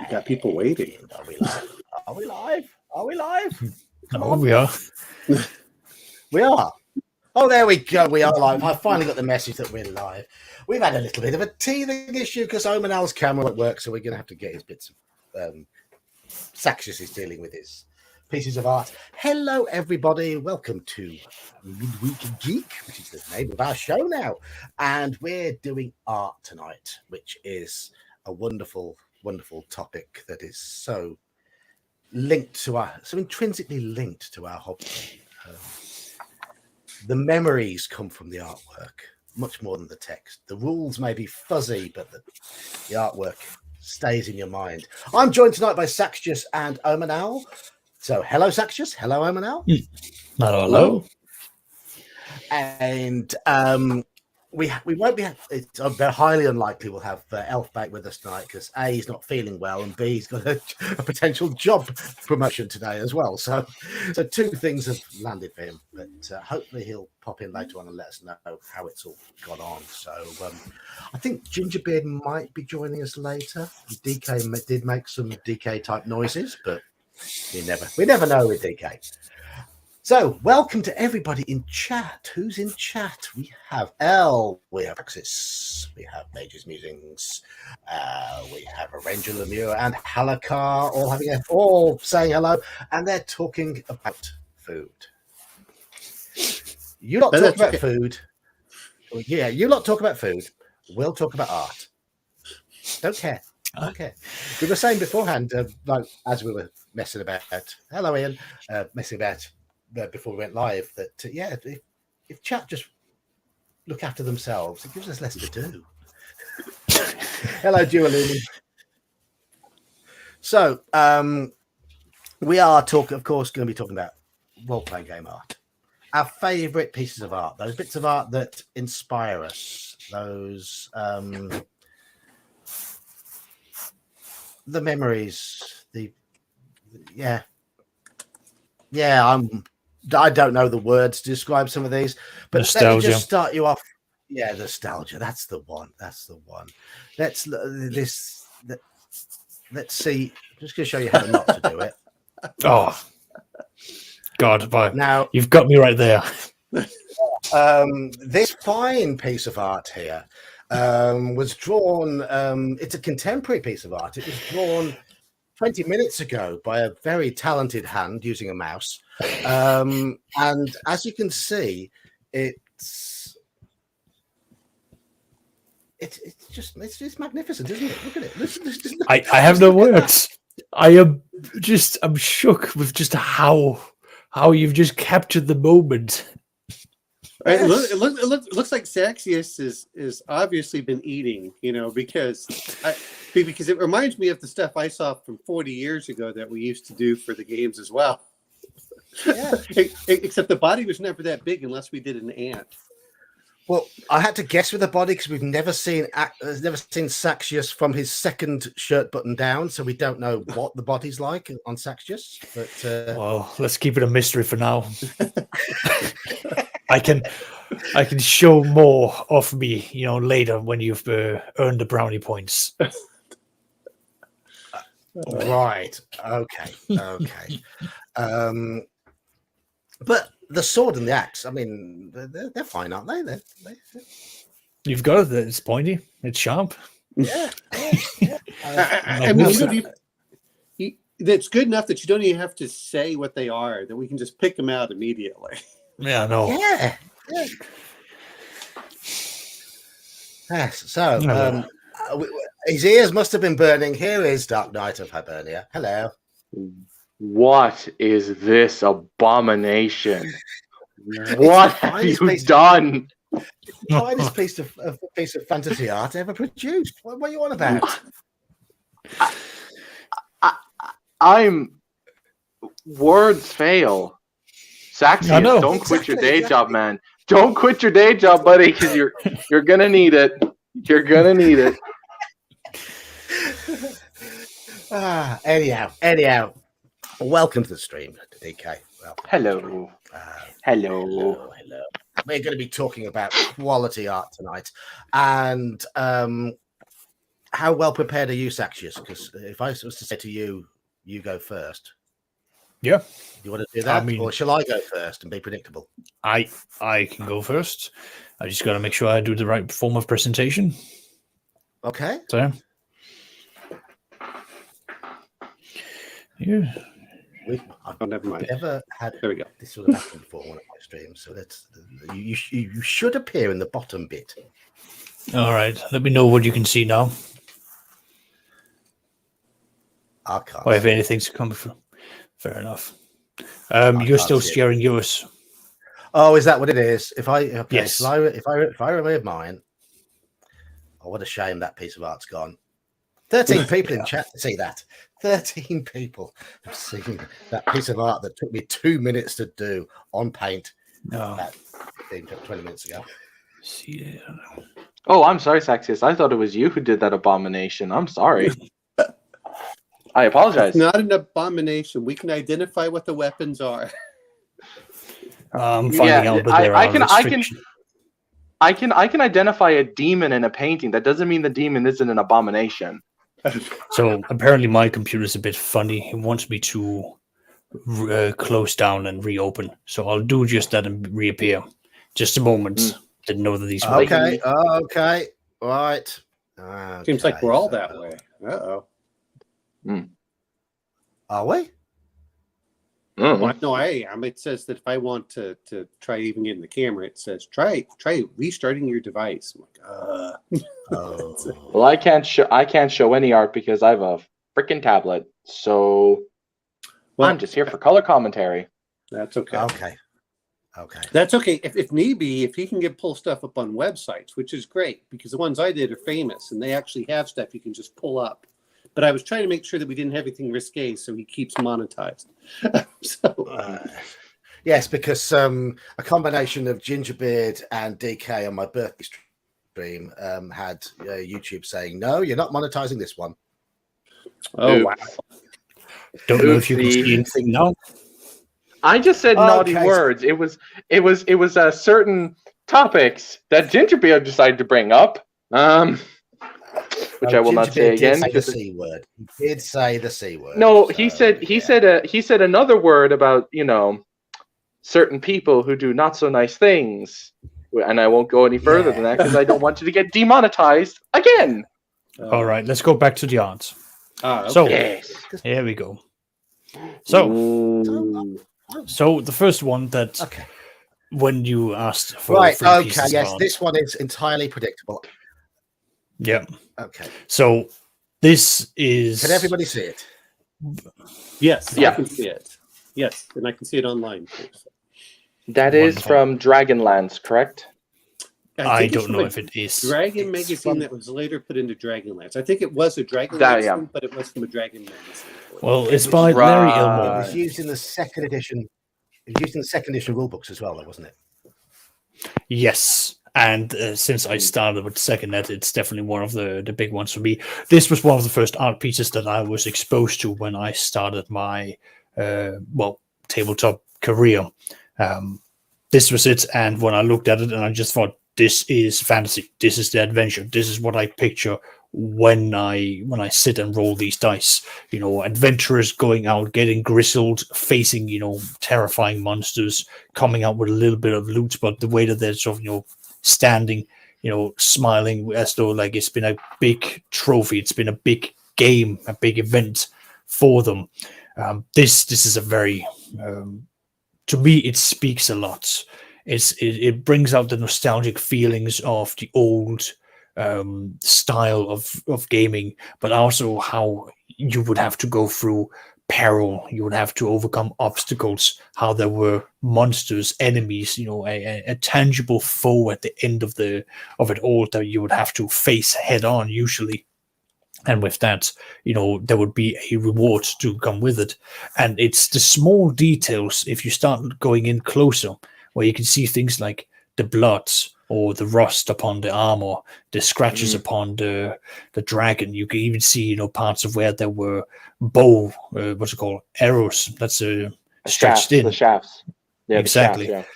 Got people waiting. Are we live? Are we live? Are we live? Come Oh, on. we are. We are. Oh, there we go. We are live. I finally got the message that we're live. We've had a little bit of a teething issue because Omanal's camera won't work, so we're going to have to get his bits of... Saxius is dealing with his pieces of art. Hello, everybody. Welcome to Midweek Geek, which is the name of our show now. And we're doing art tonight, which is a wonderful, wonderful topic that is so intrinsically linked to our hobby. The memories come from the artwork much more than the text. The rules may be fuzzy, but the artwork stays in your mind. I'm joined tonight by Saxius and Omanal. So hello, Saxius. Hello, Omanal. Hello. And we won't be. It's very highly unlikely we'll have Elf back with us tonight because A, he's not feeling well, and B, he's got a potential job promotion today as well. So two things have landed for him, but hopefully he'll pop in later on and let us know how it's all gone on. So I think Gingerbeard might be joining us later. DK did make some DK type noises, but we never know with DK. So, welcome to everybody in chat. Who's in chat? We have Elle, we have Axis, we have Mage's Musings, we have Arranger Lemure and Halakar all saying hello, and they're talking about food. You lot talk about food. Yeah, you lot talk about food. We'll talk about art. Don't care. Okay. We were saying beforehand, like as we were messing about, hello Ian, messing about before we went live, that if chat just look after themselves, it gives us less to do. Hello, Dualini. So we are talking, of course, going to be talking about role-playing game art, our favorite pieces of art, those bits of art that inspire us, those the memories, I don't know the words to describe some of these, but nostalgia. Let me just start you off. Yeah, nostalgia. That's the one. Let's see. I'm just going to show you how not to do it. Oh, God! But now you've got me right there. This fine piece of art here was drawn. It's a contemporary piece of art. It was drawn 20 minutes ago by a very talented hand using a mouse. And as you can see, it's magnificent, isn't it? Look at it. I have no words. I'm shook with just how you've just captured the moment. Right, yes. It looks like Saxius is obviously been eating, because it reminds me of the stuff I saw from 40 years ago that we used to do for the games as well. Yeah. Except the body was never that big unless we did an ant. Well, I had to guess with the body because we've never seen Saxius from his second shirt button down, so we don't know what the body's like on Saxius. But well, let's keep it a mystery for now. I can show more of me, later when you've earned the brownie points. Right. Okay. But the sword and the axe, I mean, they're fine, aren't they? You've got it. It's pointy. It's sharp. Yeah. I mean, that's good enough that you don't even have to say what they are, that we can just pick them out immediately. Yeah, no. Yeah. Yes. So, his ears must have been burning. Here is Dark Knight of Hibernia. Hello. What is this abomination? What have you done? It's the finest piece of fantasy art ever produced. What are you on about? I'm words fail. Saxius, don't quit your day job, man. Don't quit your day job, buddy, because you're gonna need it. You're gonna need it. Anyhow. Welcome to the stream, DK. Hello. Hello. We're going to be talking about quality art tonight, and how well prepared are you, Saxius? Because if I was to say to you, you go first. Yeah. You want to do that, or shall I go first and be predictable? I can go first. I just got to make sure I do the right form of presentation. Okay. So, yeah. Oh, never mind. Never had There we go. this sort of happen before on one of my streams, so that's you should appear in the bottom bit. All right. Let me know what you can see now. I can't. Or if anything's coming from. Fair enough. You're still sharing yours. Oh, is that what it is? Yes. So if I remove mine, oh, what a shame that piece of art's gone. 13 people in chat to see that. 13 people have seen that piece of art that took me 2 minutes to do on Paint about 15, 20 minutes ago. See. Oh, I'm sorry, Saxius. I thought it was you who did that abomination. I'm sorry. I apologize. It's not an abomination. We can identify what the weapons are. I'm finding out that there are restrictions. I can identify a demon in a painting. That doesn't mean the demon isn't an abomination. So apparently my computer's a bit funny. It wants me to close down and reopen. So I'll do just that and reappear. Just a moment. Didn't know that these were okay. Okay. Right. Okay. Seems like we're all that way. Uh-oh. Are we? Well, no, I am. It says that if I want to try even getting the camera, it says try restarting your device. I'm like, Well, I can't show any art because I have a freaking tablet. So I'm just here for color commentary. That's okay. Okay. That's okay. If need be, if he can pull stuff up on websites, which is great because the ones I did are famous and they actually have stuff you can just pull up. But I was trying to make sure that we didn't have anything risque, so he keeps monetized. Yes, because a combination of Gingerbeard and DK on my birthday stream had YouTube saying, "No, you're not monetizing this one." Oh wow! Don't know if you can see anything now. I just said naughty words. It was certain topics that Gingerbeard decided to bring up. Which I will not say again. Say the C word. He did say the C word. No, he said another word about certain people who do not so nice things, and I won't go any further than that because I don't want you to get demonetized again. All right, let's go back to the odds. Okay. So here we go. So the first one that when you asked for this one is entirely predictable. Yeah. Okay. So this is. Can everybody see it? Yes. Yeah. I can see it. Yes, and I can see it online. That is from Dragonlance, correct? I don't know if it is. Dragon magazine that was later put into Dragonlance. I think it was a Dragonlance, but it was from a Dragon magazine. Well, it's by Larry Elmore. It was used in the second edition. It was used in the second edition rule books as well, though, wasn't it? Yes. And since I started with SecondNet, it's definitely one of the big ones for me. This was one of the first art pieces that I was exposed to when I started my tabletop career. This was it, and when I looked at it, and I just thought, this is fantasy. This is the adventure. This is what I picture when I sit and roll these dice. Adventurers going out, getting grizzled, facing terrifying monsters, coming out with a little bit of loot, but the way that they're sort of standing, smiling as though like it's been a big trophy, it's been a big game, a big event for them. This is a very, to me, it speaks a lot. It brings out the nostalgic feelings of the old style of gaming, but also how you would have to go through peril, you would have to overcome obstacles, how there were monsters, enemies, a tangible foe at the end of it all that you would have to face head on usually. And with that, there would be a reward to come with it. And it's the small details, if you start going in closer, where you can see things like the blood or the rust upon the armor, the scratches upon the dragon. You can even see, parts of where there were arrows that's stretched in. The shafts. Yeah, exactly. The shafts,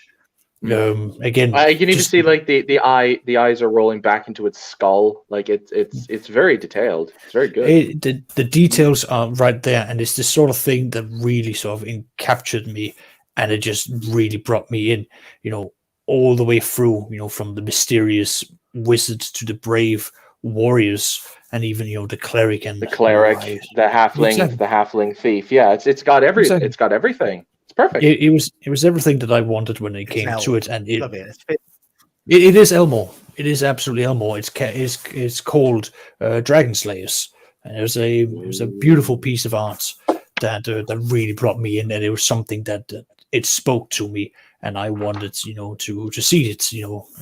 Again, You can even just- see like the eyes are rolling back into its skull. Like it's very detailed. It's very good. the details are right there, and it's the sort of thing that really sort of captured me, and it just really brought me in, all the way through, from the mysterious wizards to the brave warriors, and even the cleric and The cleric, the halfling, Exactly. the halfling thief. Yeah, it's got Exactly. it's got everything. It's perfect. It was everything that I wanted when it came to it, and Love it. It's fit. it is Elmore. It is absolutely Elmore. It's called Dragon Slayers, and it was a beautiful piece of art that really brought me in, and it was something that it spoke to me, and I wanted to see it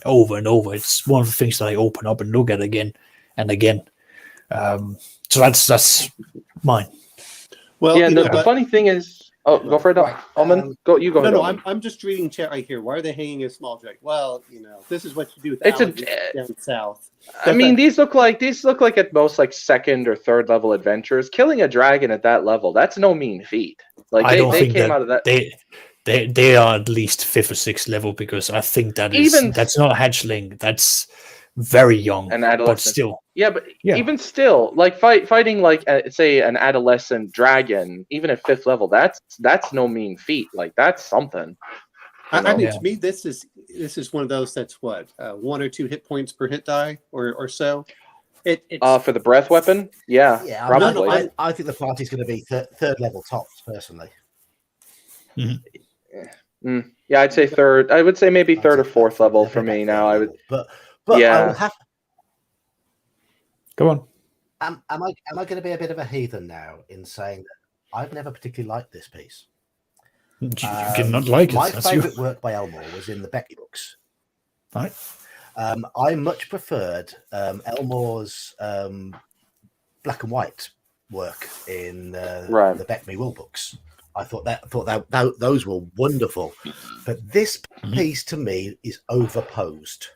over and over. It's one of the things that I open up and look at again and again. So that's mine. Well, Yeah, the funny thing is, go for it, Alman. Go, you go. No, ahead, I'm just reading chat right here. Why are they hanging a small dragon? Well, this is what you do with It's down south. I mean, these look like at most like second or third level adventures. Killing a dragon at that level, that's no mean feat. Like I don't they think came that out of that. They are at least 5th or 6th level, because I think that's not a hatchling. That's very young, An adolescent. but still. Yeah, but even still, like fighting like say an adolescent dragon, even at 5th level, that's no mean feat. Like that's something. I mean, to me, this is one of those that's what 1 or 2 hit points per hit die or so. It's for the breath weapon, yeah, probably. I think the party's going to be third level tops, personally. Yeah, I'd say third. I would say maybe third or fourth level for me now. I would, but yeah. I will have. Go on. Am I going to be a bit of a heathen now in saying that I've never particularly liked this piece? You cannot like it. My favourite work by Elmore was in the Becky books. Right. I much preferred Elmore's black and white work in the Beckme Will books. I thought that those were wonderful, but this piece to me is overposed.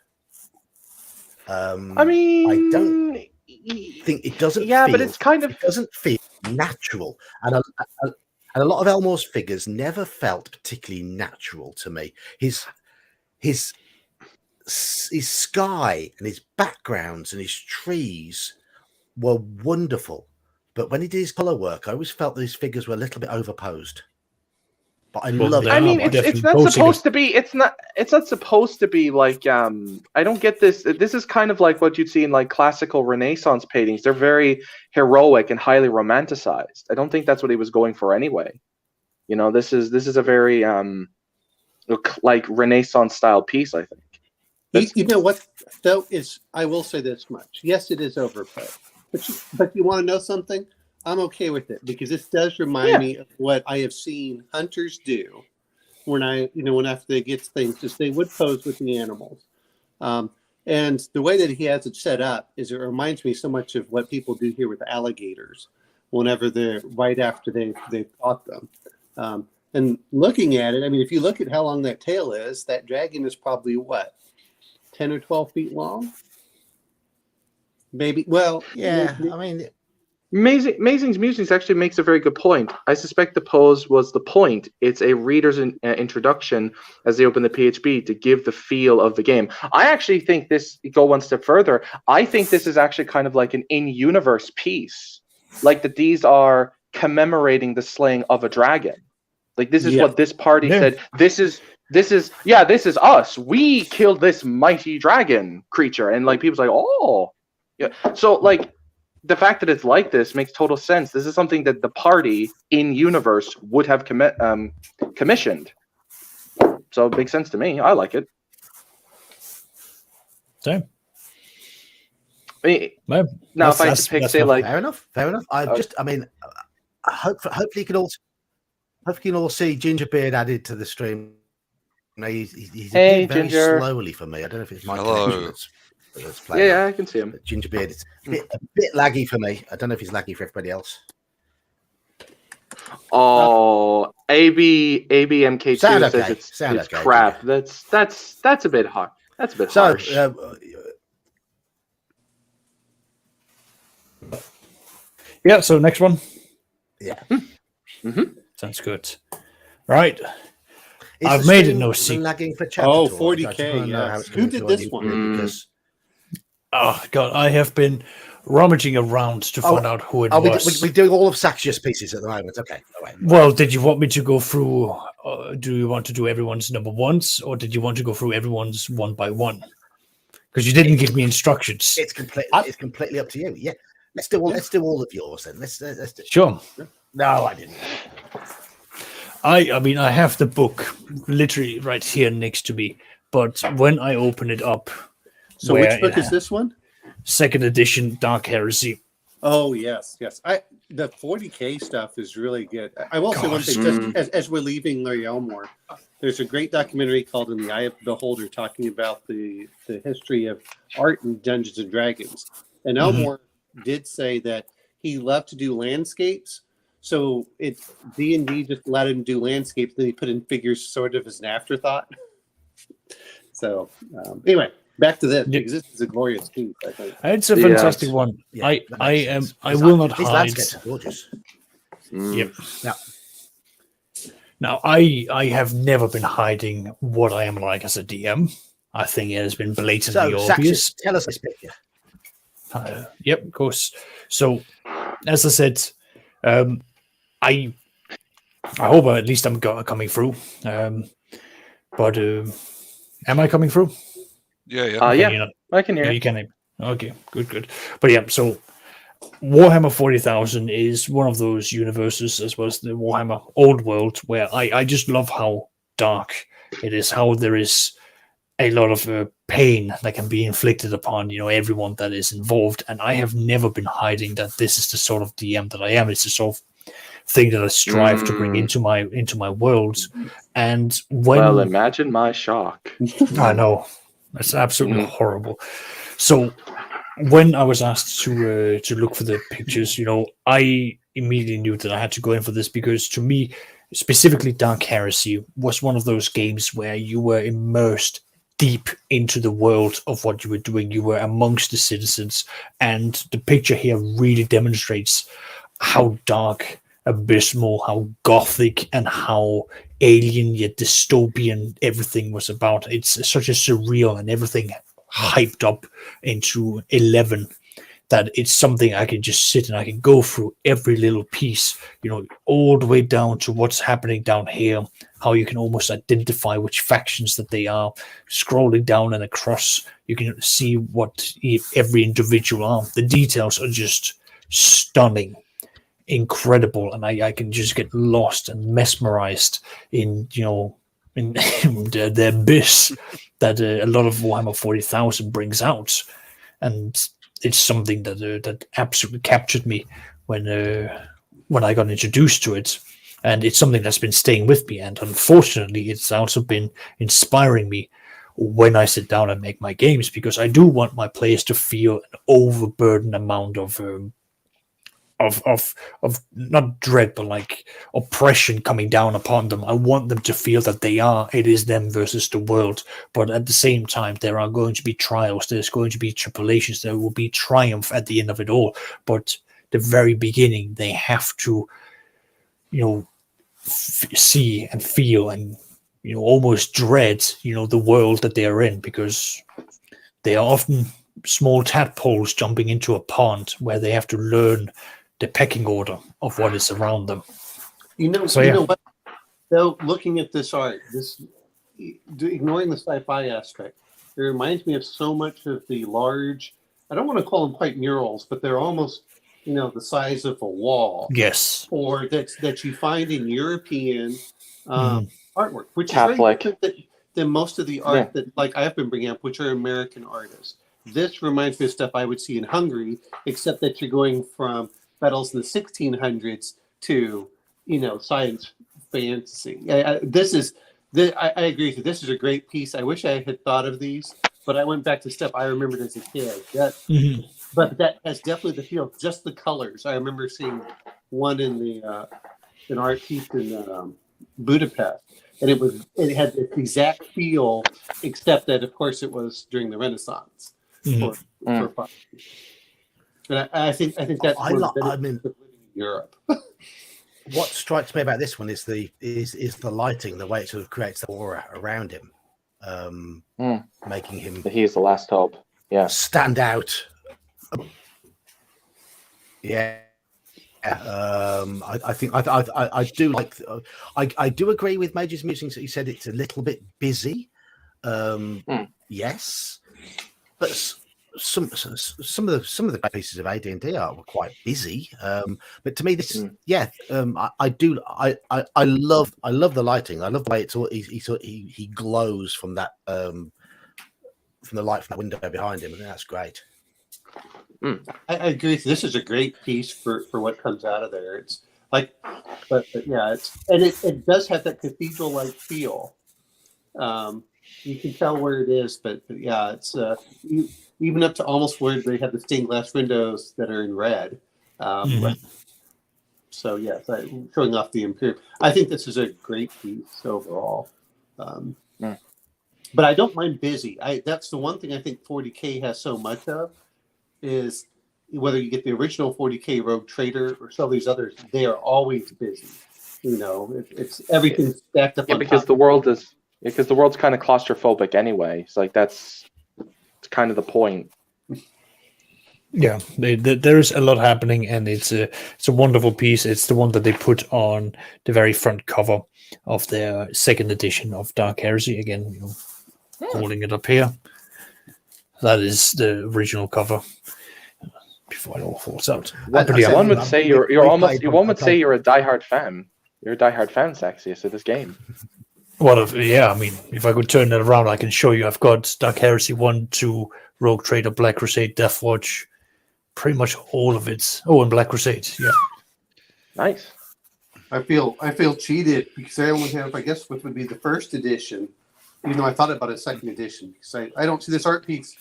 I mean, I don't think it doesn't. Yeah, but it's kind of it doesn't feel natural, and a lot of Elmore's figures never felt particularly natural to me. His sky and his backgrounds and his trees were wonderful, but when he did his color work, I always felt that his figures were a little bit overposed. But I love it. I mean, it's not supposed to be. It's not supposed to be like. I don't get this. This is kind of like what you'd see in like classical Renaissance paintings. They're very heroic and highly romanticized. I don't think that's what he was going for anyway. This is a very like Renaissance style piece. I think. You know what though is I will say this much. Yes, it is overplayed, but you want to know something? I'm okay with it, because this does remind me of what I have seen hunters do when after they get things, is they would pose with the animals. And the way that he has it set up is it reminds me so much of what people do here with alligators whenever they're right after they've caught them. And looking at it, I mean, if you look at how long that tail is, that dragon is probably 10 or 12 feet long? Maybe. Well, yeah, I mean... Amazing's Musings actually makes a very good point. I suspect the pose was the point. It's a reader's introduction as they open the PHB to give the feel of the game. I actually think go one step further. I think this is actually kind of like an in-universe piece. Like that these are commemorating the slaying of a dragon. Like this is what this party said. This is us. We killed this mighty dragon creature. And like people's like, oh. Yeah. So like the fact that it's like this makes total sense. This is something that the party in universe would have commissioned. So it makes sense to me. I like it. Same. I mean, now, if I had to pick, say, like, fair enough. Hopefully you can all see Gingerbeard added to the stream. He's very Ginger. slowly for me. I don't know if it's my Hello. that's playing. Yeah, I can see him. But Gingerbeard, it's a bit laggy for me. I don't know if he's laggy for everybody else. Oh, ABMK2 says okay. it's crap. Yeah. That's a bit hard. That's a bit harsh. Yeah, so next one. Yeah. Sounds good. Right. Is I've the made it stream no secret. lagging for chat Oh, at all? I just 40K, wanna know how yes. it's Who coming did through this on one? YouTube because Oh God, I have been rummaging around to find out who it was. we're doing all of Saxia's pieces at the moment. Okay. All right. Well, did you want me to go through? Do you want to do everyone's number ones, or did you want to go through everyone's one by one? Because you didn't give me instructions. It's completely up to you. Yeah. Let's do all of yours then. Let's do. Sure. No, I didn't. I mean, I have the book literally right here next to me, but when I open it up, So where which book it is this one? second edition, Dark Heresy. Oh yes. The 40K stuff is really good. I will say one thing, just as we're leaving Larry Elmore, there's a great documentary called "In the Eye of the Beholder" talking about the history of art in Dungeons and Dragons. And Elmore did say that he loved to do landscapes, so D&D just let him do landscapes. Then he put in figures sort of as an afterthought. So anyway, back to this because this is a glorious piece. I think It's a fantastic one. Yeah, I will not These hide. landscapes are gorgeous. Yep. Yeah. Now, I have never been hiding what I am like as a DM. I think it has been blatantly So, obvious. Saxia, tell us this picture. Yep, of course. So, as I said, I hope at least I'm coming through. But am I coming through? Yeah. Okay, Yeah, you're not- I can hear no, you. you can. Okay, good. But yeah, so Warhammer 40,000 is one of those universes, as well as the Warhammer Old World, where I just love how dark it is, how there is a lot of pain that can be inflicted upon everyone that is involved. And I have never been hiding that this is the sort of DM that I am. It's the sort of thing that I strive to bring into my world. And Well, imagine my shock. I know that's absolutely horrible. So when I was asked to look for the pictures, I immediately knew that I had to go in for this because to me, specifically, Dark Heresy was one of those games where you were immersed deep into the world of what you were doing. You were amongst the citizens, and the picture here really demonstrates how dark, abysmal, how gothic, and how alien yet dystopian everything was about. It's such a surreal and everything hyped up into 11 that it's something I can just sit and I can go through every little piece, all the way down to what's happening down here, how you can almost identify which factions that they are. Scrolling down and across, you can see what every individual are. The details are just stunning, incredible, and I can just get lost and mesmerized in in the abyss that a lot of Warhammer 40,000 brings out. And it's something that absolutely captured me when I got introduced to it, and it's something that's been staying with me. And unfortunately, it's also been inspiring me when I sit down and make my games, because I do want my players to feel an overburdened amount of not dread, but like oppression coming down upon them. I want them to feel that it is them versus the world. But at the same time, there are going to be trials, there's going to be tribulations, there will be triumph at the end of it all. But the very beginning, they have to, see and feel and, almost dread, the world that they are in, because they are often small tadpoles jumping into a pond where they have to learn the pecking order of what is around them. You know what? Though looking at this art, ignoring the sci-fi aspect, it reminds me of so much of the large. I don't want to call them quite murals, but they're almost, the size of a wall. Yes. Or that you find in European artwork, which Catholic. is very different than most of the art that, like, I've been bringing up, which are American artists. This reminds me of stuff I would see in Hungary, except that you're going from battles in the 1600s to, science fantasy. I agree with you. This is a great piece. I wish I had thought of these, but I went back to stuff I remembered as a kid. But that has definitely the feel, just the colors. I remember seeing one in an art piece in Budapest, and it had the exact feel, except that, of course, it was during the Renaissance. For and I think that's one of the benefits of living in Europe. what strikes me about this one is the lighting, the way it sort of creates the aura around him, making him He is the last hope. Yeah. stand out. Yeah. I think I do like. I do agree with Major's musings that he said it's a little bit busy. Yes, but some of the pieces of AD&D art were quite busy. But to me, this I love the lighting. I love the way it's all he glows from that from the light from that window behind him, and that's great. I agree. This is a great piece for what comes out of there. It's like, but yeah, it does have that cathedral-like feel. You can tell where it is, but yeah, it's even up to almost where they have the stained glass windows that are in red. So yes, showing off the Imperium. I think this is a great piece overall. But I don't mind busy. That's the one thing I think 40K has so much of. Is whether you get the original 40K Rogue Trader or some of these others, they are always busy. You know, it's everything stacked up. Yeah, because the world's kind of claustrophobic anyway. It's like it's kind of the point. Yeah, there is a lot happening, and it's a wonderful piece. It's the one that they put on the very front cover of their second edition of Dark Heresy. Again, holding it up here. That is the original cover. Before it all falls out. One would say you're a diehard fan. You're a diehard fan, Saxius, of this game. I mean, if I could turn it around, I can show you. I've got Dark Heresy 1, 2, Rogue Trader, Black Crusade, Death Watch, pretty much all of it. Oh, and Black Crusade, yeah. Nice. I feel cheated because I only have, I guess, what would be the first edition. Even though I thought about a second edition because I don't see this art piece.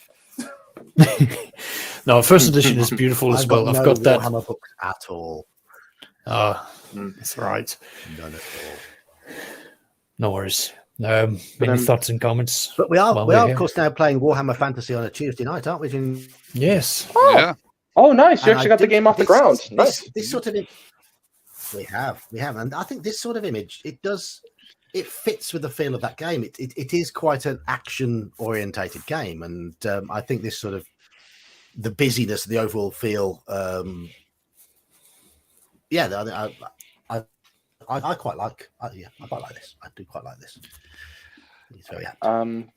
No, first edition is beautiful as well. I've got that. Warhammer books at all. That's right. None at all. No worries. Any thoughts and comments? But we are of course now playing Warhammer Fantasy on a Tuesday night, aren't we? Yes. Oh, yeah. Oh, nice! You actually got the game off the ground. Nice. This sort of we have, and I think this sort of image it fits with the feel of that game. It is quite an action-orientated game, and I think this sort of the busyness, the overall feel. I quite like. I quite like this. I do quite like this. It's very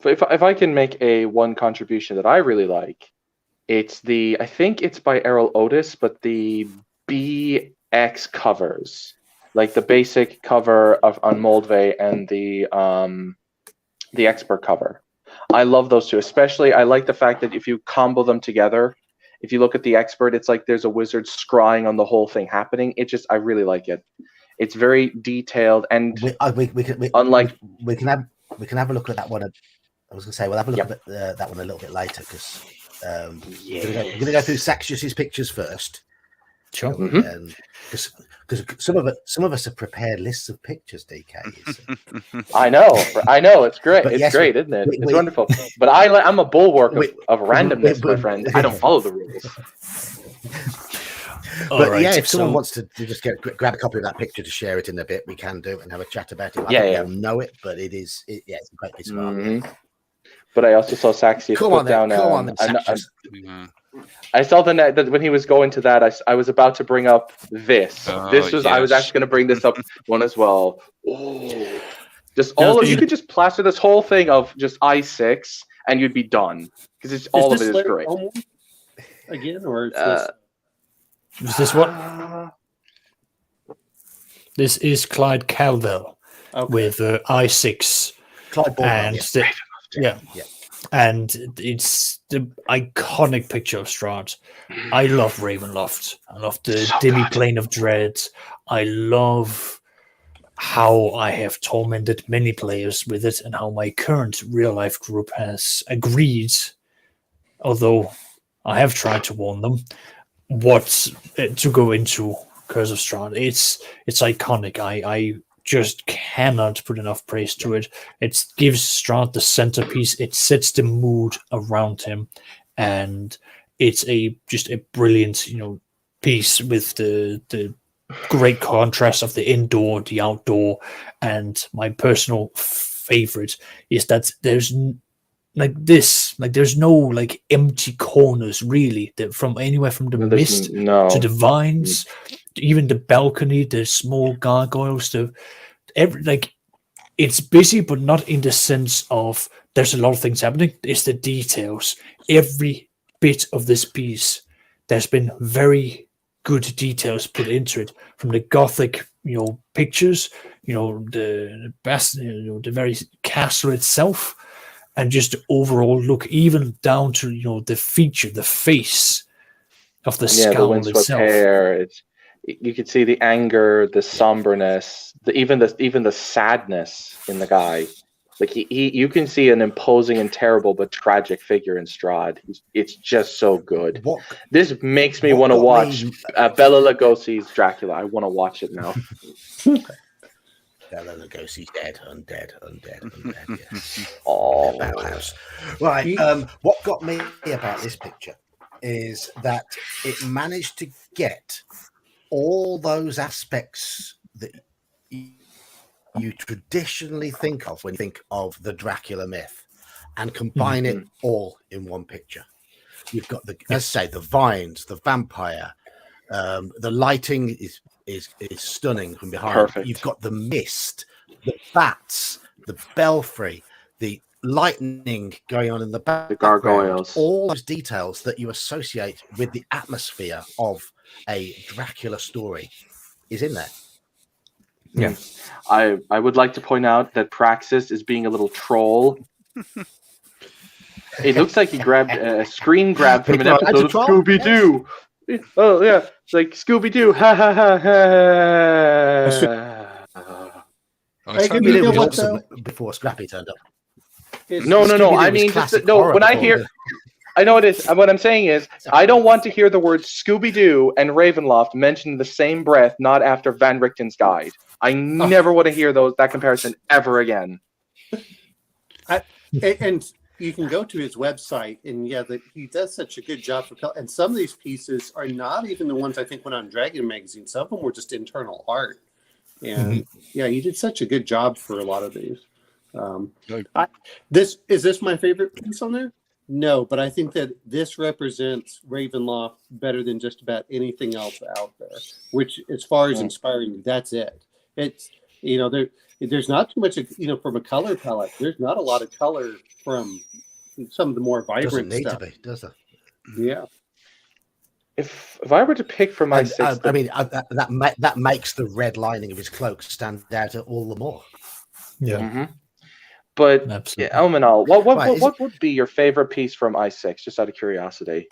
if I can make one contribution that I really like, it's I think it's by Errol Otis, but the BX covers. Like the basic cover on Moldvay and the expert cover. I love those two. Especially, I like the fact that if you combo them together, if you look at the expert, it's like there's a wizard scrying on the whole thing happening. I really like it. It's very detailed and we can have a look at that one. I was going to say we'll have a look at that one a little bit later because we're going to go through Saxius's pictures first. Sure. Because some of us have prepared lists of pictures, DK. I know. It's great. It's great, isn't it? It's wonderful. But I'm a bulwark of randomness, my friend. I don't follow the rules. But if someone wants to just grab a copy of that picture to share it in a bit, we can do it and have a chat about it. I think they'll know it, but it's a great piece of art. But I also saw Saxy put down. I saw that when he was going to that, I was about to bring up this. I was actually going to bring this up one as well. Oh, just all of you could just plaster this whole thing of just I6 and you'd be done because all of it is great. Again, or is this what? This is Clyde Calvell with I6 Clyde Baldwin, and it's the iconic picture of Strahd. I love Ravenloft. I love the Demi-Plane of Dread. I love how I have tormented many players with it and how my current real-life group has agreed, although I have tried to warn them, to go into Curse of Strahd. It's iconic. I just cannot put enough praise to it. It gives Strahd the centerpiece. It sets the mood around him, and it's just a brilliant, piece with the great contrast of the indoor, the outdoor, and my personal favorite is that there's there's no like empty corners really, from anywhere from the mist to the vines, even the balcony, the small gargoyles, it's busy, but not in the sense of there's a lot of things happening. It's the details. Every bit of this piece, there's been very good details put into it, from the Gothic, pictures, the best, the very castle itself, and just the overall look, even down to the feature, the face of the skull the itself. Hair. You could see the anger, the somberness, even the sadness in the guy. Like you can see an imposing and terrible but tragic figure in Strahd. It's just so good. This makes me want to watch Bela Lugosi's Dracula. I want to watch it now. Bela Lugosi's dead, undead. Yes. Oh, house. Right. What got me about this picture is that it managed to get all those aspects that you traditionally think of when you think of the Dracula myth, and combine it all in one picture. You've got the vines, the vampire, the lighting is stunning from behind. Perfect. You've got the mist, the bats, the belfry, the lightning going on in the background, the gargoyles, all those details that you associate with the atmosphere of a Dracula story is in there. Yeah. I would like to point out that Praxis is being a little troll. It looks like he grabbed a screen grab from an episode of Scooby-Doo. Yes. Oh yeah, it's like Scooby-Doo. Ha ha ha ha. Before Scrappy turned up. No. I mean, when I hear, I know it is. What I'm saying is, I don't want to hear the words Scooby-Doo and Ravenloft mentioned in the same breath, not after Van Richten's Guide. I never want to hear that comparison ever again. And you can go to his website, and he does such a good job for color. And some of these pieces are not even the ones I think went on Dragon Magazine. Some of them were just internal art. And he did such a good job for a lot of these. Is this my favorite piece on there? No, but I think that this represents Ravenloft better than just about anything else out there. Which, as far as inspiring, that's it. It's there's not too much from a color palette. There's not a lot of color from some of the more vibrant stuff. Doesn't need to be, does it? Yeah. If I were to pick for my sixth, that makes the red lining of his cloak stand out all the more. Yeah. Mm-hmm. But Elminal, what would be your favorite piece from I6? Just out of curiosity.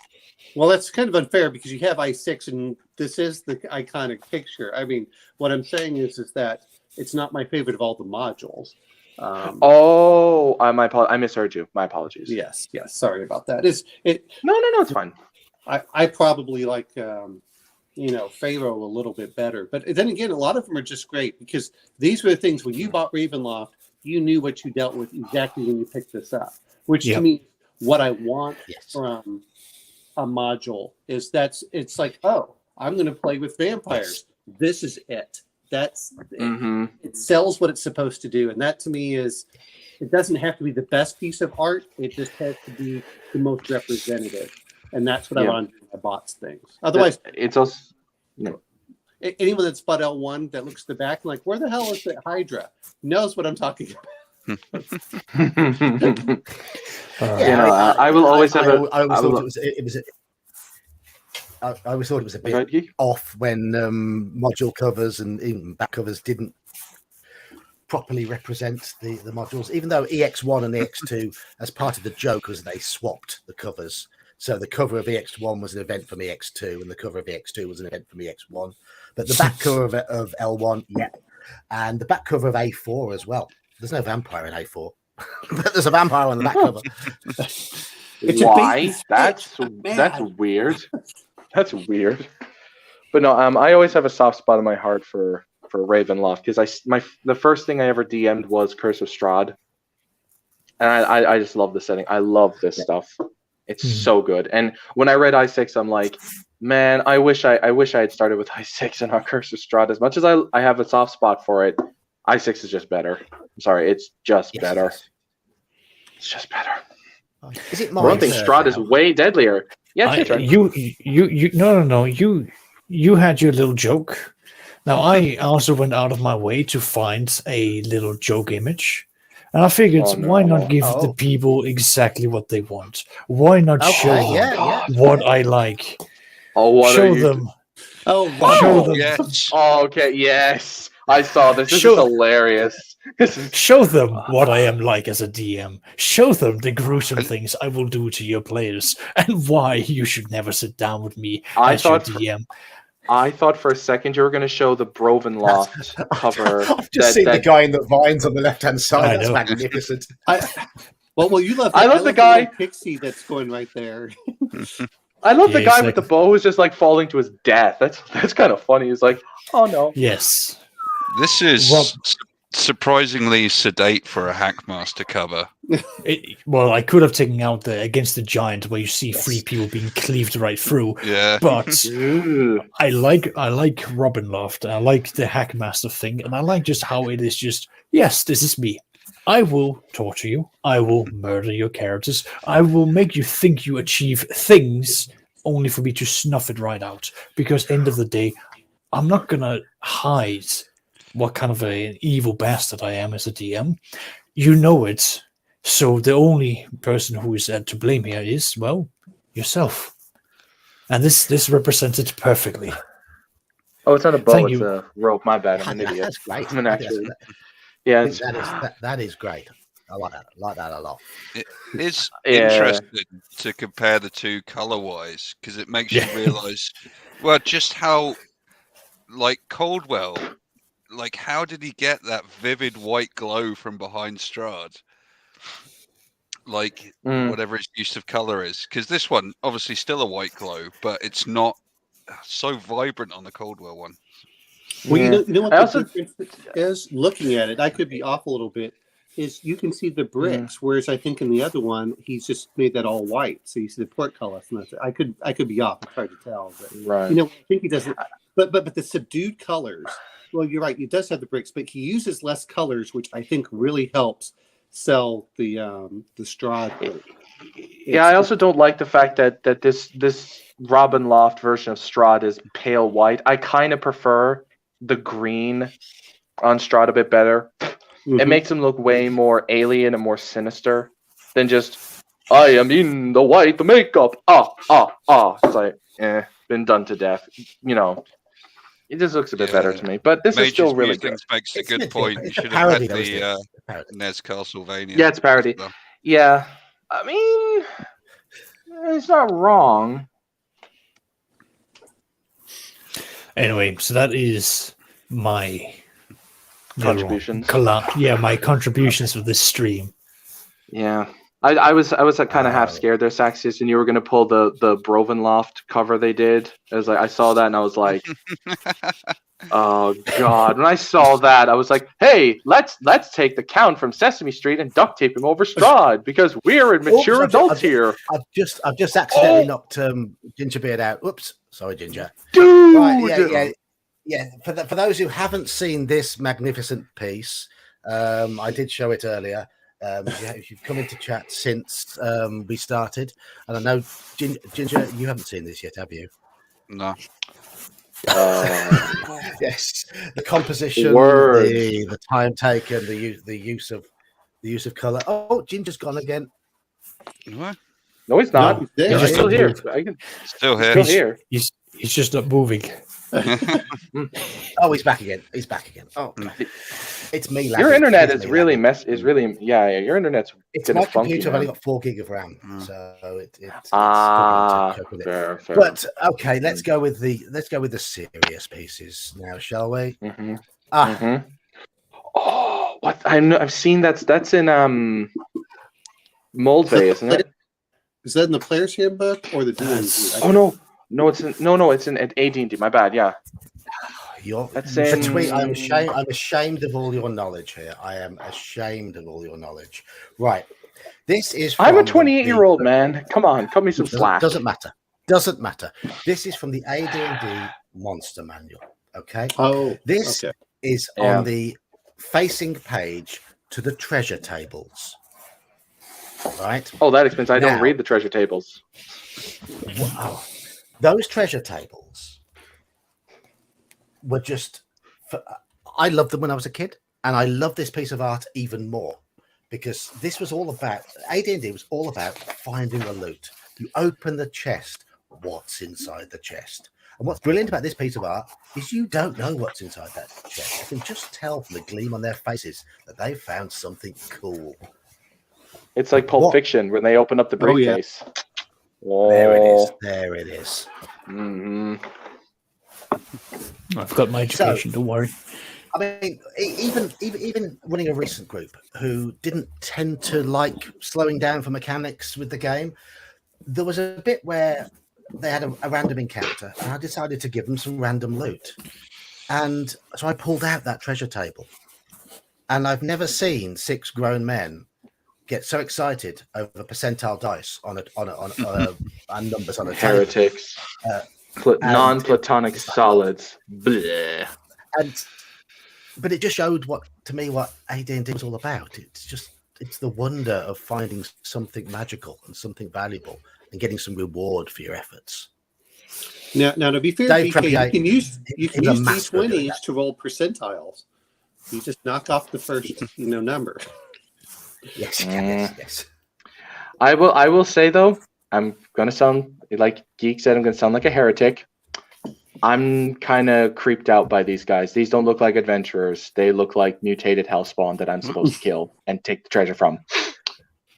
Well, that's kind of unfair because you have I6 and this is the iconic picture. I mean, what I'm saying is that it's not my favorite of all the modules. I misheard you. My apologies. Yes. Sorry about that. No, it's fine. I probably like Pharaoh a little bit better, but then again, a lot of them are just great because these were the things when you bought Ravenloft, you knew what you dealt with exactly when you picked this up. Which to me, what I want from a module is it's like, oh, I'm going to play with vampires. This is it. That's it sells what it's supposed to do, and that to me is it doesn't have to be the best piece of art. It just has to be the most representative, and that's what I want to do when I bought things. Otherwise, it's also anyone that's bought L1 that looks at the back like, where the hell is that Hydra? Knows what I'm talking about. I will always have I always thought it was a bit off when module covers and even back covers didn't properly represent the modules, even though EX1 and EX2, as part of the joke, was they swapped the covers. So the cover of EX1 was an event from EX2, and the cover of EX2 was an event from EX1. But the back cover of L1, and the back cover of A4 as well. There's no vampire in A4, but there's a vampire on the back cover. Why? That's weird. That's weird. But no, I always have a soft spot in my heart for Ravenloft because the first thing I ever DM'd was Curse of Strahd, and I just love the setting. I love this stuff. It's so good. And when I read I6, I'm like, Man, I wish I had started with i6 and not Cursor Strahd. As much as I have a soft spot for it, i6 is just better. I'm sorry, it's just better. It's just better. Is it For one thing, Strahd is way deadlier. Yeah, it's your turn. You no. You had your little joke. Now I also went out of my way to find a little joke image. And I figured, why not give the people exactly what they want? Why not show them what I like? Show them. Show them. Yes. Oh, okay. Yes, I saw this. This is hilarious. Show them what I am like as a DM. Show them the gruesome things I will do to your players, and why you should never sit down with me as your DM. I thought for a second you were going to show the Brovenloft cover. I've just seen the guy in the vines on the left-hand side. That's magnificent. Well, you love. I love the guy pixie that's going right there. I love the guy with the bow who's just like falling to his death. That's kind of funny. He's like, oh no. Yes. This is surprisingly sedate for a Hackmaster cover. Well, I could have taken out the Against the Giant where you see 3 people being cleaved right through. Yeah. But I like Robin Loft. I like the Hackmaster thing, and I like just how it is just, yes, this is me. I will torture you. I will murder your characters. I will make you think you achieve things only for me to snuff it right out. Because end of the day, I'm not going to hide what kind of an evil bastard I am as a DM. You know it. So the only person who is to blame here is, well, yourself. And this represents it perfectly. Oh, it's not a bow, it's a rope. My bad. I'm an idiot. That's great. I'm an actually. Yeah, that is great. I like that a lot. It's interesting to compare the two color-wise because it makes you realize, well, just how, like Caldwell, like how did he get that vivid white glow from behind Strahd? Like whatever his use of color is, because this one obviously still a white glow, but it's not so vibrant on the Caldwell one. Well, you know what the difference is? Looking at it, I could be off a little bit, is you can see the bricks, whereas I think in the other one, he's just made that all white. So you see the portcullis. And that's it. I could be off. It's hard to tell. But, right. You know, I think he doesn't. But the subdued colors, well, you're right. He does have the bricks, but he uses less colors, which I think really helps sell the Strahd. Yeah, I also don't like the fact that this Robin Loft version of Strahd is pale white. I kind of prefer the green on Strahd a bit better. It makes him look way more alien and more sinister than just, I am in the white, the makeup. It's like, been done to death. You know, it just looks a bit better to me. But this is still really good. Makes a good point. You should have had the Nez Castlevania. Yeah, it's parody. Well. Yeah, I mean, it's not wrong. Anyway, so that is my contributions. My contributions for this stream. Yeah, I was kind of half scared there, Saxius, and you were going to pull the Brovenloft cover they did. I was like, I saw that and I was like, oh god. When I saw that, I was like, hey, let's take the Count from Sesame Street and duct tape him over Strahd because we're mature adults here. I've just accidentally knocked Gingerbeard out. Oops, sorry, Ginger. Dude. Right, yeah. For those who haven't seen this magnificent piece, I did show it earlier. If you've come into chat since we started, and I know Ginger, you haven't seen this yet, have you? No. Yes, the composition, the time taken, the use of color. Oh, Ginger's gone again. What? No, he's not. No, he's still here. Still here. He's just not moving. Oh, he's back again. Oh, it's me. Your internet is really your internet's it's my funky, computer. I've man. only got 4 gig of RAM, so it's fair. But okay, let's go with the serious pieces now, shall we? Oh, what I've seen that's in Moldvay, isn't it? Is that in the player's handbook or the DM's? Oh no, it's in AD&D. My bad. Yeah. I'm ashamed of all your knowledge here. I am ashamed of all your knowledge. Right. This is. I'm a 28-year-old man. Come on, cut me some slack. Doesn't matter. Doesn't matter. This is from the AD&D Monster Manual. Okay. Oh, This okay. is on the facing page to the treasure tables. Right. Oh, that explains. I don't Now- read the treasure tables. Wow. Those treasure tables were just. I loved them when I was a kid, and I love this piece of art even more because this was all about AD&D was all about finding the loot. You open the chest, what's inside the chest? And what's brilliant about this piece of art is you don't know what's inside that chest. You can just tell from the gleam on their faces that they found something cool. It's like Pulp Fiction when they open up the briefcase. Oh, yeah. There it is. There it is. Mm-hmm. I've got my education. Don't worry. I mean, even running a recent group who didn't tend to like slowing down for mechanics with the game, there was a bit where they had a random encounter, and I decided to give them some random loot. And so I pulled out that treasure table, and I've never seen 6 grown men get so excited over percentile dice on and numbers on a Heretics, non-platonic solids. Bleh. But it just showed what AD&D was all about. It's the wonder of finding something magical and something valuable and getting some reward for your efforts. Now to be fair, Dave BK, Tremblay, you can use he's a master of doing D20s to roll percentiles. You just knock off the first number. Yes. I will say though, I'm gonna sound like Geek said. I'm gonna sound like a heretic. I'm kind of creeped out by these guys. These don't look like adventurers. They look like mutated hellspawn that I'm supposed to kill and take the treasure from.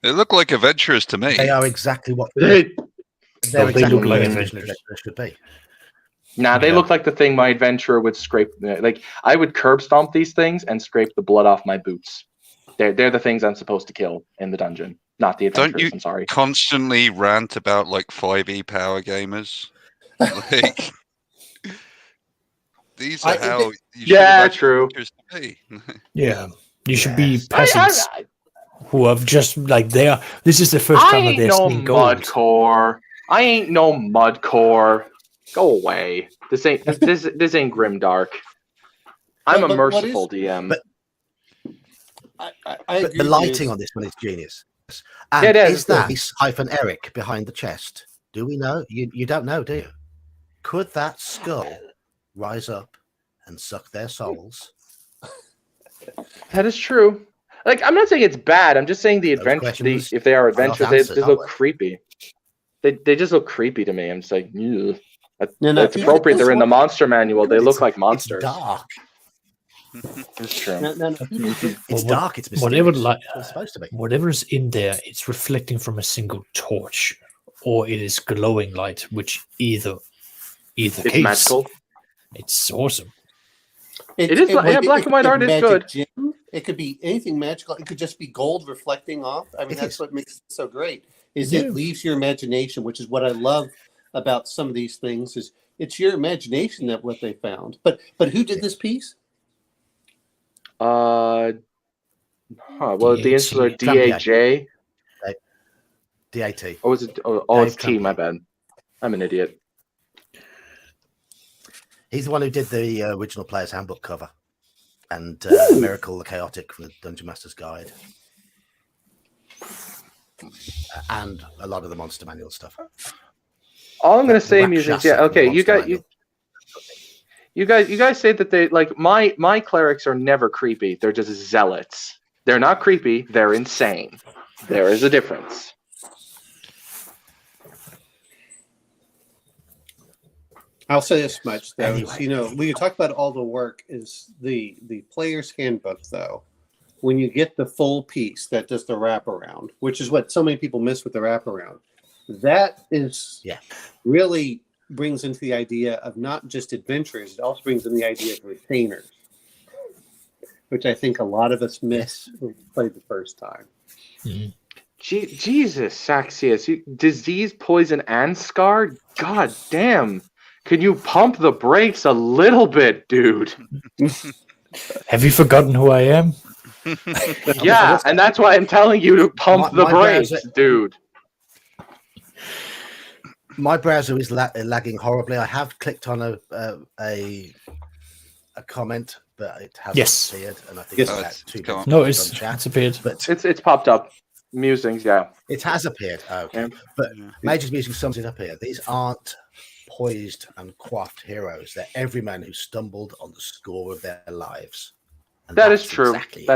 They look like adventurers to me. They are exactly what They look like adventurers should be. Nah, they look like the thing my adventurer would scrape. Like I would curb stomp these things and scrape the blood off my boots. They're the things I'm supposed to kill in the dungeon, not the adventurers. Don't you I'm sorry. constantly rant about like 5e power gamers? Like these are how you should have true. adventurers to be. Yeah, you should be peasants who have just like they are. This is the first time that they're seeing gold. Mudcore. I ain't no mudcore. Go away. This ain't grimdark. I'm a merciful DM. But I agree the with lighting you. on this one is genius. And It is. is that -Eric behind the chest? Do we know? You don't know, do you? Could that skull rise up and suck their souls? That is true. Like I'm not saying it's bad. I'm just saying the adventure. If they are adventurers, they look creepy. They just look creepy to me. I'm just like, ew. That's appropriate. They're in the monster manual. They look like monsters. It's dark. It's true. It's dark. It's mysterious. It's supposed to be. Whatever is in there, it's reflecting from a single torch, or it is glowing light, which either It's case. magical. It's awesome. It is. Black and white art is good. Gem. It could be anything magical. It could just be gold reflecting off. I mean, that's what makes it so great. It leaves your imagination, which is what I love about some of these things. Is it's your imagination that what they found. But who did this piece? Well, the initials are DAJ. DAT. Oh, is it? Oh, it's T. My bad. I'm an idiot. He's the one who did the original Player's Handbook cover and Miracle the Chaotic from the Dungeon Master's Guide. And a lot of the Monster Manual stuff. All I'm going to say, musings, yeah, okay, you guys say that they like my clerics are never creepy. They're just zealots. They're not creepy. They're insane. There is a difference. I'll say this much, though. Anyway. We can talk about all the work is the player's handbook, though. When you get the full piece that does the wraparound, which is what so many people miss with the wraparound, that is really brings into the idea of not just adventurers, it also brings in the idea of retainers, which I think a lot of us miss when we played the first time. Mm-hmm. Jesus, Saxius, disease, poison, and scar? God damn. Can you pump the brakes a little bit, dude? Have you forgotten who I am? Yeah, and that's why I'm telling you to pump the brakes, dude. My browser is lagging horribly. I have clicked on a comment, but it hasn't appeared, and I think it's about 2 minutes. No, it's appeared. But it's popped up. Musings, yeah. It has appeared. Okay, but Major's Musing sums it up here. These aren't poised and coiffed heroes. They're everymen who stumbled on the score of their lives. And that is true. Exactly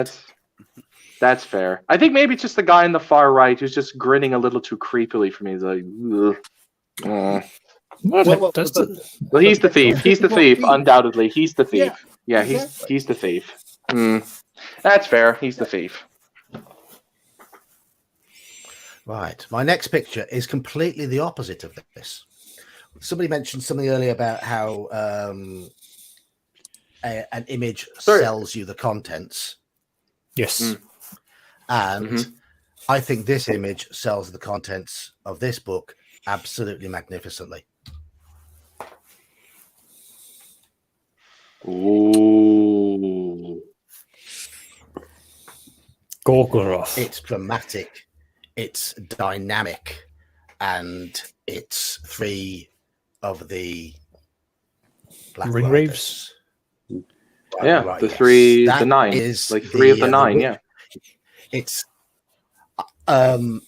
that's fair. I think maybe it's just the guy on the far right who's just grinning a little too creepily for me. He's like, well, he's the thief. He's the thief, undoubtedly. He's the thief. Yeah, exactly. he's the thief. That's fair. He's the thief. Right. My next picture is completely the opposite of this. Somebody mentioned something earlier about how an image sells you the contents. Yes. And I think this image sells the contents of this book absolutely magnificently. Ooh. Gorgoroth. It's dramatic, it's dynamic, and it's 3 of the Black Ring Riders. Yeah, the 3, the 9 is like 3 of the 9. Yeah, it's the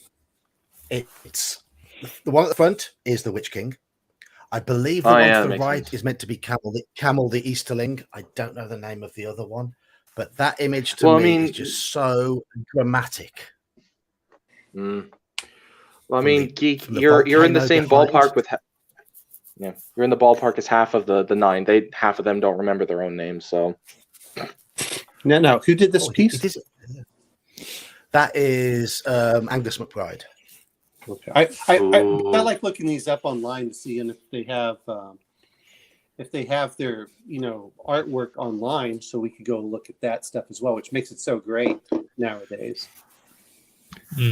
one at the front is the Witch King. I believe the one to the right is meant to be Camel the Easterling. I don't know the name of the other one, but that image to me is just so dramatic. Well, I mean, Geek, you're in the same ballpark with. Yeah, you're in the ballpark as half of the 9. Half of them don't remember their own names. So. No. Who did this piece? That is Angus McBride. Okay. I like looking these up online to see if they have their artwork online, so we could go look at that stuff as well, which makes it so great nowadays.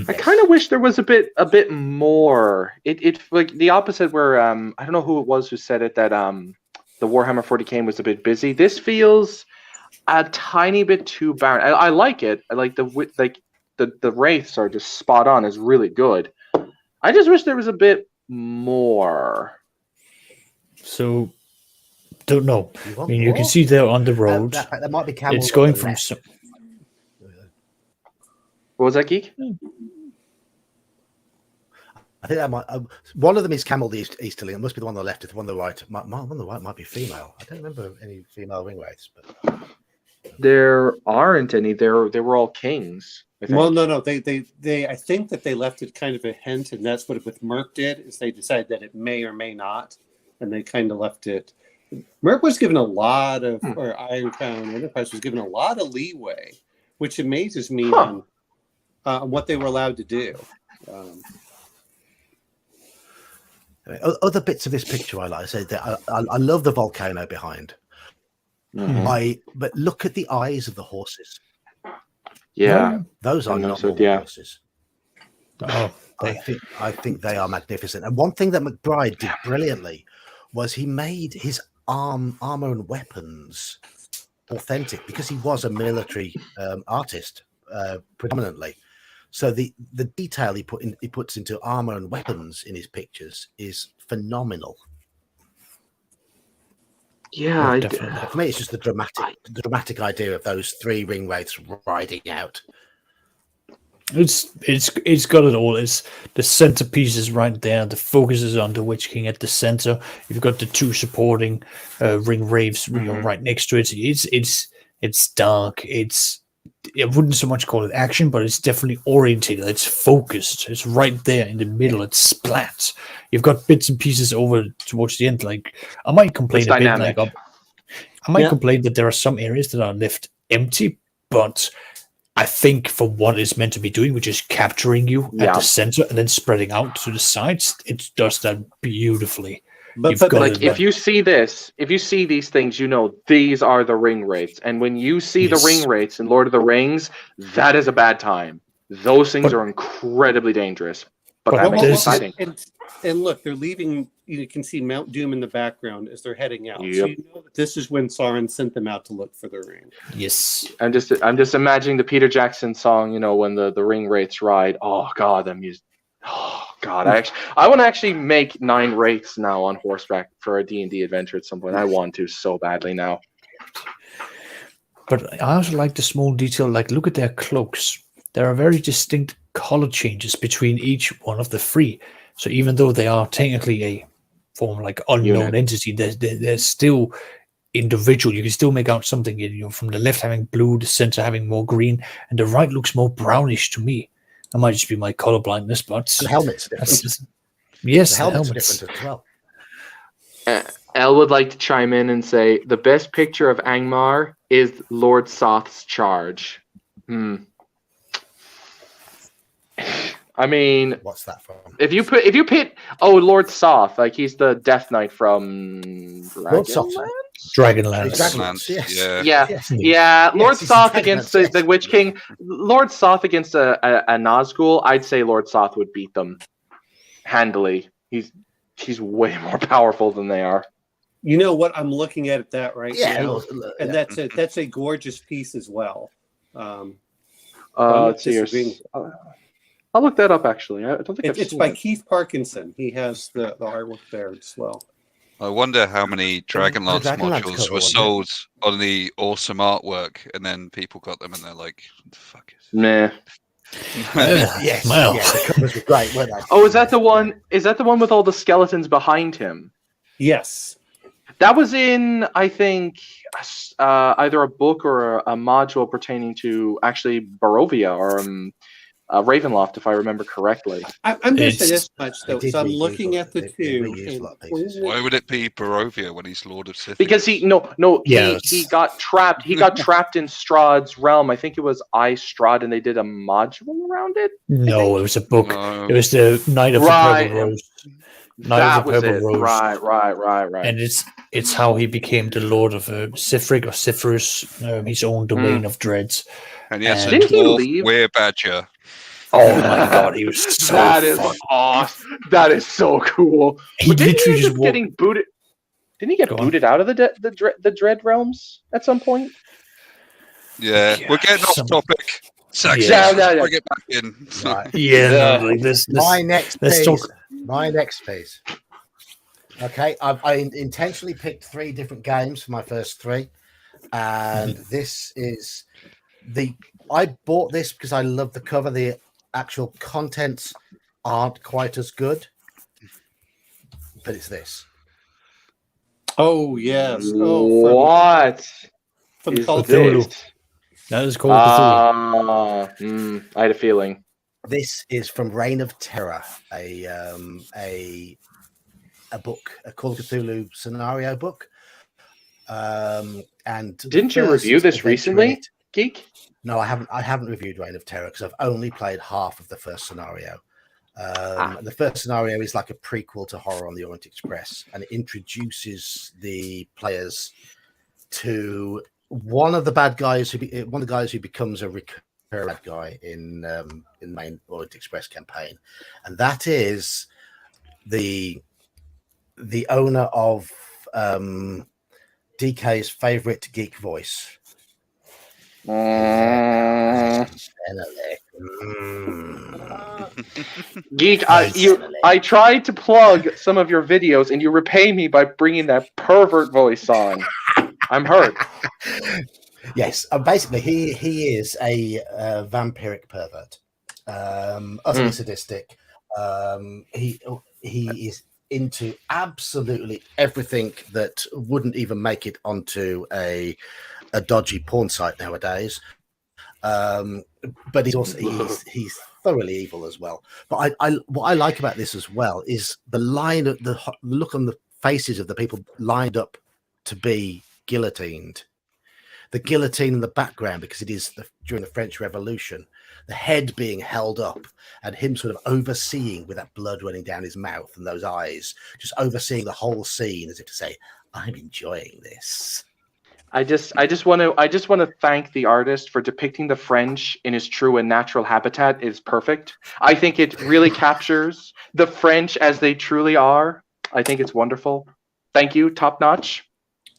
I kind of wish there was a bit more. It like the opposite where I don't know who it was who said it that the Warhammer 40K was a bit busy. This feels a tiny bit too barren. I like it. I like the wraiths are just spot on. Is really good. I just wish there was a bit more. So, don't know. I mean, you can see there on the road. That might be Camel. It's going from some. What was that, Geek? I think that might. One of them is Camel the Easterling. It must be the one on the left. If the one on the right, one on the right might be female. I don't remember any female ring wraiths, but there aren't any. They were all kings. Well, no. They I think that they left it kind of a hint, and that's what with Merc did. Is they decided that it may or may not, and they kind of left it. Merc was given a lot of, or Iron Crown Enterprise was given a lot of leeway, which amazes me on what they were allowed to do. Other bits of this picture I like. I said that I love the volcano behind. But look at the eyes of the horses. Yeah, those are not normal horses. I think they are magnificent. And one thing that McBride did brilliantly was he made his armor and weapons authentic because he was a military artist predominantly. So the detail he puts into armor and weapons in his pictures is phenomenal. Yeah, for me, it's just the dramatic idea of those 3 ring wraiths riding out. It's got it all. It's the centerpiece is right there. The focus is on the Witch King at the center. You've got the 2 supporting ring wraiths right next to it. It's dark. I wouldn't so much call it action, but it's definitely orientated. It's focused. It's right there in the middle. It's splat. You've got bits and pieces over towards the end. Like I might complain a bit. Like I might complain that there are some areas that are left empty, but I think for what it's meant to be doing, which is capturing you at the center and then spreading out to the sides, it does that beautifully. But like if you see these things, these are the ring wraiths. And when you see the ring wraiths in Lord of the Rings, that is a bad time. Those things are incredibly dangerous. But that makes it exciting. And look, they're leaving. You can see Mount Doom in the background as they're heading out. Yep. So you know that this is when Sauron sent them out to look for the ring. Yes. I'm just imagining the Peter Jackson song, when the ring wraiths ride. Oh God, Oh God, I want to actually make 9 wraiths now on horseback for a D&D adventure at some point. I want to so badly now. But I also like the small detail. Like, look at their cloaks. There are very distinct color changes between each one of the 3. So even though they are technically a form like unknown entity, they're still individual. You can still make out something, from the left having blue, the center having more green, and the right looks more brownish to me. That might just be my color blindness, but the helmets are different. Yes, the helmets are different as well. Elle would like to chime in and say the best picture of Angmar is Lord Soth's charge. I mean, what's that from? If you pit Lord Soth, like he's the Death Knight from Dragonlance. Yes. Yeah. Lord Soth against the Witch King. Lord Soth against a Nazgul. I'd say Lord Soth would beat them handily. He's way more powerful than they are. You know what? I'm looking at that right now, and yeah. that's a gorgeous piece as well. Let's see. I'll look that up. Actually, I don't think it's by Keith Parkinson. He has the artwork there as well. I wonder how many Dragonlance modules were sold on the awesome artwork, and then people got them, and they're like, "Fuck it." Nah. Yes. Well. Yeah, the covers were great, weren't they? Oh, is that the one? Is that the one with all the skeletons behind him? Yes. That was in, I think, either a book or a module pertaining to actually Barovia or Ravenloft, if I remember correctly. I'm going to say this much, though. So I'm looking at the two. Why would it be Barovia when he's Lord of Sith? Because he got trapped. He got trapped in Strahd's realm. I think it was Strahd, and they did a module around it. No, it was a book. No. It was the Knight of the Purple Rose. That was it. Right. And it's how he became the Lord of Sifric or Sifrus, his own domain of dreads. And yes, didn't he leave? Werebadger. Oh my God, he was so That is awesome. That is so cool. He literally just getting booted. Didn't he get booted out of the Dread realms at some point? Yeah, we're getting off topic. Bring it back in. Right. My next piece. Okay, I intentionally picked 3 different games for my first 3, and this is I bought this because I love the cover. The actual contents aren't quite as good, but it's this. Oh yes. What? From Cthulhu. That is called Cthulhu. I had a feeling. This is from Reign of Terror, a book, a Call of Cthulhu scenario book. And didn't you review this recently, Geek? No, I haven't reviewed Reign of Terror because I've only played half of the first scenario. The first scenario is like a prequel to Horror on the Orient Express, and it introduces the players to one of the bad guys who becomes a recurring bad guy in the main Orient Express campaign, and that is the owner of DK's favorite geek voice. Geek, I tried to plug some of your videos, and you repay me by bringing that pervert voice on. I'm hurt. Yes, basically, he is a vampiric pervert, utterly sadistic. He is into absolutely everything that wouldn't even make it onto a dodgy porn site nowadays. But he's also he's thoroughly evil as well. But what I like about this as well is the look on the faces of the people lined up to be guillotined. The guillotine in the background, because it is during the French Revolution, the head being held up and him sort of overseeing with that blood running down his mouth and those eyes, just overseeing the whole scene as if to say, I'm enjoying this. I just want to thank the artist for depicting the French in his true and natural habitat. Is perfect. I think it really captures the French as they truly are. I think it's wonderful. Thank you, top notch.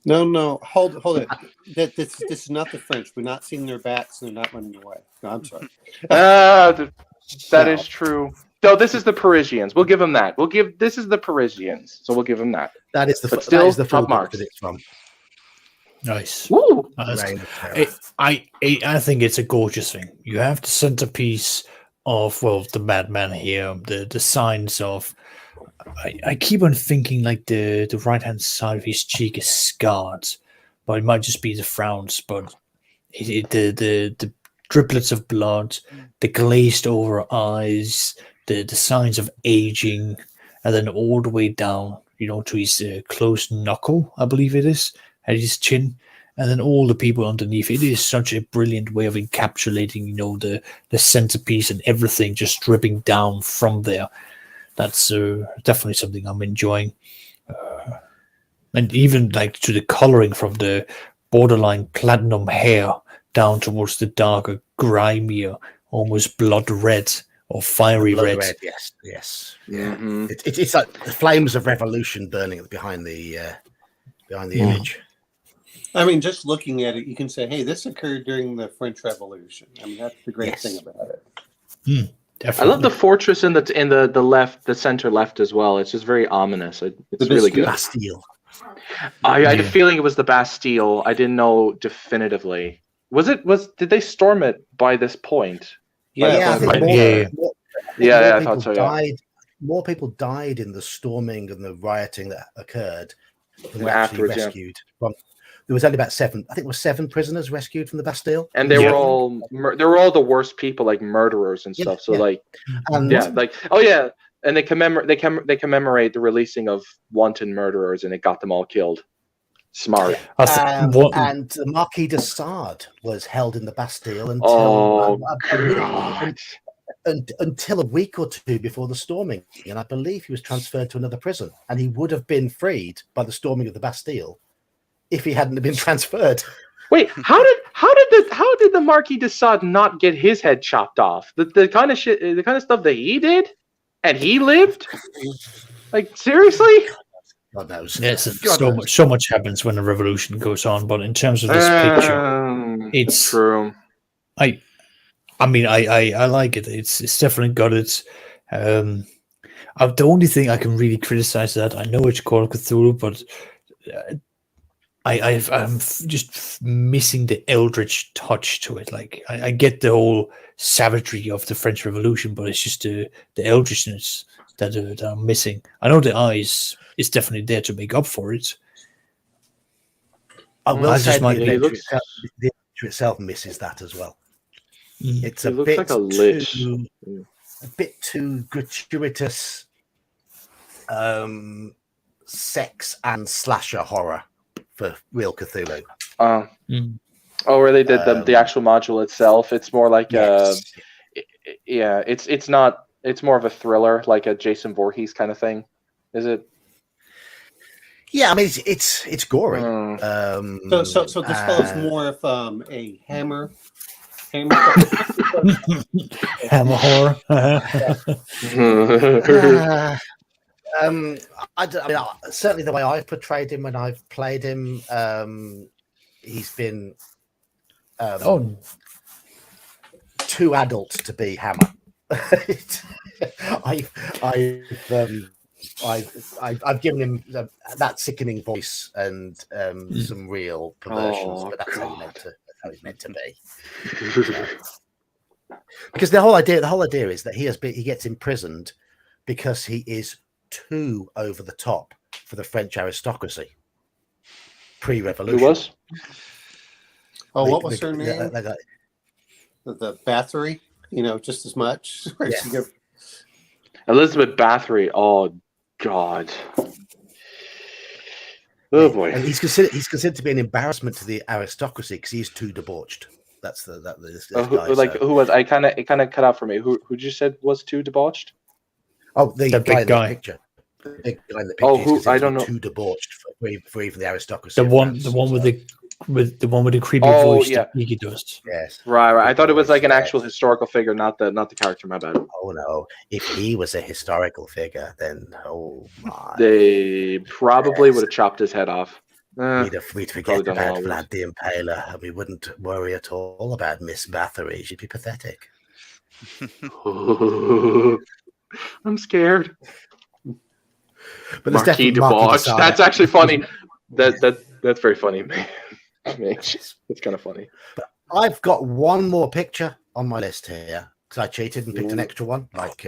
No, hold it. This is not the French. We're not seeing their backs, and they're not running away. No, I'm sorry. That is true. No, this is the Parisians. We'll give them that. This is the Parisians, so we'll give them that. That is the But still, that is the full top marks. that it's from. Nice. Woo! Reign of Terror. I think it's a gorgeous thing. You have the centerpiece of the madman here, the signs of. I keep on thinking like the right hand side of his cheek is scarred, but it might just be the frowns. But the driplets of blood, the glazed over eyes, the signs of aging, and then all the way down, to his closed knuckle, I believe it is, at his chin, and then all the people underneath. It is such a brilliant way of encapsulating, the centerpiece and everything just dripping down from there. That's definitely something I'm enjoying. And even like to the coloring from the borderline platinum hair down towards the darker, grimier, almost blood red or fiery Blood red. Yes. Mm-hmm. It's like the flames of revolution burning behind the image. I mean, just looking at it, you can say, hey, this occurred during the French Revolution. I mean, that's the great thing about it. I love the fortress in the left, the center left as well. It's just very ominous. It's really good. Bastille. I had a feeling it was the Bastille. I didn't know definitively. Did they storm it by this point? Yeah, I think I thought so. Yeah. More people died in the storming and the rioting that occurred than were actually Afterwards, rescued. There was only about 7. I think it was 7 prisoners rescued from the Bastille, and they were all the worst people, like murderers and stuff. So and they commemorate the releasing of wanton murderers, and it got them all killed. Smart. And the Marquis de Sade was held in the Bastille until until a week or two before the storming, and I believe he was transferred to another prison, and he would have been freed by the storming of the Bastille if he hadn't been transferred. Wait, how did the Marquis de Sade not get his head chopped off? The kind of shit, the kind of stuff that he did, and he lived. Like, seriously? God knows. Yes, so much happens when a revolution goes on. But in terms of this picture, it's true. I mean, I like it. It's definitely got it. The only thing I can really criticize that, I know it's called Cthulhu, but I'm just missing the eldritch touch to it. Like I get the whole savagery of the French Revolution, but it's just the eldritchness that I'm missing. I know the eyes is definitely there to make up for it. I will say the adventure itself misses that as well. It's a bit too gratuitous sex and slasher horror for real Cthulhu. Where they did the actual module itself. It's more like it's not. It's more of a thriller, like a Jason Voorhees kind of thing. Is it? Yeah, I mean it's gory. So this fellow's more of a hammer horror. Certainly the way I've portrayed him when I've played him, he's been too adult to be Hammer. I've given him that sickening voice and some real perversions, but that's how he's meant to be. Because the whole idea is that he gets imprisoned because he is too over the top for the French aristocracy pre-revolution. Who was? Oh, what was her name? The Bathory, just as much. Yeah. Elizabeth Bathory. Oh God. Oh boy. And he's considered to be an embarrassment to the aristocracy because he's too debauched. That's this guy. Who was? It kind of cut out for me. Who you said was too debauched? Oh, the big guy. In the picture. The big guy in the picture. Oh, who? I don't know. Too debauched for even the aristocracy. The one with the creepy voice that Geeky does. Yes. Right. I thought it was like an actual historical figure, not the character. My bad. Oh no! If he was a historical figure, then my! They probably would have chopped his head off. We'd forget about Vlad the Impaler, and we wouldn't worry at all about Miss Bathory. She'd be pathetic. I'm scared. But there's Marquis definitely de Marquis de Bauch. Sade. That's actually funny. That's very funny, man. It's kind of funny. But I've got one more picture on my list here because I cheated and picked an extra one, like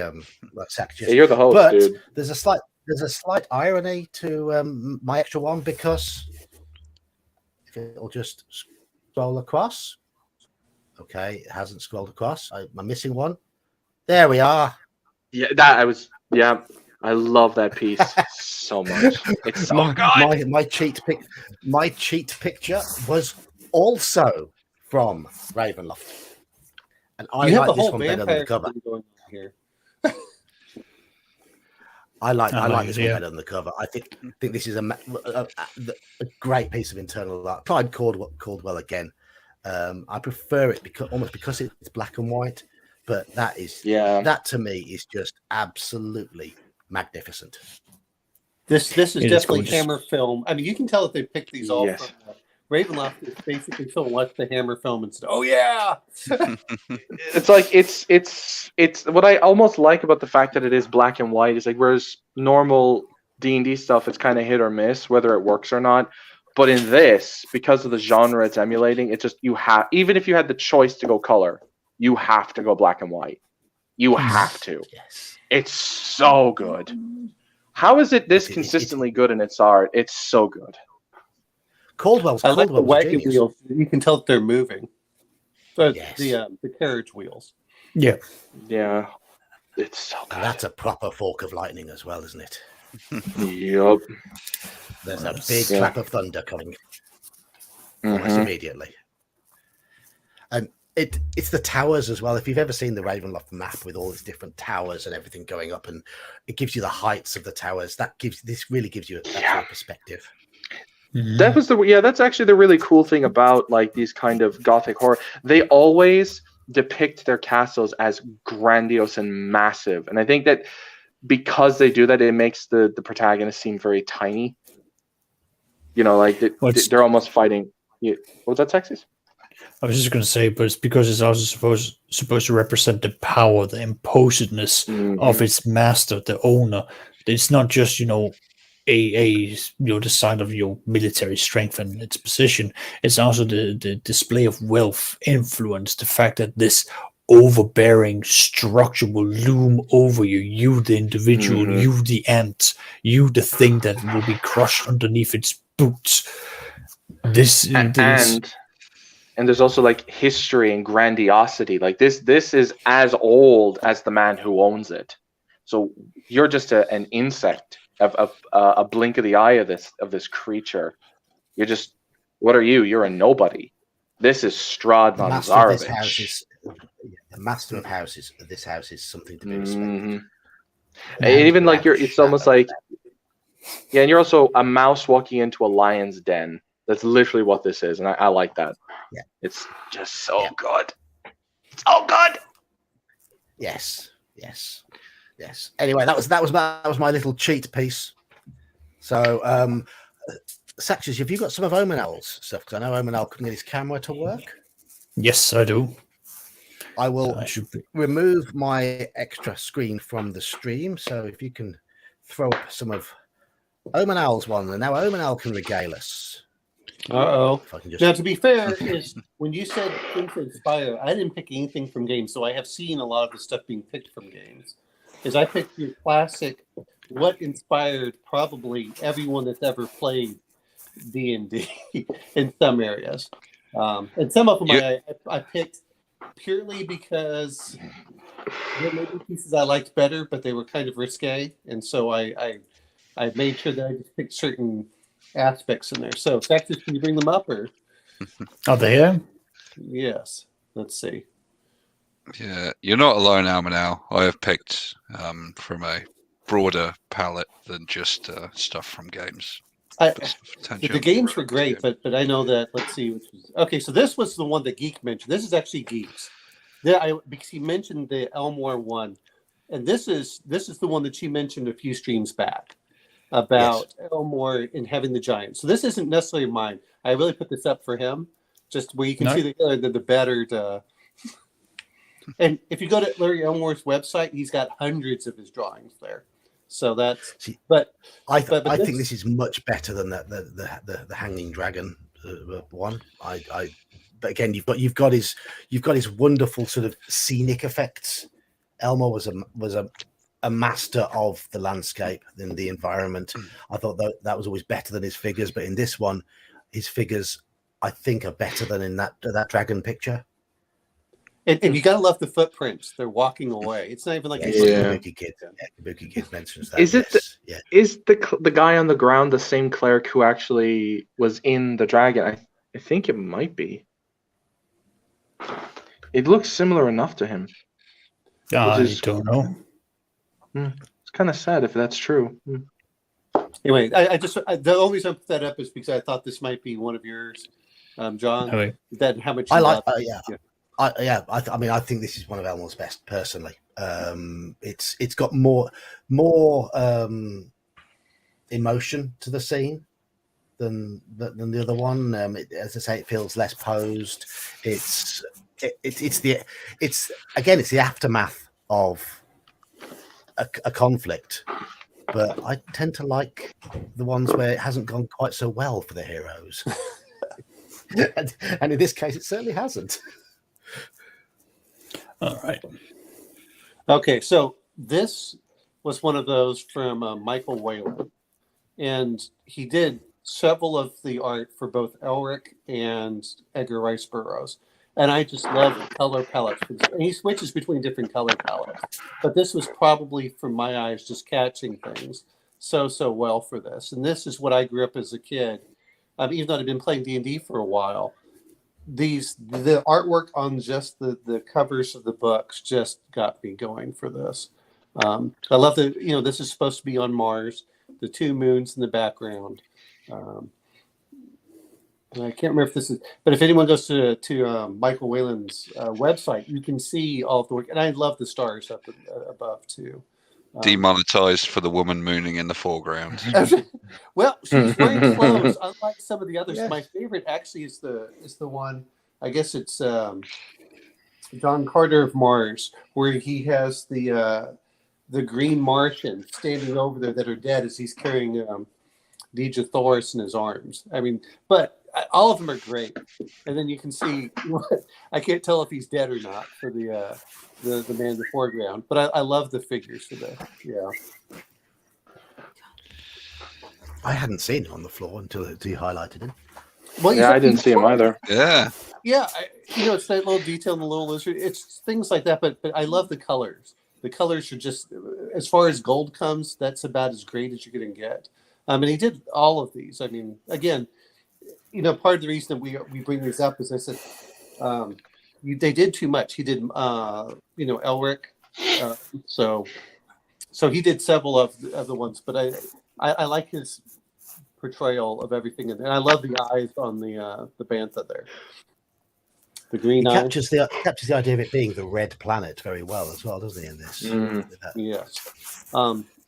Sax just. Yeah, you're the host, but dude. there's a slight irony to my extra one because if it'll just scroll across. Okay, it hasn't scrolled across. I'm missing one. There we are. Yeah, I love that piece so much. It's so good. My cheat picture was also from Ravenloft, and I You have like the this whole one better than the cover. thing going on here. I like this one yeah. better than the cover. I think this is a great piece of internal art. Tried Caldwell again. I prefer it because it's black and white, but that to me is just absolutely magnificent. This is It is definitely gorgeous. Hammer film. I mean, you can tell that they picked these all Yes. from Ravenloft. Is basically someone watched the Hammer film and said, "Oh yeah." It's like it's what I almost like about the fact that it is black and white is like whereas normal D&D stuff it's kind of hit or miss whether it works or not. But in this, because of the genre it's emulating, it's just even if you had the choice to go color, you have to go black and white. You have to. Yes. It's so good. How is it this consistently good in its art? It's so good. Caldwell's I like the wagon genius. wheels. You can tell that they're moving. But Yes. the carriage wheels. Yeah. Yeah. It's so good. And that's a proper fork of lightning as well, isn't it? Yep. There's a big Yeah. clap of thunder coming almost Mhm. immediately. And it's the towers as well. If you've ever seen the Ravenloft map with all its different towers and everything going up, and it gives you the heights of the towers, this really gives you a sort of perspective. That was that's actually the really cool thing about like these kind of gothic horror. They always depict their castles as grandiose and massive. And I think that because they do that, it makes the protagonist seem very tiny. You know, like they're almost fighting. What was that, Texas? I was just going to say, but it's because it's also supposed to represent the power, the imposedness of its master, the owner. It's not just a the sign of your military strength and its position. It's also the display of wealth, influence, the fact that this overbearing structure will loom over you. You, the individual, you, the ant, you, the thing that will be crushed underneath its boots. And there's also like history and grandiosity. Like this is as old as the man who owns it. So you're just an insect of a blink of the eye of this creature. You're just, what are you? You're a nobody. This is Stradman Zarovich. The master of houses. This house is something to be respected. And even like it's almost like, yeah, and you're also a mouse walking into a lion's den. That's literally what this is, and I like that. Yeah, it's just so good. So good. Yes. Anyway, that was my little cheat piece. So, Saxes, have you got some of Omenel's stuff? Because I know Omenel couldn't get his camera to work. Yes, I do. I will remove my extra screen from the stream. So if you can throw up some of Omenel's one, and now Omenel can regale us. Now, to be fair, is when you said things that inspire, I didn't pick anything from games, so I have seen a lot of the stuff being picked from games. I picked your classic, what inspired probably everyone that's ever played D&D in some areas. And some of them I picked purely because there may be pieces I liked better, but they were kind of risque. And so I made sure that I just picked certain aspects in there. So, Texas, can you bring them up? Or are they here? Yes. Let's see. Yeah, you're not alone, Almanal. I have picked from a broader palette than just stuff from games. The games were great, but I know that. Let's see. Okay, so this was the one that Geek mentioned. This is actually Geek's. Because he mentioned the Elmore one, and this is the one that she mentioned a few streams back about Elmore and having the giant. So this isn't necessarily mine. I really put this up for him, just where you can see the battered And if you go to Larry Elmore's website, he's got hundreds of his drawings there. So that's. But I think this is much better than the Hanging Dragon one. But again, you've got his wonderful sort of scenic effects. Elmore was a master of the landscape and the environment. I thought that was always better than his figures, but in this one, his figures I think are better than in that dragon picture. And you gotta love the footprints. They're walking away. It's not even like Kabuki Kid mentions that. Is the guy on the ground the same cleric who actually was in the dragon? I think it might be. It looks similar enough to him. I don't know. It's kind of sad if that's true. Anyway, the only reason I put that up is because I thought this might be one of yours, John. Okay. That how much I like. I think this is one of Elmore's best, personally. It's got more emotion to the scene than the other one. As I say, it feels less posed. It's the aftermath of a conflict, but I tend to like the ones where it hasn't gone quite so well for the heroes. and in this case, it certainly hasn't. All right. Okay, so this was one of those from Michael Whalen, and he did several of the art for both Elric and Edgar Rice Burroughs. And I just love the color palettes. And he switches between different color palettes. But this was probably, from my eyes, just catching things so well for this. And this is what I grew up as a kid. Even though I've been playing D&D for a while, the artwork on just the covers of the books just got me going for this. I love this is supposed to be on Mars, the two moons in the background. And I can't remember if this is, but if anyone goes to Michael Whalen's website, you can see all of the work. And I love the stars up above too. Demonetized for the woman mooning in the foreground. Well, she's wearing clothes, unlike some of the others. Yeah. My favorite actually is the one. I guess it's John Carter of Mars, where he has the Green Martian standing over there that are dead as he's carrying Deja Thoris in his arms. I mean, but all of them are great. And then you can see, I can't tell if he's dead or not for the man in the foreground. But I love the figures for that. Yeah. I hadn't seen it on the floor until you highlighted it. Well, yeah, I didn't see him either. Yeah. Yeah, it's that little detail in the little lizard. It's things like that, but I love the colors. The colors are just, as far as gold comes, that's about as great as you're going to get. And he did all of these. I mean, again, part of the reason that we bring these up is I said they did too much. He did, Elric. So he did several of the ones, but I like his portrayal of everything, and I love the eyes on the bantha there. The green eyes captures the idea of it being the red planet very well as well, doesn't he? In this, yes.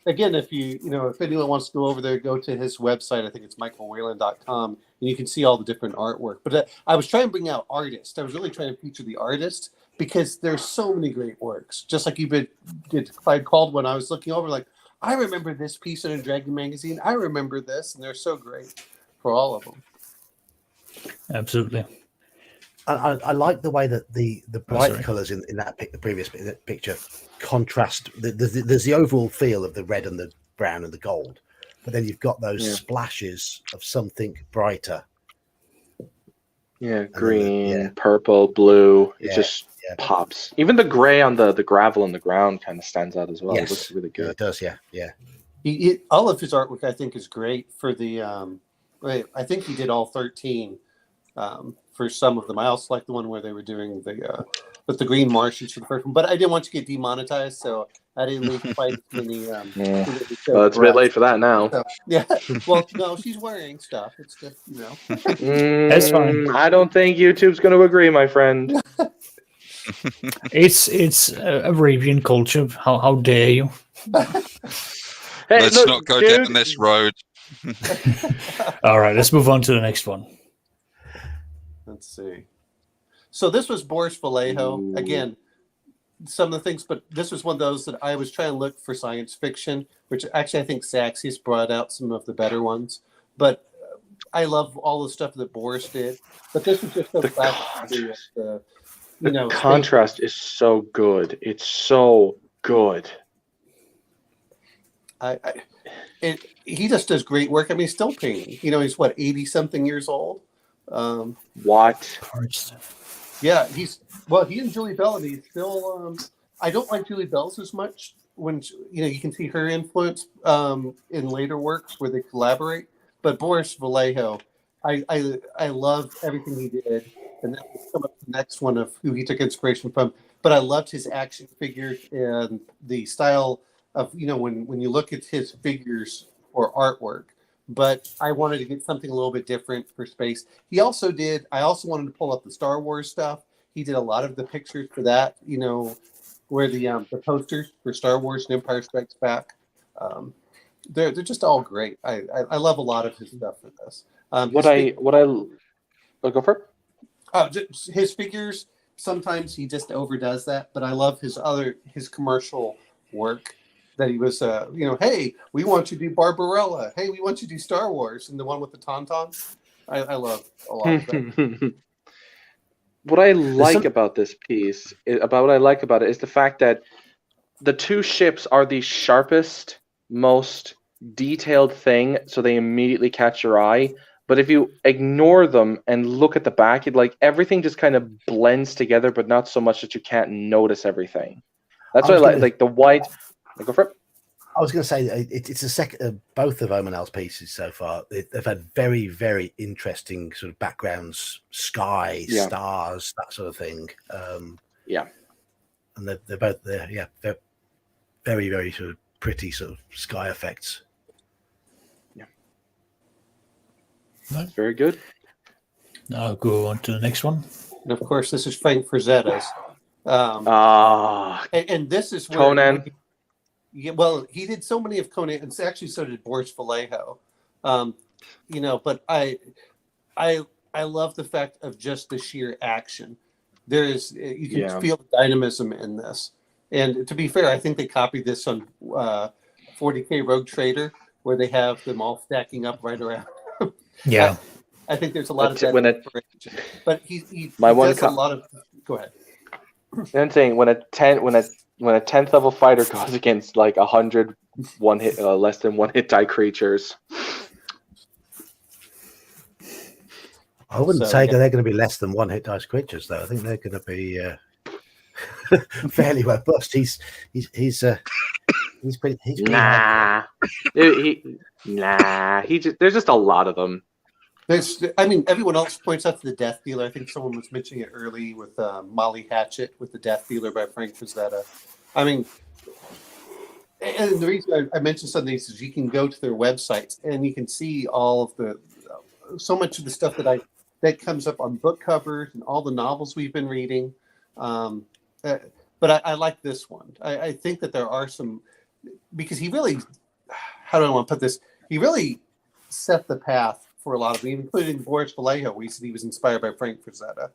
Again, if if anyone wants to go over there, go to his website. I think it's michaelwhalen.com, and you can see all the different artwork. But I was trying to bring out artists. I was really trying to feature the artists because there's so many great works. Just like you did Clyde Caldwell, I was looking over like, I remember this piece in a Dragon magazine. I remember this, and they're so great for all of them. Absolutely. I like the way that the bright colours in the previous picture contrast. There's the overall feel of the red and the brown and the gold, but then you've got those splashes of something brighter. Yeah, green, purple, blue. It just pops. Even the gray on the gravel on the ground kind of stands out as well. Yes. It looks really good. Yeah, it does, yeah. All of his artwork, I think, is great for the. I think he did all 13. For some of them, I also like the one where they were doing with the Green Martians for the first one, but I didn't want to get demonetized, so I didn't leave quite as many. Well, it's a bit late for that now. So, yeah, well, no, she's wearing stuff. It's just That's fine. I don't think YouTube's going to agree, my friend. It's Arabian culture. How dare you? Hey, let's not go down this road. All right, let's move on to the next one. Let's see. So this was Boris Vallejo. Again, some of the things, but this was one of those that I was trying to look for science fiction, which actually I think Saxius brought out some of the better ones. But I love all the stuff that Boris did. But this was just so classic. The contrast is so good. It's so good. He just does great work. I mean, he's still painting. He's what, 80-something years old. What? Yeah, he and Julie Bellamy still. I don't like Julie Bell's as much when you can see her influence in later works where they collaborate. But Boris Vallejo, I love everything he did, and that will come up the next one of who he took inspiration from. But I loved his action figures and the style of when you look at his figures or artwork. But I wanted to get something a little bit different for space. I also wanted to pull up the Star Wars stuff. He did a lot of the pictures for that, where the posters for Star Wars and Empire Strikes Back. They're just all great. I love a lot of his stuff for this. I'll go for it. His figures, sometimes he just overdoes that, but I love his commercial work. That he was, hey, we want you to do Barbarella. Hey, we want you to do Star Wars. And the one with the Tauntaun. I love a lot of that. What I like about this piece, is the fact that the two ships are the sharpest, most detailed thing, so they immediately catch your eye. But if you ignore them and look at the back, everything just kind of blends together, but not so much that you can't notice everything. That's what I like the white. Go for it. I was going to say it's the second. Both of Omanel's pieces so far, they've had very, very interesting sort of backgrounds, sky, stars, that sort of thing. And they're both there. Yeah, they're very, very sort of pretty sort of sky effects. Yeah, that's very good. Now I'll go on to the next one. And of course, this is Frank Frazetta's. And this is where Conan. He did so many of Conan, and actually so did Boris Vallejo. But I love the fact of just the sheer action. You can feel the dynamism in this. And to be fair, I think they copied this on 40K Rogue Trader, where they have them all stacking up right around. Yeah, I think there's a lot of that inspiration. But he does a lot of. Go ahead. I'm saying when a 10th level fighter goes against like 100 less than one hit die creatures. I wouldn't say they're going to be less than one hit dice creatures, though. I think they're going to be fairly robust. He's pretty. Nah. There's just a lot of them. Everyone else points out to the Death Dealer. I think someone was mentioning it early with Molly Hatchet with the Death Dealer by Frank Frazetta. And the reason I mentioned some of these is you can go to their websites and you can see all of so much of the stuff that comes up on book covers and all the novels we've been reading. But I like this one. I think that there are some, because he really, how do I want to put this? He really set the path for a lot of them, including Boris Vallejo. We said he was inspired by Frank Frazetta.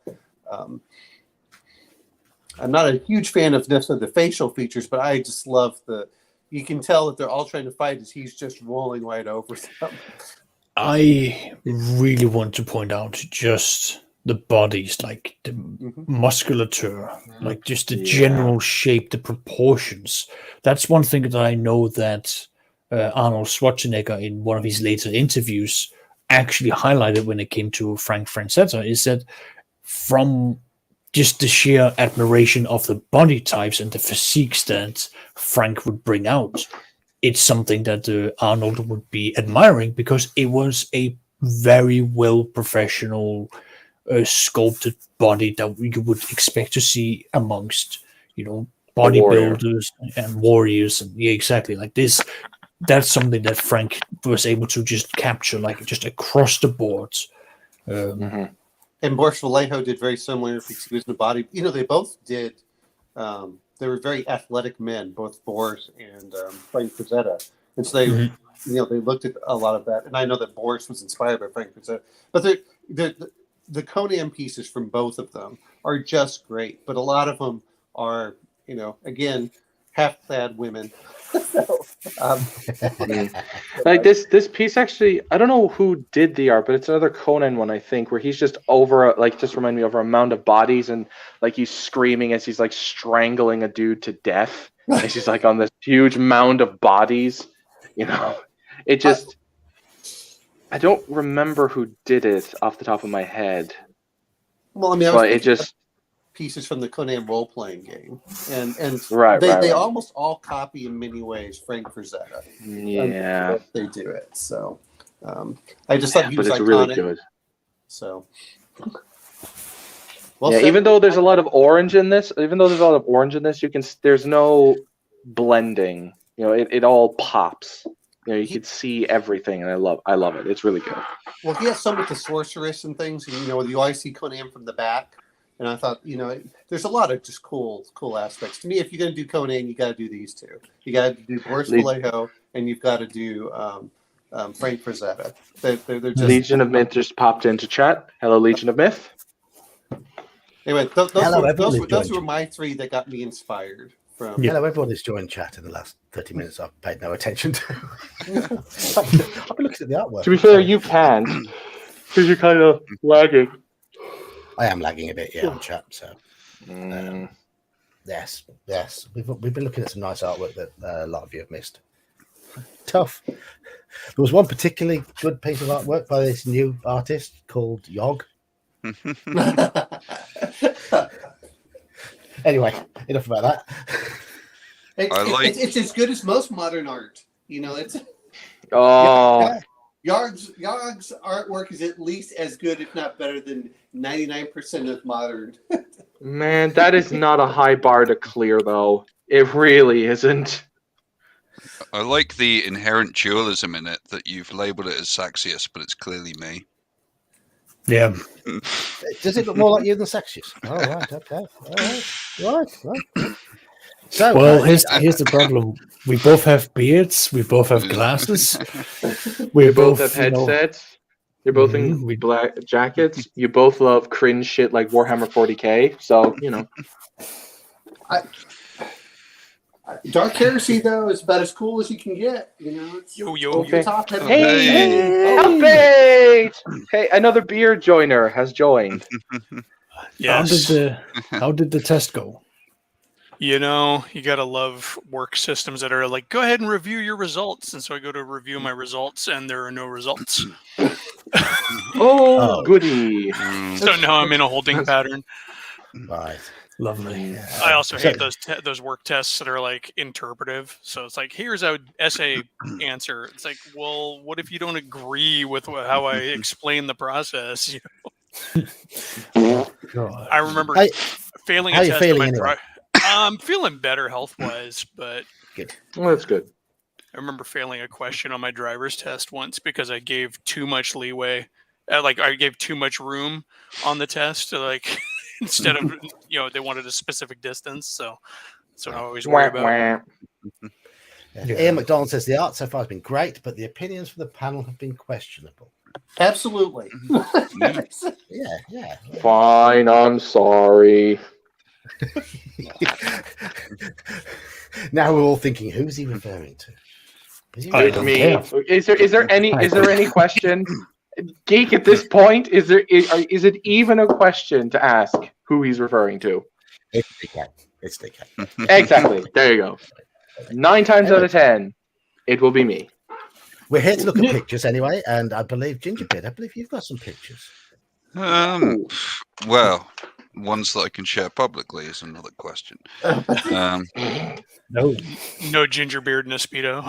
I'm not a huge fan of necessarily the facial features, but I just love you can tell that they're all trying to fight as he's just rolling right over them. I really want to point out just the bodies, like the musculature, like just the general shape, the proportions. That's one thing that I know that Arnold Schwarzenegger in one of his later interviews actually highlighted when it came to Frank Frazetta, is that from just the sheer admiration of the body types and the physiques that Frank would bring out, it's something that Arnold would be admiring, because it was a very well professional sculpted body that you would expect to see amongst, bodybuilders and warriors. And exactly like this. That's something that Frank was able to just capture, like just across the board. And Boris Vallejo did very similar because he was in the body. They both did. They were very athletic men, both Boris and Frank Frazetta. And so they, they looked at a lot of that. And I know that Boris was inspired by Frank Frazetta. But the Conan pieces from both of them are just great. But a lot of them are again, half-clad women. So, like this piece actually, I don't know who did the art, but it's another Conan one, I think, where he's just just remind me of a mound of bodies, and like he's screaming as he's like strangling a dude to death, and she's like on this huge mound of bodies. It just, I don't remember who did it off the top of my head. Well, I mean, but it just pieces from the Conan role-playing game, and they almost all copy in many ways Frank Frazetta. Yeah, they do it. So I just thought he was but it's iconic. really good. So even though there's a lot of orange in this, there's no blending. It all pops. You can see everything, and I love it. It's really good. Well, he has some with the sorceress and things, and you always see Conan from the back. And I thought, there's a lot of just cool aspects. To me, if you're going to do Conan, you got to do these two. You got to do Boris Vallejo, and you've got to do Frank Frazetta. They're just... Legion of Myth just popped into chat. Hello, Legion of Myth. Anyway, those were my three that got me inspired. Hello, everyone who's joined chat in the last 30 minutes I've paid no attention to. I've been looking at the artwork. To be fair, you can, because you're kind of lagging. I am lagging a bit, on chat. So, yes, we've been looking at some nice artwork that a lot of you have missed. Tough. There was one particularly good piece of artwork by this new artist called Yog. Anyway, enough about that. It's as good as most modern art. It's. Yog's artwork is at least as good, if not better, than 99% of modern. Man, that is not a high bar to clear, though. It really isn't. I like the inherent dualism in it, that you've labelled it as Saxius, but it's clearly me. Yeah. Does it look more like you than Saxius? Oh, right, okay. All right. So, well, here's the problem. We both have beards. We both have glasses. We both have headsets. You're both in black jackets. You both love cringe shit like Warhammer 40K. So, Dark Heresy, though, is about as cool as you can get. It's top heavy. Hey, another beard joiner has joined. Yes. How did the test go? You gotta love work systems that are like, go ahead and review your results. And so I go to review my results, and there are no results. Goody. So now I'm in a holding pattern. Right. Lovely. I also hate those work tests that are like interpretive. So it's like, here's an essay answer. It's like, well, what if you don't agree with how I explain the process? I remember failing a test on my anyway? I'm feeling better health-wise, but good. Well, that's good. I remember failing a question on my driver's test once because I gave too much leeway. I gave too much room on the test. Instead of, they wanted a specific distance. So I always worry about. Ian McDonald says the art so far has been great, but the opinions from the panel have been questionable. Absolutely. Yeah. Fine, I'm sorry. Now we're all thinking, who's he referring to? It's me. Is there any question? Geek, at this point, is it even a question to ask who he's referring to? It's DK. Exactly. There you go. 9 times out of 10, it will be me. We're here to look at pictures anyway, and I believe Gingerbeard, you've got some pictures. Well, ones that I can share publicly is another question. No Gingerbeard in a Speedo.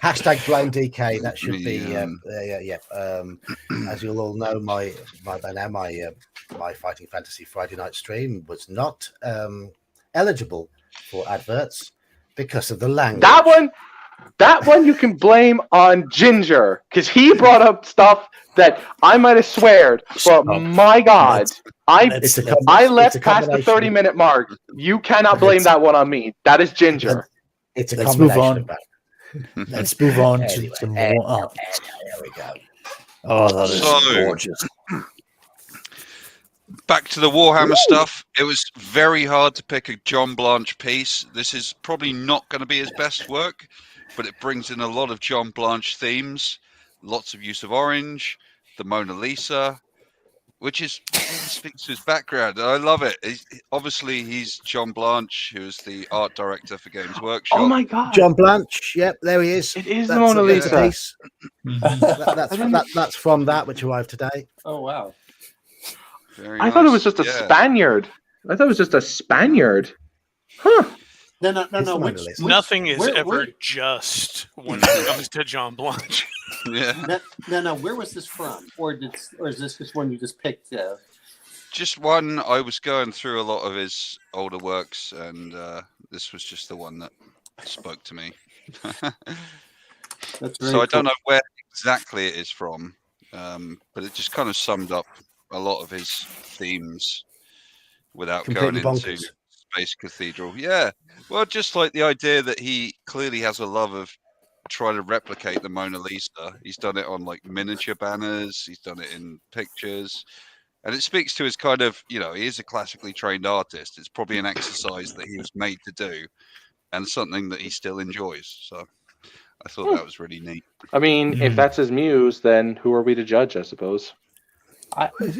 Hashtag blame DK. That should be as you'll all know, my Fighting Fantasy Friday night stream was not eligible for adverts because of the language. That one you can blame on Ginger, because he brought up stuff that I might have sweared, but my God, I left past the 30-minute mark. You cannot blame that one on me. That is Ginger. It's a combination of that. Let's move on to some more art. There we go. Oh, that is gorgeous. Back to the Warhammer stuff. It was very hard to pick a John Blanche piece. This is probably not going to be his best work, but it brings in a lot of John Blanche themes, lots of use of orange, the Mona Lisa, which is speaks to his background. I love it. Obviously, he's John Blanche, who's the art director for Games Workshop. Oh my god, John Blanche. Yep, there he is. it is That's the Mona a Lisa. piece. That's from that which arrived today. Oh wow. Very I thought it was nice. just a Spaniard. I thought it was just a Spaniard. Huh. No. It's the Mona Lisa. Nothing is where- ever where- just when it comes to John Blanche. Yeah. No. Where was this from, or is this just one you just picked? Just one. I was going through a lot of his older works, and this was just the one that spoke to me. That's So I don't know where exactly it is from, but it just kind of summed up a lot of his themes without Completely going into bonkers. Space Cathedral. Yeah, well, just like the idea that he clearly has a love of trying to replicate the Mona Lisa. He's done it on like miniature banners. He's done it in pictures. And it speaks to his kind of, he is a classically trained artist. It's probably an exercise that he was made to do and something that he still enjoys. So I thought that was really neat. I mean, if that's his muse, then who are we to judge? I suppose.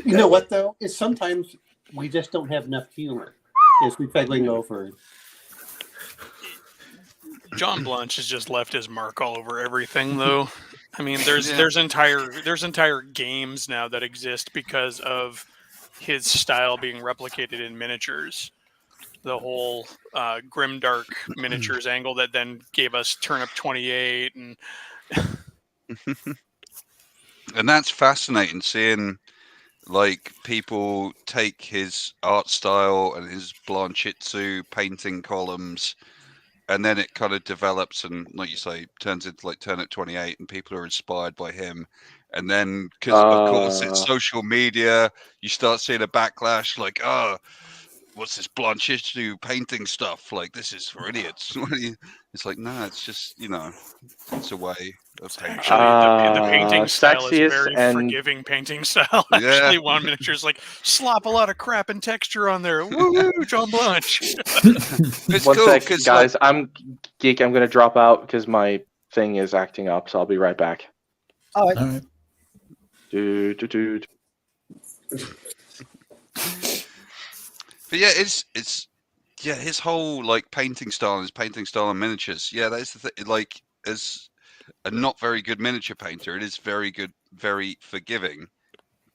You know what though? Is sometimes we just don't have enough humor. Is we pegging over. John Blanche has just left his mark all over everything, though. I mean, there's entire games now that exist because of his style being replicated in miniatures. The whole grimdark miniatures angle that then gave us Turnip 28 and And that's fascinating, seeing like people take his art style and his Blanchitsu painting columns, and then it kind of develops and, like you say, turns into like Turnip 28, and people are inspired by him. And then, because of course it's social media, you start seeing a backlash like, oh, what's this Blanchitsu painting stuff? Like, this is for idiots. It's like, no, it's just, it's a way of painting. actually the painting style is Sexiest very and- forgiving painting style. Yeah. Actually, one miniature's like slap a lot of crap and texture on there. Woo, John Blanche. It's One cool sec, because, guys. I'm Geek. I'm going to drop out because my thing is acting up. So I'll be right back. All right. All right. Dude. but yeah, it's his whole like painting style, his painting style and miniatures. Yeah, that's the thing. Like, as a not very good miniature painter, it is very good, very forgiving,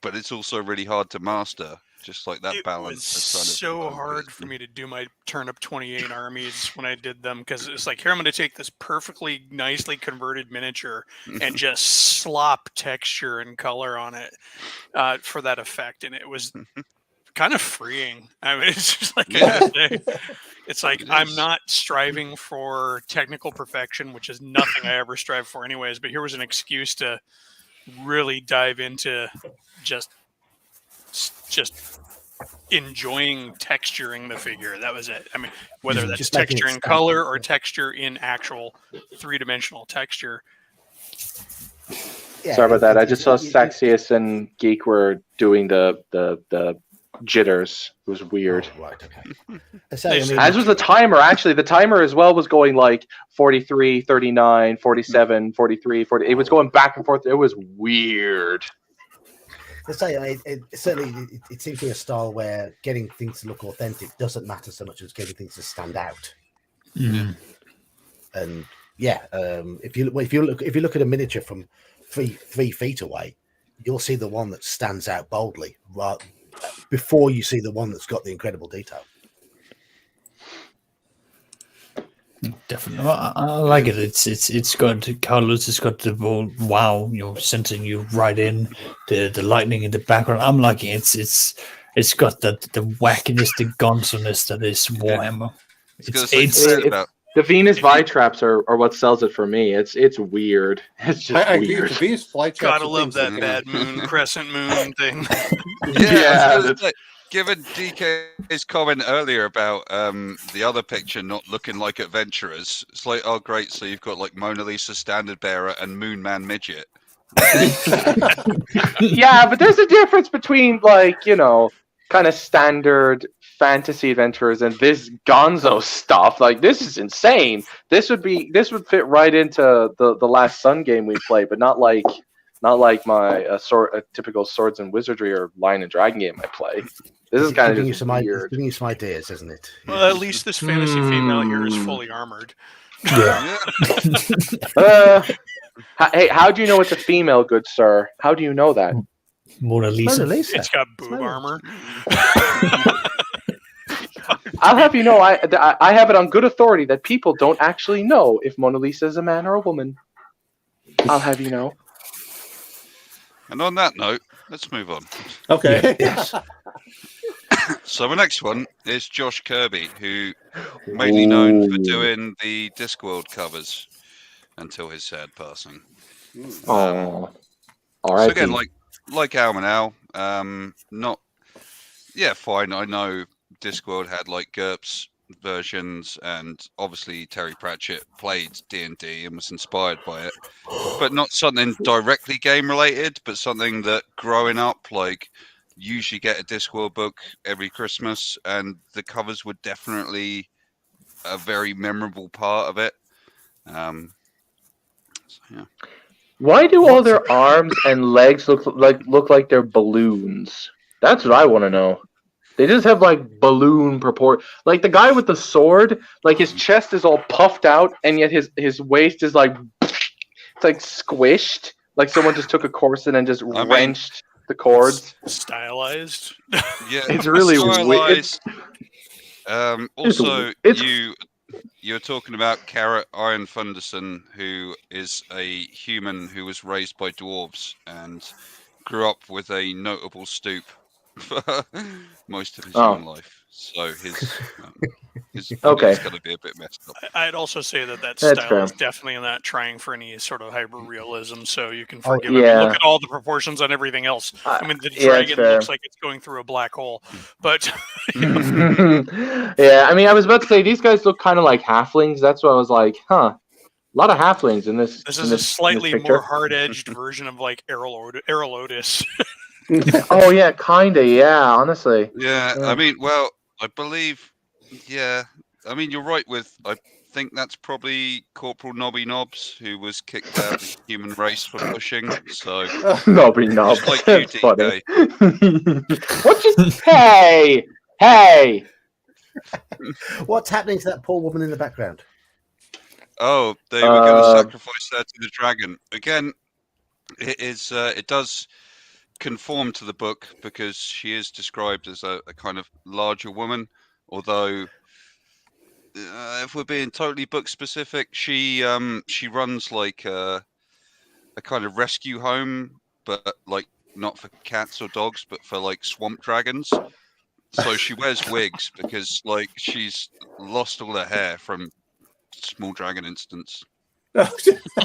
but it's also really hard to master. Just like that It balance. was of kind of so focus. hard for me to do my Turnip 28 armies when I did them because it's like, here I'm going to take this perfectly nicely converted miniature and just slop texture and color on it for that effect, and it was kind of freeing. I mean, it's just like it's like I'm not striving for technical perfection, which is nothing I ever strive for, anyways. But here was an excuse to really dive into just enjoying texturing the figure. That was it. I mean, whether that's Just making it texture in stand color out. or texture in actual three-dimensional texture. Yeah, Sorry about that. I just saw it- Sexiest and Geek were doing the jitters. It was weird. Oh, right. Okay. I say, I mean, As was the timer, actually. The timer as well was going like 43, 39, 47, 43, 40. It was going back and forth. It was weird. It seems to be a style where getting things to look authentic doesn't matter so much as getting things to stand out. Mm. And if you look at a miniature from three feet away, you'll see the one that stands out boldly before you see the one that's got the incredible detail. Definitely, I like it. It's got the colors. It's got the whole wow, sensing you right in the lightning in the background. I'm liking it. It's got the wackiness, the gonzoiness that is Warhammer. It's about The Venus Vitraps are what sells it for me. It's weird. It's just I agree. weird. The Venus flytraps Gotta are love things that bad moon, crescent moon thing. yeah. Given DK's comment earlier about the other picture not looking like adventurers, it's like, oh great, so you've got like Mona Lisa Standard Bearer and Moon Man Midget. Yeah, but there's a difference between kind of standard fantasy adventurers and this gonzo stuff. Like, this is insane. This would fit right into the last Sun game we played, but not like my a typical Swords and Wizardry or Lion and Dragon game I play. This is kind of just weird. Giving you some ideas, isn't it? Well, at least this fantasy female here is fully armored. Yeah. Hey, how do you know it's a female, good sir? How do you know that? Mona Lisa. It's got boob armor. I'll have you know, I have it on good authority that people don't actually know if Mona Lisa is a man or a woman. I'll have you know. And on that note, let's move on. Okay. Yes. So the next one is Josh Kirby, who mainly known for doing the Discworld covers until his sad passing. Oh, all right. So again, like Al and Al, fine. I know Discworld had like GURPS versions, and obviously Terry Pratchett played D&D and was inspired by it, but not something directly game related, but something that growing up, like, usually get a Discworld book every Christmas, and the covers were definitely a very memorable part of it. So, yeah. Why do all their arms and legs look like they're balloons? That's what I want to know. They just have like balloon proport. Like the guy with the sword, like his chest is all puffed out, and yet his waist is like it's like squished. Like someone just took a corset and just wrenched the cords. Stylized. Yeah, it's really weird. Also, you're talking about Carrot Iron Thunderson, who is a human who was raised by dwarves and grew up with a notable stoop for most of his young life. So his body's going to be a bit messed up. I'd also say that That's style fair. is definitely not trying for any sort of hyper-realism, so you can forgive it. yeah. Look at all the proportions on everything else. I mean, the Yeah, dragon it's looks like it's going through a black hole, but... Yeah, I mean, I was about to say, these guys look kind of like halflings. That's why I was like, huh. A lot of halflings in this. This is a slightly more hard-edged version of, like, Erolotus. Oh, yeah, kind of, yeah, honestly. Yeah, I mean, well, I believe, I mean, you're right with, I think that's probably Corporal Nobby Knobs, who was kicked out of the human race for pushing, so... Nobby Knobs, just like that's funny. What you... Hey! What's happening to that poor woman in the background? Oh, they were going to sacrifice her to the dragon. Again, it does conform to the book because she is described as a kind of larger woman, although if we're being totally book specific, she runs like a kind of rescue home, but like not for cats or dogs, but for like swamp dragons. So she wears wigs because like she's lost all her hair from small dragon instance.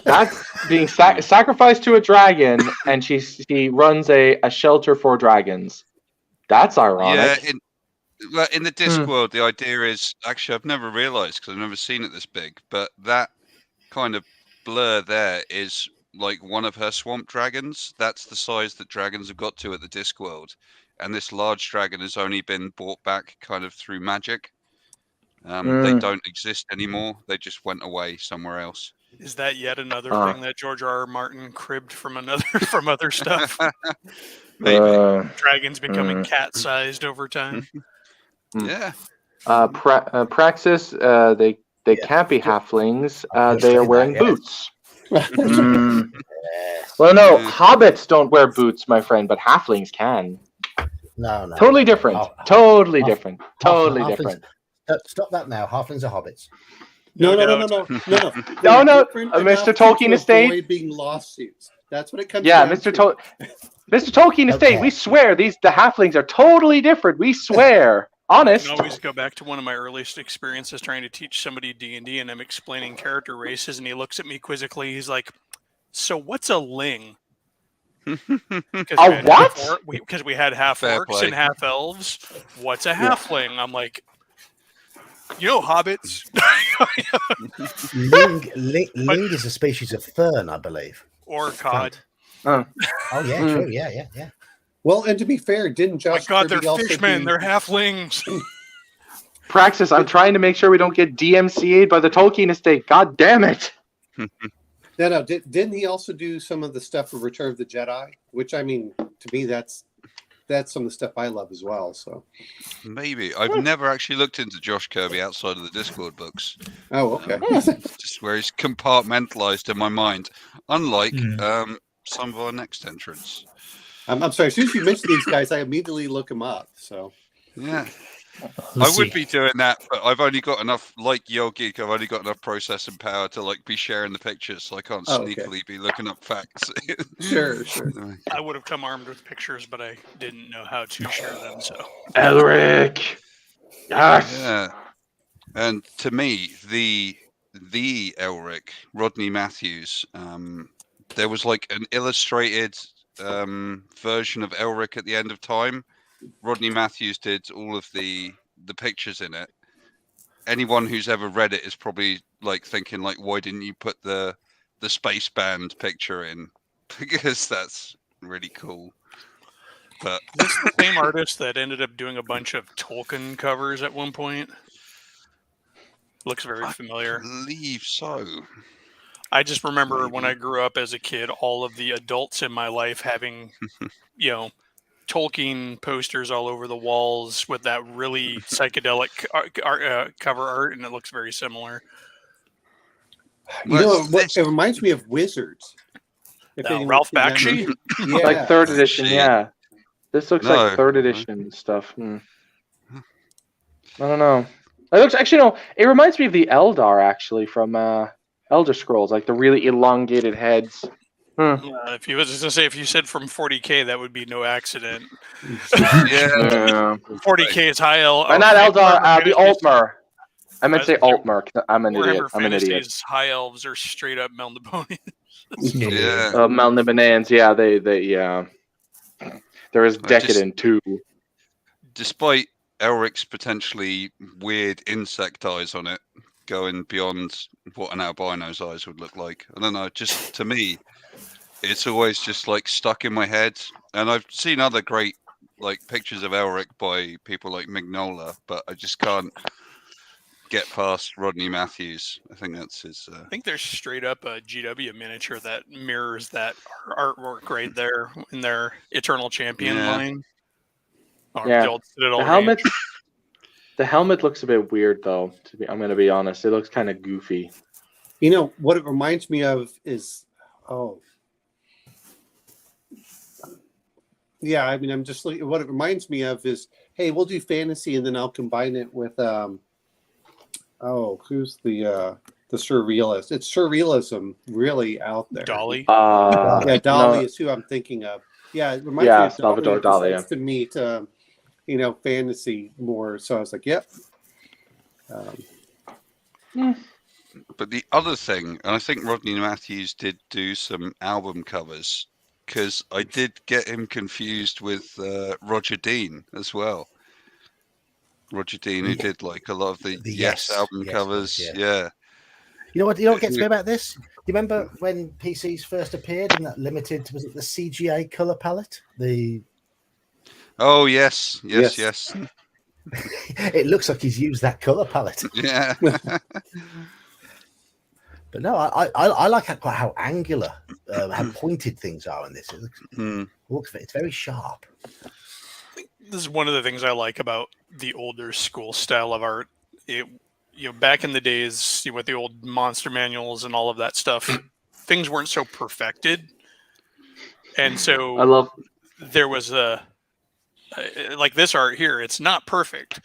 That's being sacrificed to a dragon, and she runs a shelter for dragons. That's ironic. Yeah, in the Discworld, the idea is actually I've never realised because I've never seen it this big, but that kind of blur there is like one of her swamp dragons. That's the size that dragons have got to at the Discworld, and this large dragon has only been brought back kind of through magic. They don't exist anymore. They just went away somewhere else. Is that yet another thing that George R. R. Martin cribbed from other stuff? Maybe dragons becoming cat-sized over time. Yeah. Praxis, they can't be halflings. They are wearing boots. Well, no, hobbits don't wear boots, my friend, but halflings can. No. Totally different. Totally different. Stop that now. Halflings are hobbits. No. No, Mr. Tolkien Estate. Avoiding lawsuits. That's what it comes. Yeah, down Mr. to. Mr. Tolkien Estate. We swear the halflings are totally different. We swear. Honest. I can always go back to one of my earliest experiences trying to teach somebody D&D, and I'm explaining character races, and he looks at me quizzically. He's like, "So what's a ling?" A what? Because we had half orcs and half elves. What's a halfling? I'm like, you know, hobbits. Ling is a species of fern, I believe. Or cod. Oh yeah, true. Yeah. Well, and to be fair, didn't My Josh God, Kirby they're also fishmen. do- They're halflings. Praxis, I'm trying to make sure we don't get DMCA'd by the Tolkien estate. God damn it. No. Didn't he also do some of the stuff for Return of the Jedi? Which, I mean, to me, that's some of the stuff I love as well. So, Maybe I've never actually looked into Josh Kirby outside of the Discord books. oh, okay. Just where he's compartmentalized in my mind, unlike Hmm. some of our next entrants. I'm sorry. As soon as you mention these guys, I immediately look them up. So, Yeah, Let's I would see. be doing that, but I've only got enough, like Yo Geek, I've only got enough processing power to like be sharing the pictures, so I can't Oh, okay. sneakily be looking up facts. sure. I would have come armed with pictures, but I didn't know how to share them. So Elric. Yes. Yeah, and to me, the Elric, Rodney Matthews, there was like an illustrated version of Elric at the end of time. Rodney Matthews did all of the pictures in it. Anyone who's ever read it is probably like thinking like, why didn't you put the space band picture in? Because that's really cool. But this is the same artist that ended up doing a bunch of Tolkien covers at one point. Looks very familiar. I believe so. I just remember when Maybe. I grew up as a kid, all of the adults in my life having, Tolkien posters all over the walls with that really psychedelic cover art, and it looks very similar. You know what? It reminds me of Wizards. Ralph Bakshi? Yeah. Like third edition, See. yeah. This looks No. like third edition stuff. I don't know. It looks actually no. It reminds me of the Eldar actually from Elder Scrolls, like the really elongated heads. If you was just to say, if you said from 40K, that would be no accident. Yeah. 40K is high L. Not Eldar, the Fantasies- Altmer. I meant to say Warhammer Altmer. 'Cause I'm an idiot. Warhammer I'm an idiot. Fantasies high elves are straight up Melnibonians. Yeah. Malnibanans, yeah, they There is Decadent too. Despite Elric's potentially weird insect eyes on it, going beyond what an albino's eyes would look like. I don't know. Just to me, it's always just like stuck in my head. And I've seen other great like pictures of Elric by people like Mignola, but I just can't get past Rodney Matthews. I think that's his. I think there's straight up a GW miniature that mirrors that artwork right there in their Eternal Champion line. Or Yeah. the old Citadel The range. helmet. The helmet looks a bit weird though. I'm going to be honest. It looks kind of goofy. You know what it reminds me of is, yeah. I mean, I'm just looking. What it reminds me of is, hey, we'll do fantasy, and then I'll combine it with, who's the surrealist? It's surrealism really out there. Dolly. Yeah, Dolly no. is who I'm thinking of. Yeah, it reminds Yeah, me of Salvador Dali, It's to meet, fantasy more. So I was like, yep. But the other thing, and I think Rodney Matthews did do some album covers, because I did get him confused with Roger Dean as well. Roger Dean, who did like a lot of the Yes album covers. Yeah. You know what gets me about this? Do you remember when PCs first appeared in that limited, was it the CGA color palette? Oh yes. It looks like he's used that color palette. Yeah. But no, I like how angular, how pointed things are in this. It looks it's very sharp. This is one of the things I like about the older school style of art. Back in the days with the old monster manuals and all of that stuff, things weren't so perfected, and so there was like this art here. It's not perfect,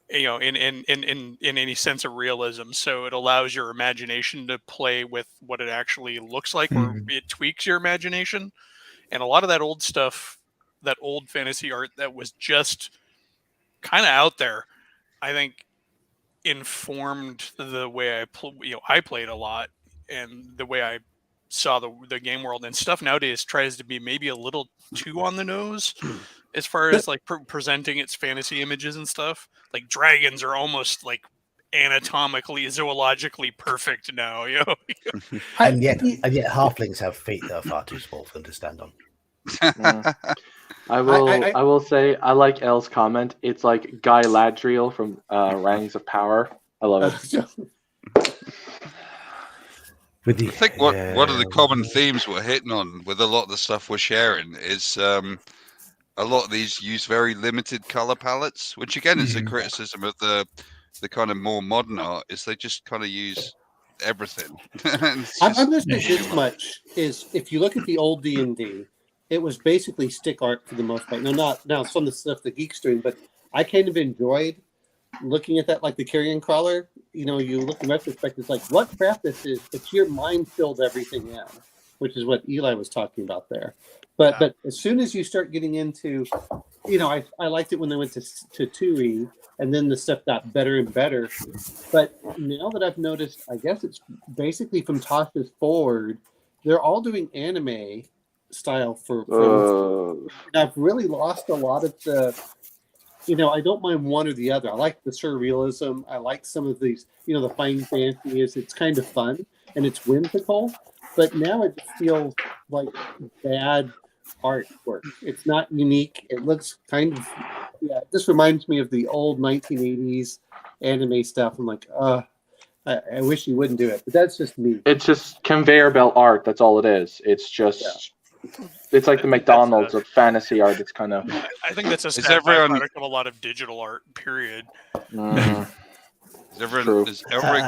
in any sense of realism. So it allows your imagination to play with what it actually looks like, or it tweaks your imagination. And a lot of that old stuff, that old fantasy art that was just kind of out there, I think informed the way I played a lot, and the way I saw the game world. And stuff nowadays tries to be maybe a little too on the nose as far as like presenting its fantasy images and stuff. Like dragons are almost like anatomically, zoologically perfect now. And yet halflings have feet that are far too small for them to stand on. I will say I like Elle's comment. It's like Guy Ladriel from Rings of Power. I love it. I think one of the common themes we're hitting on with a lot of the stuff we're sharing is a lot of these use very limited color palettes, which again is a criticism of the kind of more modern art, is they just kind of use everything. I'm going to say this much, is if you look at the old D&D, it was basically stick art for the most part. Now some of the stuff the Geek's doing, but I kind of enjoyed looking at that, like the Carrion Crawler. You know, you look in retrospect, it's like, what crap this is, but your mind filled everything in, which is what Eli was talking about there. But as soon as you start getting into, you know, I liked it when they went to 2E, and then the stuff got better and better. But now that I've noticed, I guess it's basically from Tasha's forward, they're all doing anime style for I've really lost a lot of the, you know, I don't mind one or the other. I like the surrealism. I like some of these, you know, the fine fancy it's kind of fun and it's whimsical, but now it just feels like bad artwork. It's not unique. It looks kind of, this reminds me of the old 1980s anime stuff. I'm like, I wish you wouldn't do it, but that's just me. It's just conveyor belt art. That's all it is. It's just, it's like the McDonald's of fantasy art. It's kind of. I think that's a sad product of a lot of digital art. Period. Has everyone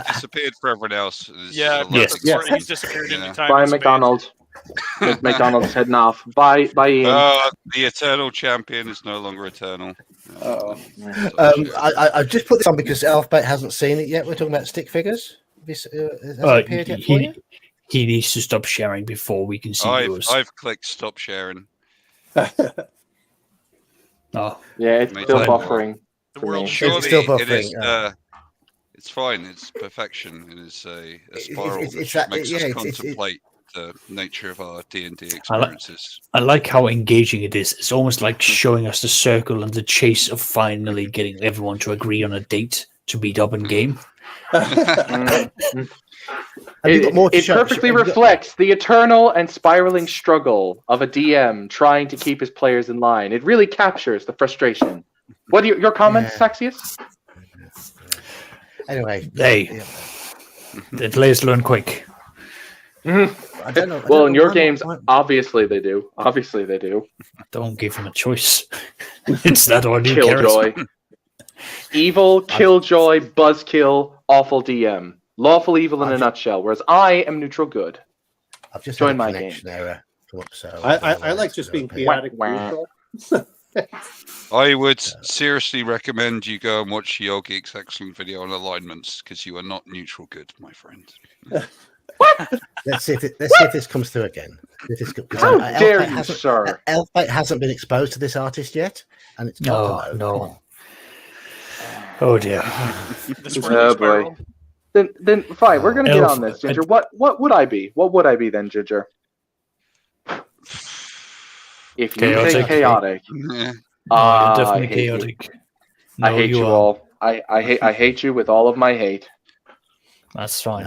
disappeared for everyone else? He's disappeared into time. Bye, McDonald's. McDonald's heading off. Bye, Ian. The eternal champion is no longer eternal. I've just put this on because Elfbait hasn't seen it yet. We're talking about stick figures. Has it appeared yet for you? He needs to stop sharing before we can see yours. I've clicked stop sharing. Yeah, it's still buffering. The world it's still buffering. It's fine. It's perfection. It is a spiral which makes us contemplate the nature of our D&D experiences. I like how engaging it is. It's almost like showing us the circle and the chase of finally getting everyone to agree on a date to meet up in game. It perfectly reflects the eternal and spiraling struggle of a DM trying to keep his players in line. It really captures the frustration. What are your comments, Saxius? Anyway, the players learn quick. I don't know. Well, in your games, obviously they do. Obviously they do. Don't give them a choice. It's that or new Killjoy. Evil, Killjoy, Buzzkill, awful DM. Lawful evil in a nutshell, whereas I am neutral good. I've just joined my game. Error, so I like just being chaotic neutral. I would seriously recommend you go and watch Your Geek's excellent video on alignments, because you are not neutral good, my friend. Let's see if this comes through again. How dare you, sir? Elfbait hasn't been exposed to this artist yet, and it's no. Oh dear. Oh boy. Then fine. We're gonna get on this, Ginger. What would I be? What would I be then, Ginger? If you say chaotic, definitely chaotic. I hate you all. I hate you with all of my hate. That's fine.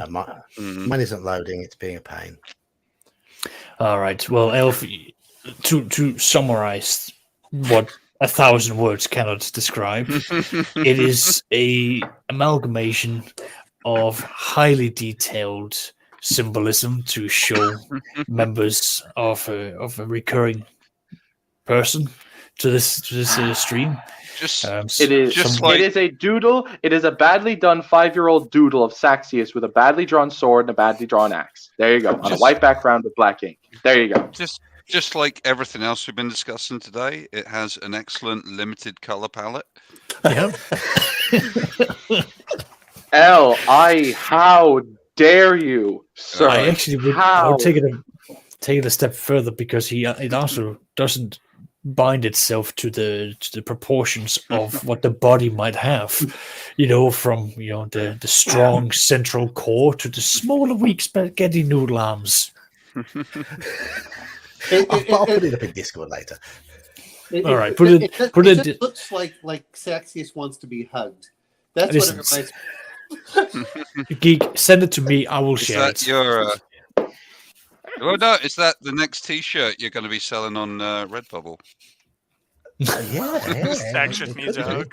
Mine isn't loading. It's being a pain. All right. Well, Elf, to summarize what 1,000 words cannot describe, it is a amalgamation of highly detailed symbolism to show members of a recurring person to this stream. It is a doodle. It is a badly done 5-year-old doodle of Saxius with a badly drawn sword and a badly drawn axe. There you go, on a white background with black ink. There you go. Just like everything else we've been discussing today, it has an excellent limited color palette. Yep. How dare you, sir? I actually would take it a step further, because it also doesn't bind itself to the proportions of what the body might have, from the strong central core to the smaller weak spaghetti noodle arms. I'll put it up in Discord later. All right, it looks like Saxius wants to be hugged. That's what it reminds me. Geek, send it to me. I will share it. Well, no, is that the next T-shirt you're going to be selling on Redbubble? Yeah. Sax just needs a hug.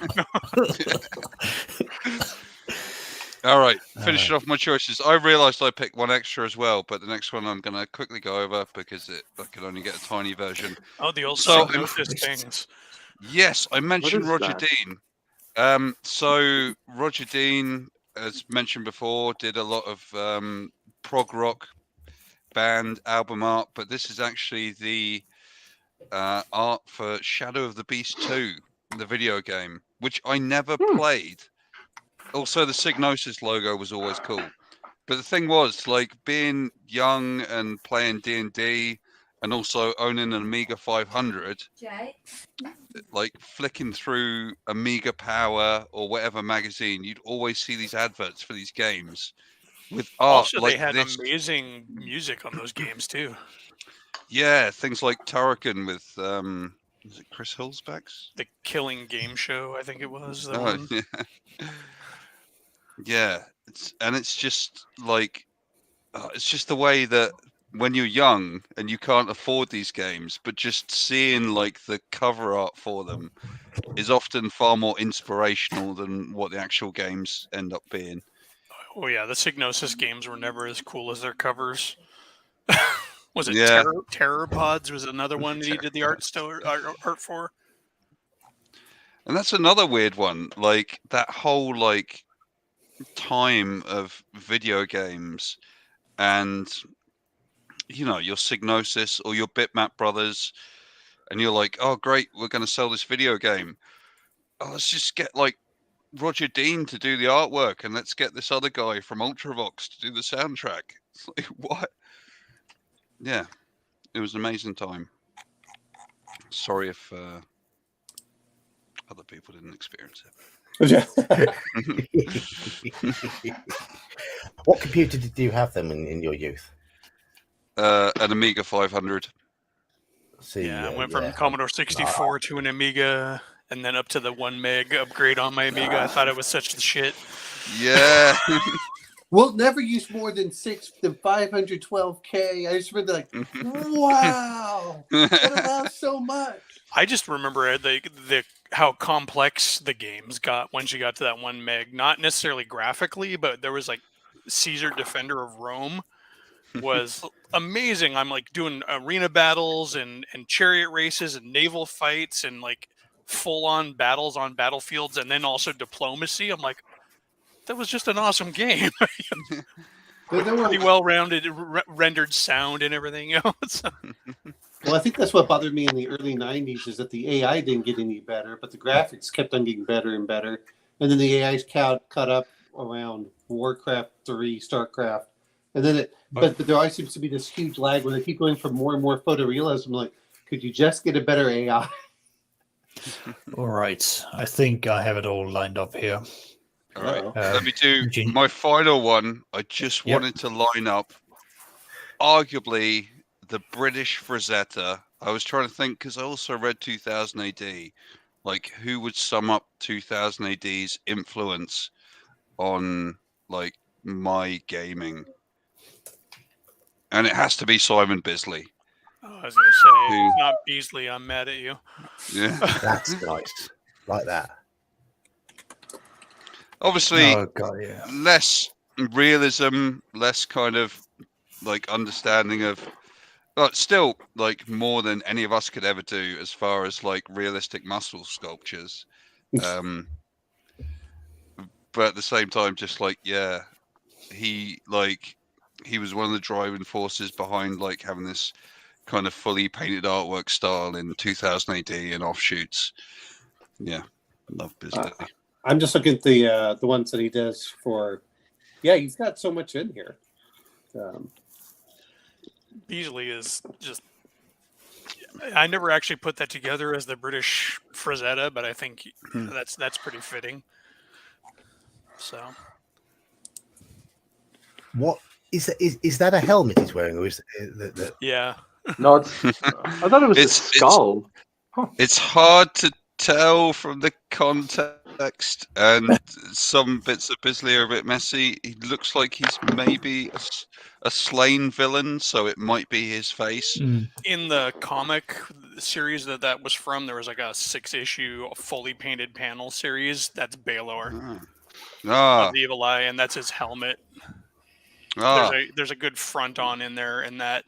All right, finishing off my choices. I realised I picked one extra as well, but the next one I'm going to quickly go over because I can only get a tiny version. Oh, the old So psychosis things. Yes, I mentioned is Roger that? Dean. So Roger Dean, as mentioned before, did a lot of prog rock band album art, but this is actually the art for Shadow of the Beast 2, the video game, which I never played. Also, the Psygnosis logo was always cool. But the thing was, like, being young and playing D&D and also owning an Amiga 500, like flicking through Amiga Power or whatever magazine, you'd always see these adverts for these games with art Also, like they had this. amazing music on those games too. Yeah, things like Turrican with is it Chris Hillsbacks? The Killing Game Show, I think it was the Oh, one. yeah. Yeah, it's just like it's just the way that when you're young and you can't afford these games, but just seeing like the cover art for them is often far more inspirational than what the actual games end up being. Oh yeah, the Psygnosis games were never as cool as their covers. Was it Yeah. Terror Pods? Was another one that he did the art for? And that's another weird one. Like that whole like time of video games and your Psygnosis or your Bitmap Brothers, and you're like, oh great, we're going to sell this video game. Oh, let's just get like Roger Dean to do the artwork, and let's get this other guy from Ultravox to do the soundtrack. It's like, what? Yeah, it was an amazing time. Sorry if other people didn't experience it. What computer did you have them in your youth? An Amiga 500. See, I went from Commodore 64 to an Amiga, and then up to the 1 meg upgrade on my Amiga. I thought it was such the shit. Yeah. We'll never use more than 512K. I just remember like, wow, that allows so much. I just remember the how complex the games got once you got to that 1 meg. Not necessarily graphically, but there was like Caesar Defender of Rome was amazing. I'm like doing arena battles and chariot races and naval fights and like full on battles on battlefields, and then also diplomacy. I'm like, that was just an awesome game. Pretty well rounded, rendered sound and everything else. Well, I think that's what bothered me in the early 90s is that the AI didn't get any better, but the graphics kept on getting better and better. And then the AI's caught up around Warcraft 3, StarCraft. And then but there always seems to be this huge lag where they keep going for more and more photorealism. Like, could you just get a better AI? All right. I think I have it all lined up here. All right. Let me do my final one. I just wanted to line up arguably the British Frazetta. I was trying to think because I also read 2000 AD. Like, who would sum up 2000 AD's influence on like my gaming? And it has to be Simon Bisley. Oh, I was going to say, if it's not Beasley, I'm mad at you. Yeah. That's nice. Like that. Obviously, less realism, less kind of like understanding of, but still like more than any of us could ever do as far as like realistic muscle sculptures. But at the same time, just like, yeah, he was one of the driving forces behind like having this kind of fully painted artwork style in 2000 AD and offshoots. Yeah, love Bisley. I'm just looking at the ones that he does for. Yeah, he's got so much in here. Beasley is just. I never actually put that together as the British Frazetta, but I think that's pretty fitting. So, what is that? Is that a helmet he's wearing, or is that? Yeah. No, I thought it was a skull. It's hard to tell from the context, and some bits of Bisley are a bit messy. He looks like he's maybe a slain villain, so it might be his face. In the comic, series that was from, there was like a 6-issue fully painted panel series. That's Baelor of the Evil Eye, and that's his helmet. There's a good front on in there, and that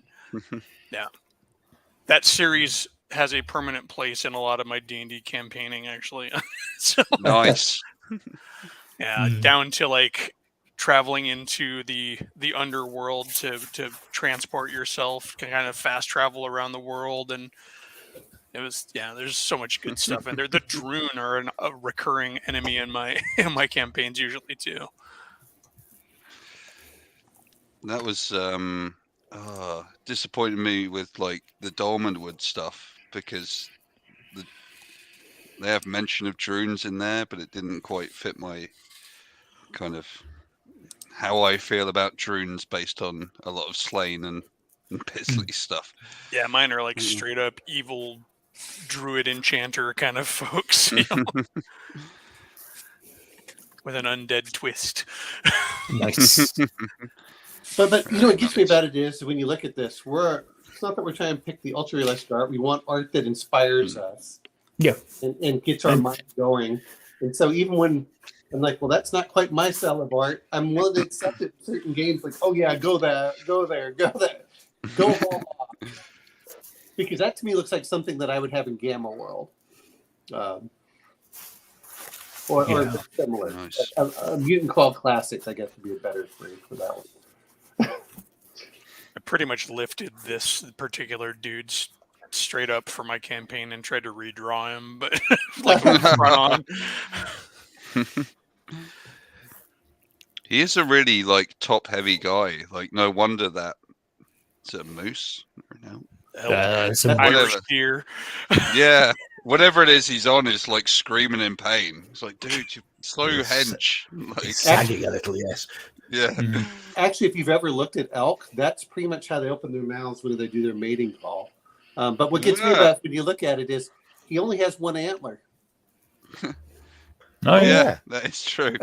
that series has a permanent place in a lot of my D&D campaigning, actually. So, Nice. yeah, down to like traveling into the underworld to transport yourself, to kind of fast travel around the world, and it was there's so much good stuff in there. The Droon are a recurring enemy in my campaigns usually too. That was disappointed me with like the Dolmenwood stuff, because they have mention of Droons in there, but it didn't quite fit my kind of how I feel about Droons based on a lot of Slain and Bisley stuff. Yeah, mine are like straight up evil druid enchanter kind of folks, you know? With an undead twist. Nice. But you know what gets me about it is when you look at this, it's not that we're trying to pick the ultra realistic art. We want art that inspires us. Yeah. And gets our mind going. And so even when I'm like, well, that's not quite my style of art, I'm willing to accept it in certain games, like, oh yeah, go there, go home. Because that to me looks like something that I would have in Gamma World. Or similar. Nice. A Mutant Claw Classics, I guess, would be a better phrase for that one. I pretty much lifted this particular dude's straight up for my campaign and tried to redraw him, but like front on. He is a really like top heavy guy. Like no wonder that it's a moose. It's a Irish deer. Yeah, whatever it is he's on is like screaming in pain. It's like, dude, you slow hench. Like, sagging a little, yes. Yeah. Actually, if you've ever looked at elk, that's pretty much how they open their mouths when they do their mating call. But what gets me about when you look at it is he only has one antler. Oh yeah, that is true.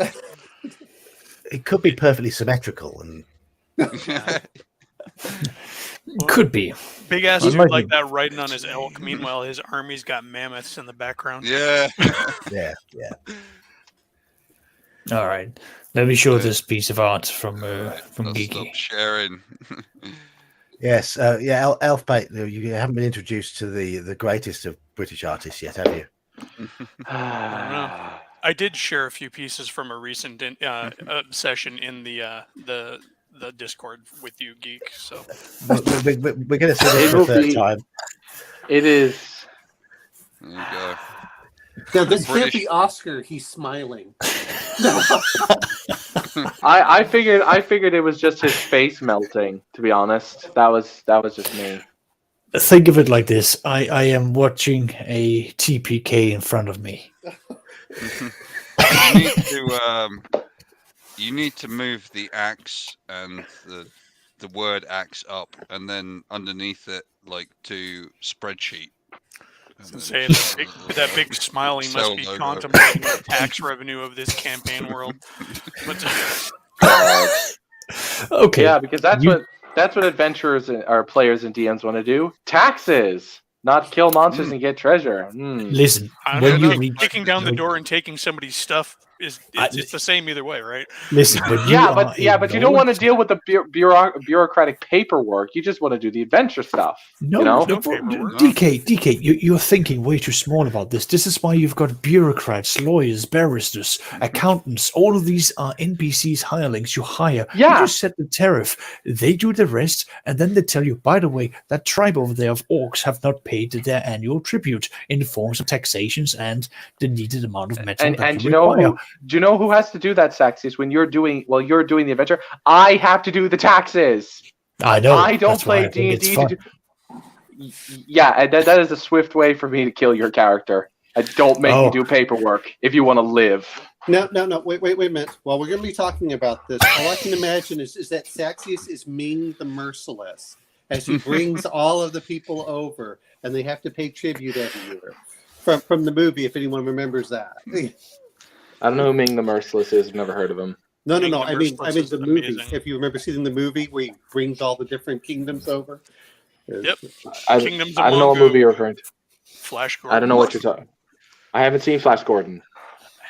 It could be perfectly symmetrical, and could be. Big ass dude like that riding on his elk. Meanwhile, his army's got mammoths in the background. Yeah. yeah. All right. Let me show this piece of art from Geeky. Stop sharing. Yes, Elfbait, you haven't been introduced to the greatest of British artists yet, have you? I don't know. I did share a few pieces from a recent session in the Discord with you, Geek. So we're going to see this for the third time. It is. There you go. Now, this can't be Oscar. He's smiling. I figured it was just his face melting. To be honest, that was just me. Think of it like this: I am watching a TPK in front of me. You need to move the axe and the word axe up, and then underneath it, like to spreadsheet. Say that big smile, he must be contemplating the tax revenue of this campaign world. Okay. Yeah, because that's what adventurers or players and DMs want to do. Taxes, not kill monsters and get treasure. Listen, when you kicking down the door and taking somebody's stuff it's the same either way, right? Listen, but you don't want to deal with the bureaucratic paperwork. You just want to do the adventure stuff. No, DK, you're thinking way too small about this. This is why you've got bureaucrats, lawyers, barristers, accountants. All of these are NPCs, hirelings you hire. Yeah. You just set the tariff. They do the rest, and then they tell you, by the way, that tribe over there of orcs have not paid their annual tribute in the forms of taxations and the needed amount of metal and you require. Do you know who has to do that, Saxius? When you're doing the adventure, I have to do the taxes. I know. I don't play D&D to do. Yeah, and that is a swift way for me to kill your character. Don't make me do paperwork if you want to live. No. Wait a minute. While we're going to be talking about this, all I can imagine is that Saxius is Ming the Merciless as he brings all of the people over, and they have to pay tribute every year from the movie. If anyone remembers that. I don't know who Ming the Merciless is. I've never heard of him. No. I mean the movie. If you remember seeing the movie where he brings all the different kingdoms over. Yep. I Kingdoms of don't know what Mongo. movie you're referring to. Flash Gordon. I don't know what you're talking. I haven't seen Flash Gordon.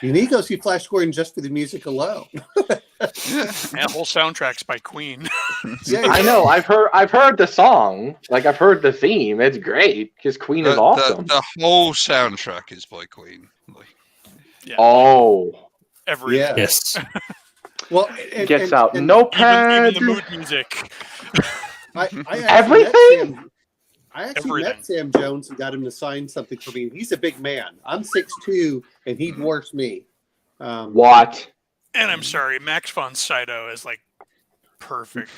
You need to go see Flash Gordon just for the music alone. And whole soundtracks by Queen. Yeah, I know. I've heard the song. Like I've heard the theme. It's great because Queen is awesome. The whole soundtrack is by Queen. Like, Yeah. Oh, Everything. Yeah. Yes. Well, gets out. Notepad. Even the mood music. I actually Everything? met Sam Jones and got him to sign something for me. He's a big man. I'm 6'2", and he dwarfs me. What? And I'm sorry, Max von Sydow is like perfect.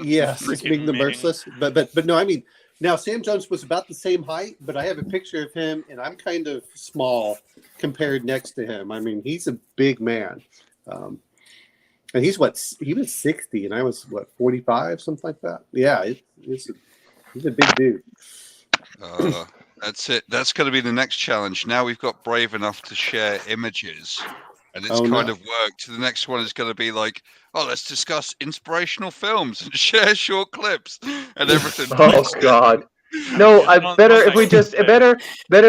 Yes, it's Freaking being the amazing. merciless. But no, I mean, now Sam Jones was about the same height, but I have a picture of him, and I'm kind of small compared next to him. I mean, he's a big man. And he was 60, and I was 45, something like that. Yeah, he's a big dude. That's it. That's going to be the next challenge. Now we've got brave enough to share images, and it's kind of worked. The next one is going to be like, oh, let's discuss inspirational films and share short clips and everything. Oh God. No, better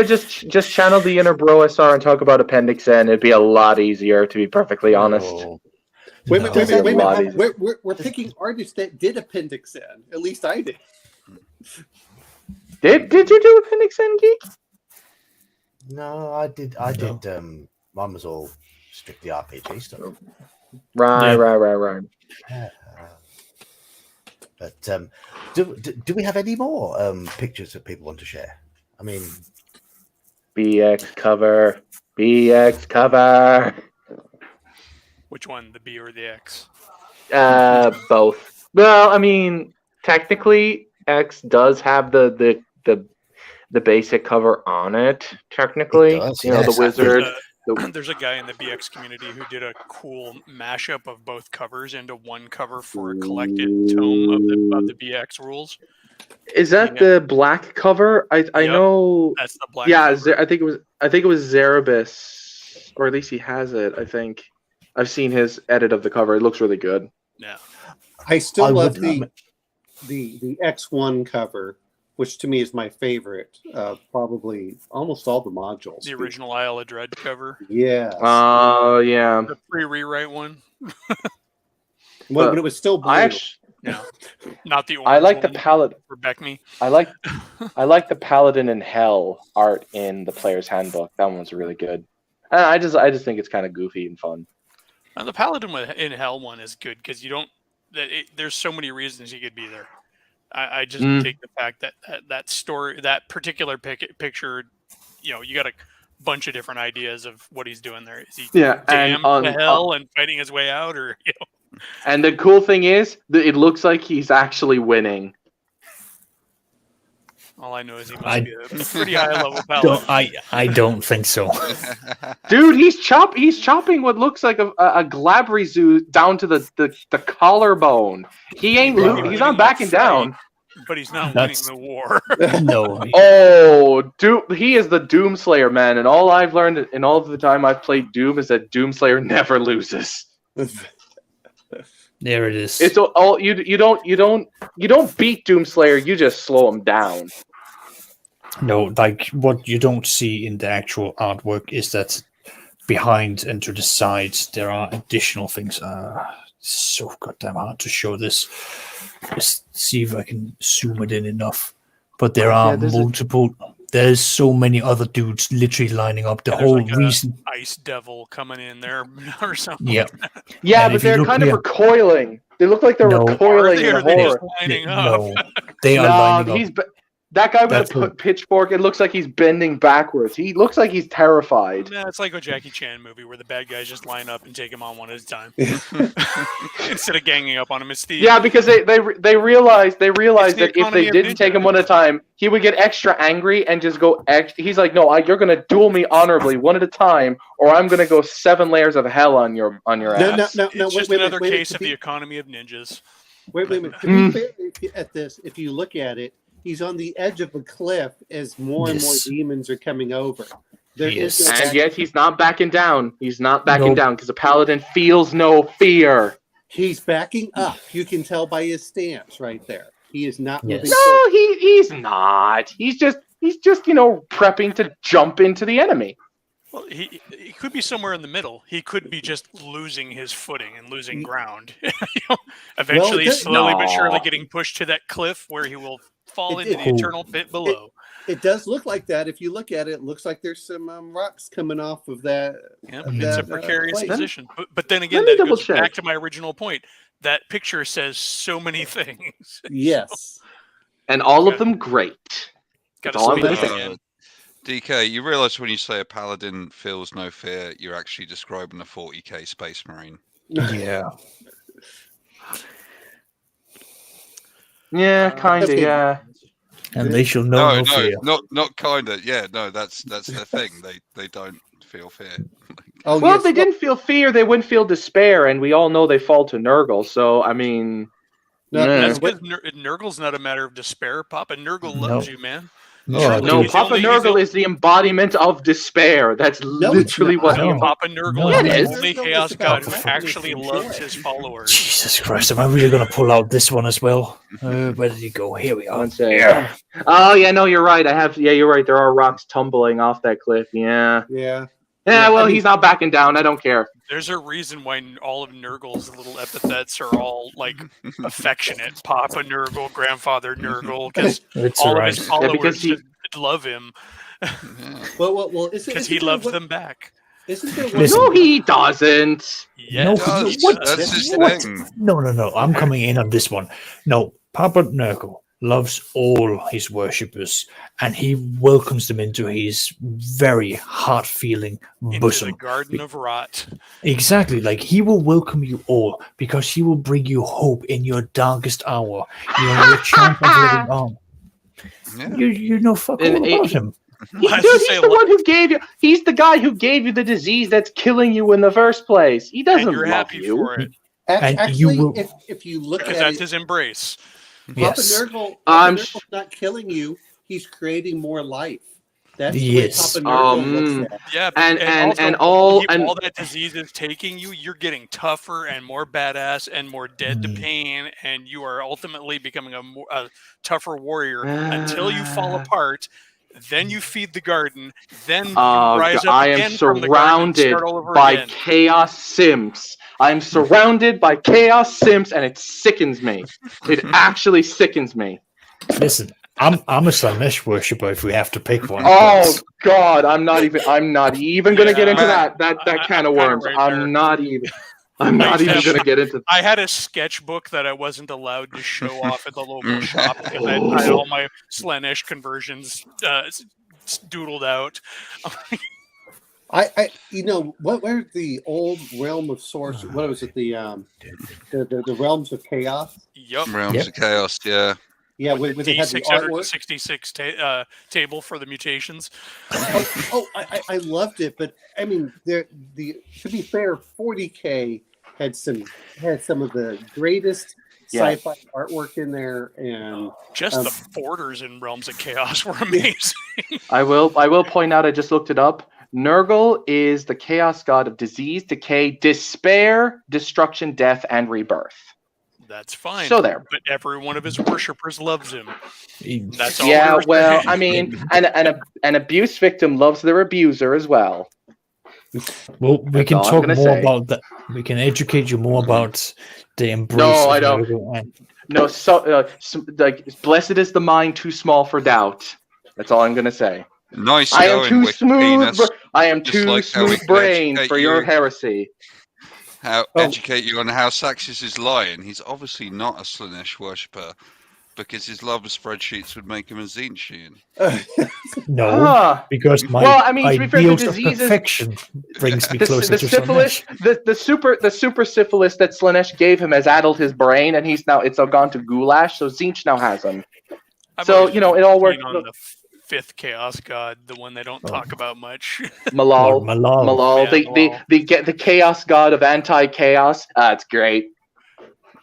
just channel the inner Broasar and talk about Appendix N. It'd be a lot easier, to be perfectly honest. Oh. Wait a minute. No. We're picking artists that did Appendix N. At least I did. Did you do Appendix N, Geek? No, I did. Mine was all strictly RPG stuff. Right. But do we have any more pictures that people want to share? I mean, BX cover. Which one, the B or the X? Both. Well, I mean, technically, X does have the basic cover on it. Technically, It does, the wizard. There's a guy in the BX community who did a cool mashup of both covers into one cover for a collected tome of the BX rules. Is that the black cover? I know. That's the black. Yeah, cover. I think it was Zerebus, or at least he has it. I think I've seen his edit of the cover. It looks really good. Yeah. I still love the X1 cover, which to me is my favorite. Probably almost all the modules. The original Isle of Dread cover. Yeah. Oh yeah. The pre-rewrite one. When it was still blue. No, not the orange. I like the one palette. for Beckme. I like the Paladin in Hell art in the player's handbook. That one's really good. I just think it's kind of goofy and fun. And the Paladin in Hell one is good because you don't. There's so many reasons he could be there. I just take the fact that story, that particular picture, you got a bunch of different ideas of what he's doing there. Is he damned to hell and fighting his way out, or And the cool thing is, it looks like he's actually winning. All I know is he must be a pretty high level paladin. I don't think so. Dude, he's chopping what looks like a Glabry zoo down to the collarbone. He's not backing down. But he's not winning the war. No. Oh, he is the Doomslayer, man. And all I've learned in all of the time I've played Doom is that Doomslayer never loses. There it is. It's all you don't beat Doomslayer. You just slow him down. No, like what you don't see in the actual artwork is that behind and to the sides there are additional things. So goddamn hard to show this. Just see if I can zoom it in enough. But there are multiple. There's so many other dudes literally lining up. The whole reason. Ice devil coming in there or something. Yeah. Yeah, but they're kind of recoiling. They look like they're recoiling in horror. No, they are lining up. That guy with a pitchfork, it looks like he's bending backwards. He looks like he's terrified. Yeah, it's like a Jackie Chan movie where the bad guys just line up and take him on one at a time instead of ganging up on him. It's yeah, because they realized that if they didn't take him one at a time, he would get extra angry and just go. He's like, no, you're gonna duel me honorably one at a time, or I'm gonna go 7 layers of hell on your ass. No, it's just another case of the economy of ninjas. Wait a minute. To be fair, if you look at it. He's on the edge of a cliff as more and more demons are coming over. And yet he's not backing down. He's not backing down because a paladin feels no fear. He's backing up. You can tell by his stance right there. He is not Yes. moving. No, he's not. He's just prepping to jump into the enemy. Well, he could be somewhere in the middle. He could be just losing his footing and losing ground. Eventually, slowly but surely getting pushed to that cliff where he will fall into the eternal pit below. It does look like that. If you look at it, it looks like there's some rocks coming off of that. Yep, it's a precarious place. position. But then again, that goes back to my original point. That picture says so many things. Yes. And all of them great. Got all I'm to gonna say. say. DK, you realise when you say a paladin feels no fear, you're actually describing a 40k space marine. Yeah. Yeah, kind of. Yeah. And they shall know no fear. Not kind of. Yeah, no, that's their thing. They don't feel fear. Oh, well, if they didn't feel fear, they wouldn't feel despair, and we all know they fall to Nurgle. So, I mean, that's because Nurgle's not a matter of despair. Papa Nurgle loves you, man. No, Papa Nurgle is the embodiment of despair. That's literally what he is. Papa Nurgle is the only Chaos God who actually loves his followers. Jesus Christ, am I really going to pull out this one as well? Where did he go? Here we are. Yeah. Oh, yeah, no, you're right. You're right. There are rocks tumbling off that cliff. Yeah. Yeah. Yeah, well, he's not backing down. I don't care. There's a reason why all of Nurgle's little epithets are all like affectionate. Papa Nurgle, Grandfather Nurgle, because all of his followers just love him. Well, because he loves them back. Isn't there Listen, no, he doesn't. Yes. That's his thing. No. I'm coming in on this one. No, Papa Nurgle loves all his worshippers, and he welcomes them into his very heart-feeling bosom. Into the garden of rot. Exactly, like he will welcome you all because he will bring you hope in your darkest hour. You know, your champ of living on. Yeah. You know fuck all about him. He's the one who gave you. He's the guy who gave you the disease that's killing you in the first place. He doesn't love you. For it. Actually, you will, if you look at that's his embrace. Papa Nurgle not killing you. He's creating more life. That's the way Papa Nurgle looks at. Yeah, and all that disease is taking you, you're getting tougher and more badass and more dead to pain, and you are ultimately becoming a tougher warrior until you fall apart. Then you feed the garden. Then you rise up again from the garden and start all over again. Chaos Sims. I'm surrounded by Chaos Sims, and it sickens me. It actually sickens me. Listen, I'm a Slanesh worshipper. If we have to pick one. Oh God, I'm not even going to get into that kind of worms. I'm not even going to get into. I had a sketchbook that I wasn't allowed to show off at the local shop because I had all my Slanesh conversions doodled out. Where's the old realm of source? What was it? The realms of chaos. Yep. Realms of chaos. Yeah. Yeah, with the 666 table for the mutations. I loved it, but I mean, to be fair, 40K had some of the greatest sci-fi artwork in there, and just the borders in Realms of Chaos were amazing. I will point out. I just looked it up. Nurgle is the chaos god of disease, decay, despair, destruction, death, and rebirth. That's fine. So there. But every one of his worshippers loves him. That's all. Yeah, well, I mean, an abuse victim loves their abuser as well. Well, we can talk more about that. We can educate you more about the embrace. No, I don't. No, blessed is the mind too small for doubt. That's all I'm going to say. Nice. I am too smooth. I am too smooth brain for your heresy. Educate you on how Saxis is lying. He's obviously not a Slanesh worshipper because his love of spreadsheets would make him a Tzeentchian. No, because my ideals of perfection brings me closer to syphilis. The super syphilis that Slanesh gave him has addled his brain, and it's all gone to goulash. So Tzeentch now has him. So it all works. Fifth chaos god, the one they don't talk about much. Malal. Yeah, the chaos god of anti-chaos. It's great.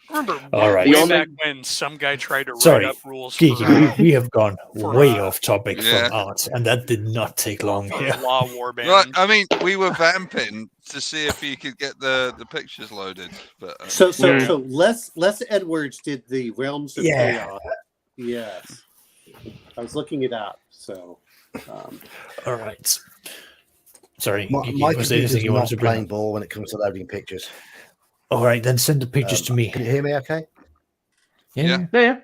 Remember way back when some guy tried to write up rules Geeky, we have gone way off topic from art, and that did not take long here. Law warband. Right, I mean, we were vamping to see if you could get the pictures loaded. But so Les Edwards did the Realms of Chaos. Yes. I was looking it up. So, All right. Sorry, My Geeky, was there computer's anything you wanted not to bring playing up? ball when it comes to loading pictures. All right, then send the pictures to me. Can you hear me okay? Yeah. Yeah.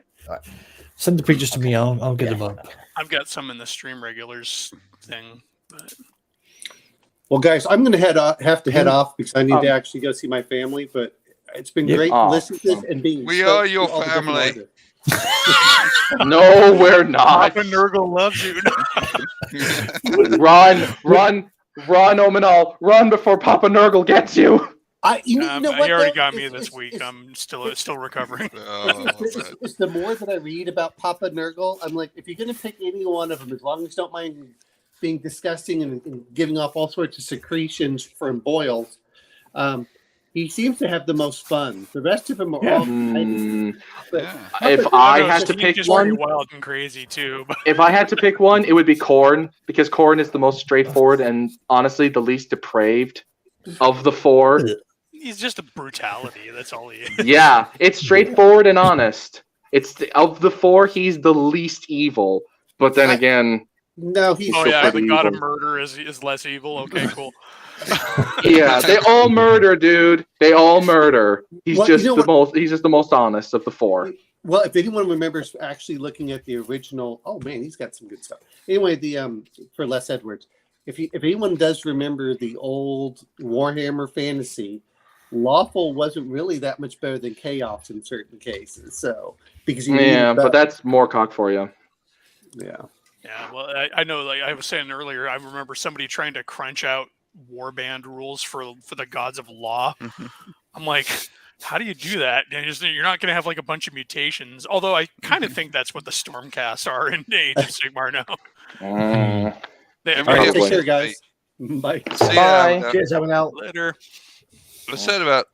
Send the pictures to me. I'll get them up. I've got some in the stream regulars thing. But well, guys, I'm going to have to head off because I need to actually go see my family. But it's been great listening to this and being. We exposed are to your all the different family. artists. No, we're not. Papa Nurgle loves you. Run, Omenal, run before Papa Nurgle gets you. You know what? He already though? got me It's- this week. I'm still recovering. It's the more that I read about Papa Nurgle, I'm like, if you're going to pick any one of them, as long as you don't mind being disgusting and giving off all sorts of secretions from boils, he seems to have the most fun. The rest of them are all. If I had to pick just one, pretty wild and crazy too. But if I had to pick one, it would be Korn, because Korn is the most straightforward and honestly the least depraved of the four. he's just a brutality. That's all he is. Yeah, it's straightforward and honest. Of the four, he's the least evil. But then again, No, he's. Oh still yeah, the pretty god of evil. murder is less evil. Okay, cool. Yeah, they all murder, dude. They all murder. He's Well, just you know the what? most. He's just the most honest of the four. Well, if anyone remembers actually looking at the original, oh man, he's got some good stuff. Anyway, the for Les Edwards, if anyone does remember the old Warhammer Fantasy, Lawful wasn't really that much better than Chaos in certain cases. So because But that's more cock for you. Yeah. Yeah, well, I know. Like I was saying earlier, I remember somebody trying to crunch out warband rules for the gods of law. I'm like, how do you do that? You're not going to have like a bunch of mutations. Although I kind of think that's what the Stormcasts are in Age of Sigmar now. All right, take care, guys. Bye. Bye. Cheers, Omenal. Later. I said about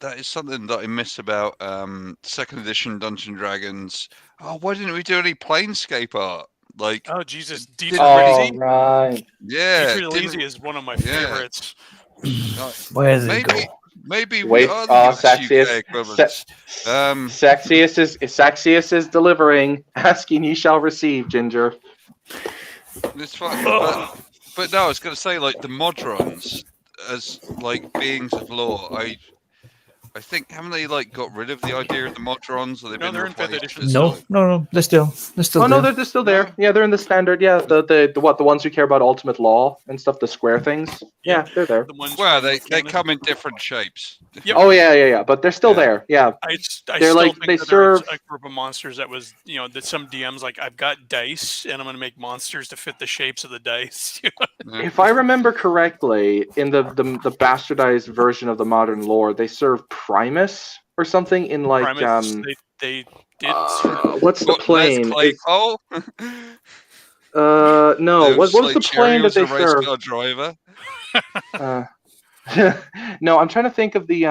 that is something that I miss about second edition Dungeons and Dragons. Oh, why didn't we do any Planescape art? Like, Oh Jesus, Deep Oh, right. yeah, Lazy is one of my favorites. Where did it go? Maybe we Wait, are the US Saxius. UK equivalents. Saxius is delivering. Asking, ye shall receive, Ginger. It's fine, but no, I was going to say like the Modrons as like beings of law. I think haven't they like got rid of the idea of the Modrons? Or they've been They're in 5th replaced edition. with No, something? no, they're still Oh no, there. they're still there. Yeah, they're in the standard. Yeah, the ones who care about ultimate law and stuff, the square things. Yeah, they're there. The ones Well, from they Canada. come in different shapes. Yep. Oh yeah, but they're still there. Yeah, I They're still like- think they that there's serve- a group of monsters that was, that some DMs like, I've got dice and I'm going to make monsters to fit the shapes of the dice. if I remember correctly, in the bastardized version of the modern lore, they serve Primus or something in like Primus, they did. what's the plane? Claypole? No. What was the plane that they a race serve? car driver. No, I'm trying to think of the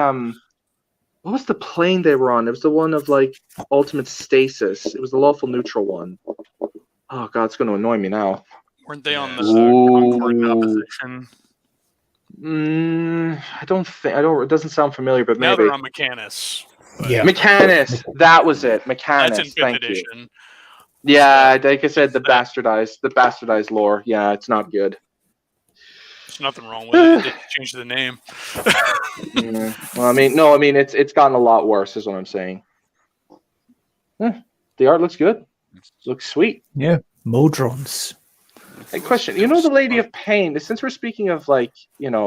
what was the plane they were on? It was the one of like ultimate stasis. It was the lawful neutral one. Oh god, it's going to annoy me now. Weren't they on the Ooh. Concord opposition? I don't think. It doesn't sound familiar, but Now maybe. they're on Mechanus. but Yeah. Mechanus. That was it. That's Mechanus. in 5th Thank you. edition. Yeah, like I said, the bastardized lore. Yeah, it's not good. There's nothing wrong with it. They just changed the name. Well, I mean, it's gotten a lot worse, is what I'm saying. The art looks good. Looks sweet. Yeah, Modrons. Hey, question. You know the Lady of Pain? Since we're speaking of like,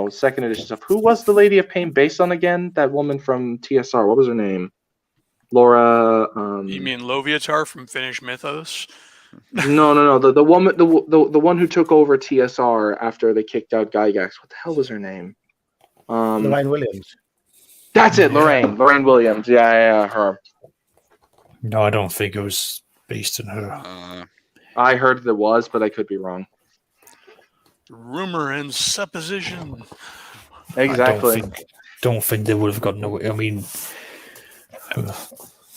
second edition stuff, who was the Lady of Pain based on again? That woman from TSR. What was her name? Laura. You mean Loviatar from Finnish Mythos? No. The woman, the one who took over TSR after they kicked out Gygax. What the hell was her name? Lorraine Williams. That's it, Lorraine. Lorraine Williams. Yeah, her. No, I don't think it was based on her. I heard there was, but I could be wrong. Rumor and supposition. Exactly. I don't think they would have gotten away. I mean,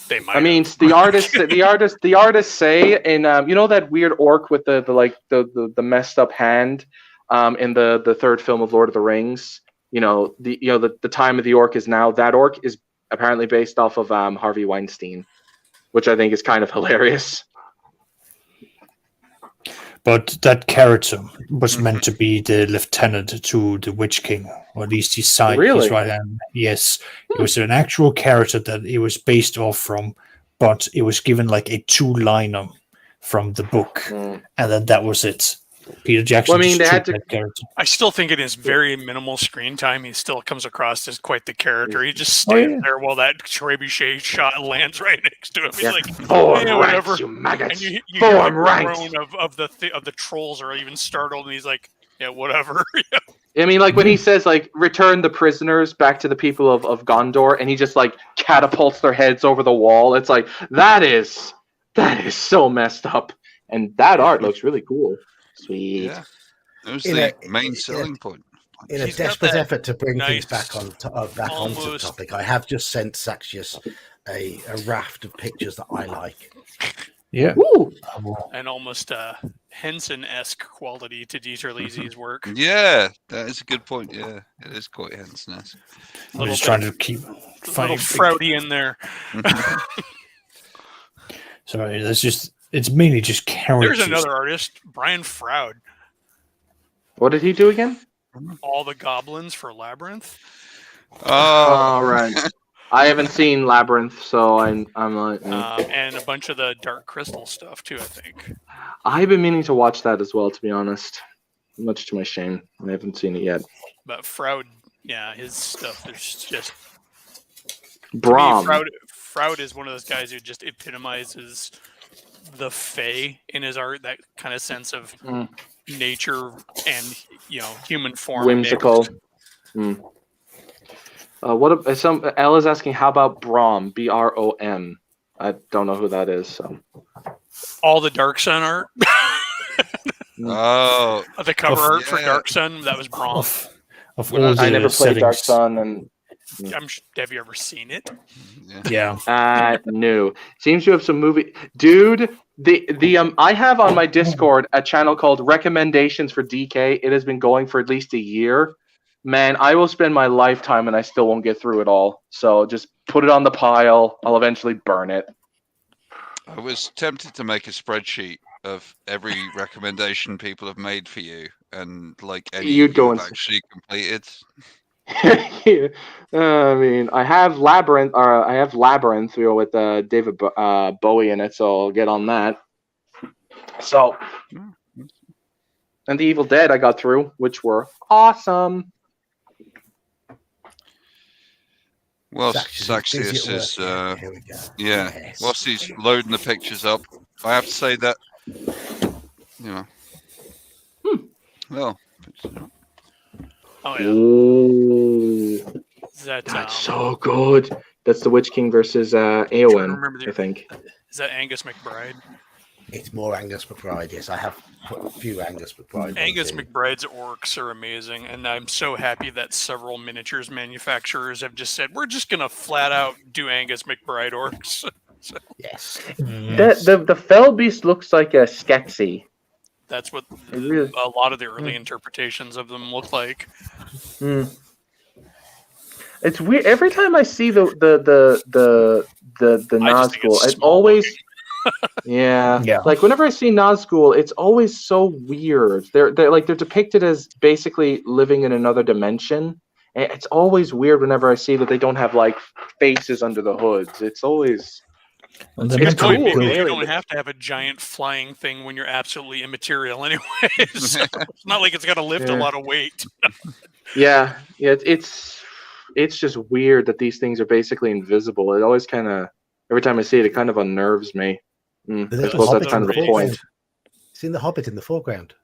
They might. I mean, the artists say in that weird orc with the messed up hand in the third film of Lord of the Rings. The time of the orc is now. That orc is apparently based off of Harvey Weinstein. which I think is kind of hilarious. But that character was meant to be the lieutenant to the Witch King, or at least his side, Really? his right hand. Yes, it was an actual character that it was based off from, but it was given like a 2-liner from the book, and then that was it. Peter Jackson Well, I mean, just they took had to. that character. I still think it is very minimal screen time. He still comes across as quite the character. He just Oh, stands yeah. there while that trebuchet shot lands right next to him. He's Yeah. like, Form "Yeah, ranks, whatever." you maggots. And you hear the Form ranks. groan of the trolls are even startled, and he's like, "Yeah, whatever." I mean, like when he says like return the prisoners back to the people of Gondor, and he just like catapults their heads over the wall. It's like that is so messed up, and that art looks really cool. Sweet. Yeah. It was In the a- main selling point. In a He's got desperate that effort to bring things nice, back onto the almost- topic, I have just sent Saxius a raft of pictures that I like. Yeah. Woo! and almost Henson-esque quality to Dieter Lisi's work. Yeah, that is a good point. Yeah, it is quite Henson-esque. I'm just trying to keep A little finding. frowdy in there. Sorry, it's mainly just characters. There's another artist, Brian Froud. What did he do again? All the goblins for Labyrinth. Oh, All right. I haven't seen Labyrinth, so I'm like. And a bunch of the Dark Crystal stuff too, I think. I've been meaning to watch that as well, to be honest. Much to my shame, I haven't seen it yet. But Froud, yeah, his stuff. There's just Brahm. Froud is one of those guys who just epitomizes the Fae in his art. That kind of sense of nature and human form. Whimsical. Some L is asking, how about Brahm? Brom. I don't know who that is. So All the Dark Sun art. oh, The cover art for yeah. Dark Sun, that was Brahm. Of all the I never played Dark settings. Sun, and Have you ever seen it? Yeah. no. Seems you have some movie, dude. The I have on my Discord a channel called Recommendations for DK. It has been going for at least a year. Man, I will spend my lifetime and I still won't get through it all. So just put it on the pile. I'll eventually burn it. I was tempted to make a spreadsheet of every recommendation people have made for you, and like any You'd go you've and- actually completed. I mean, I have Labyrinth with David Bowie in it, so I'll get on that. So, and the Evil Dead I got through, which were awesome. Well, Saxius is busy Saxius at is work. Here we go. yeah. Yes. Whilst he's loading the pictures up, I have to say that well, Oh yeah. Ooh, Is that that's so good. That's the Witch King versus Eowyn, remember the- I think. Is that Angus McBride? It's more Angus McBride. Yes, I have put a few Angus McBride. Angus ones in. McBride's orcs are amazing, and I'm so happy that several miniatures manufacturers have just said we're just gonna flat out do Angus McBride orcs. Yes. The Fell Beast looks like a Skeksis. That's what It really- a lot of the early interpretations of them look like. It's weird. Every time I see the I just think Nazgul, it's it's small always looking. Yeah. Like whenever I see Nazgul, it's always so weird. They're depicted as basically living in another dimension. And it's always weird whenever I see that they don't have like faces under the hoods. It's always Well, they're It's meant to cool. be Maybe built- you don't have to have a giant flying thing when you're absolutely immaterial anyway. So it's not like it's got to lift a Yeah. lot of weight. yeah. It's just weird that these things are basically invisible. It always kind of every time I see it, it kind of unnerves me. I There's a suppose that's Hobbit kind of in the the point. foreground. Seen the Hobbit in the foreground.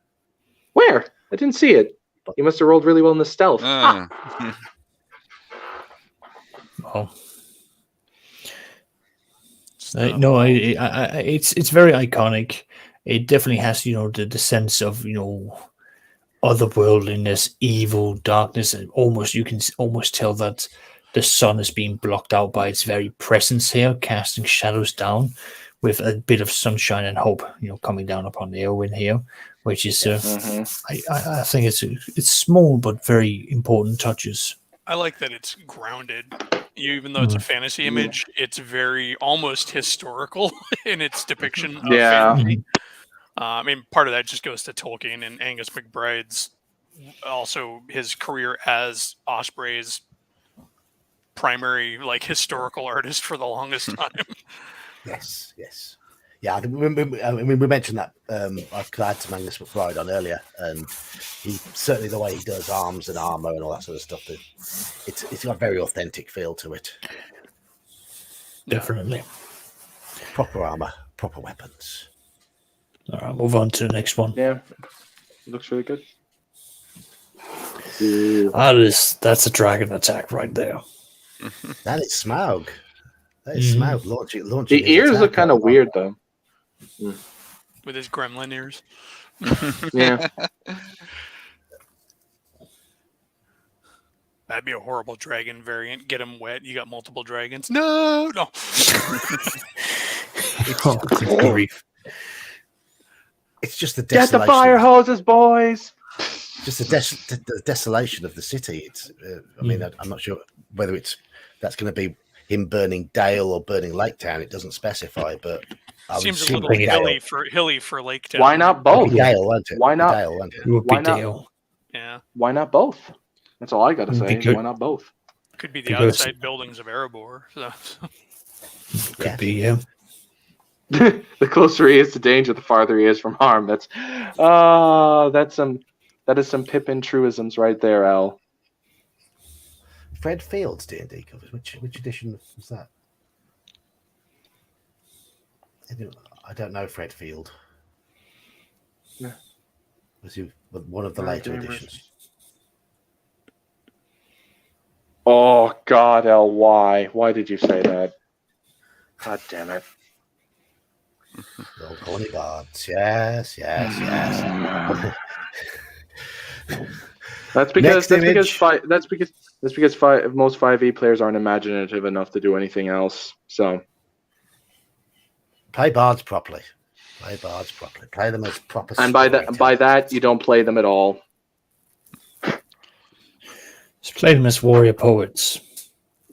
Where? I didn't see it. You must have rolled really well in the stealth. Oh. No, it's very iconic. It definitely has, the sense of, otherworldliness, evil, darkness, and you can almost tell that the sun is being blocked out by its very presence here, casting shadows down, with a bit of sunshine and hope, coming down upon Eowyn here, which is, I think it's small but very important touches. I like that it's grounded. even though it's a fantasy image, it's very almost historical in its depiction of Yeah. fantasy. I mean, part of that just goes to Tolkien and Angus McBride's, also his career as Osprey's primary like historical artist for the longest time. Yes. Yeah, I mean, we mentioned that I've had some Angus McBride on earlier, and he certainly the way he does arms and armor and all that sort of stuff, it's got a very authentic feel to it. Definitely. Proper armor, proper weapons. All right, move on to the next one. Yeah, looks really good. That's a dragon attack right there. That is Smaug. That is Smaug launching. The ears look kind of weird though. With his gremlin ears. Yeah. That'd be a horrible dragon variant. Get him wet. You got multiple dragons. No. It's just the Get desolation. the fire hoses, boys. Just the desolation of the city. It's. I mean, I'm not sure whether that's going to be him burning Dale or burning Lake Town. It doesn't specify, but seems a little hilly for Lake Town. Why not both? Dale, won't it? Why not? Dale, won't it? Why not? Dale. Yeah. Why not both? That's all I got to say. Because- Why not both? Could be the outside buildings of Erebor. So. Could be, yeah. The closer he is to danger, the farther he is from harm. That is some Pippin truisms right there, Al. Fred Field's D&D covers. Which edition was that? I don't know Fred Field. Yeah. Was he one of the later editions? Oh God, Al, why? Why did you say that? God damn it! The old corny bards. Yes. That's because most 5e players aren't imaginative enough to do anything else. So Play bards properly. Play them as proper. and by that you don't play them at all. Just play them as warrior poets.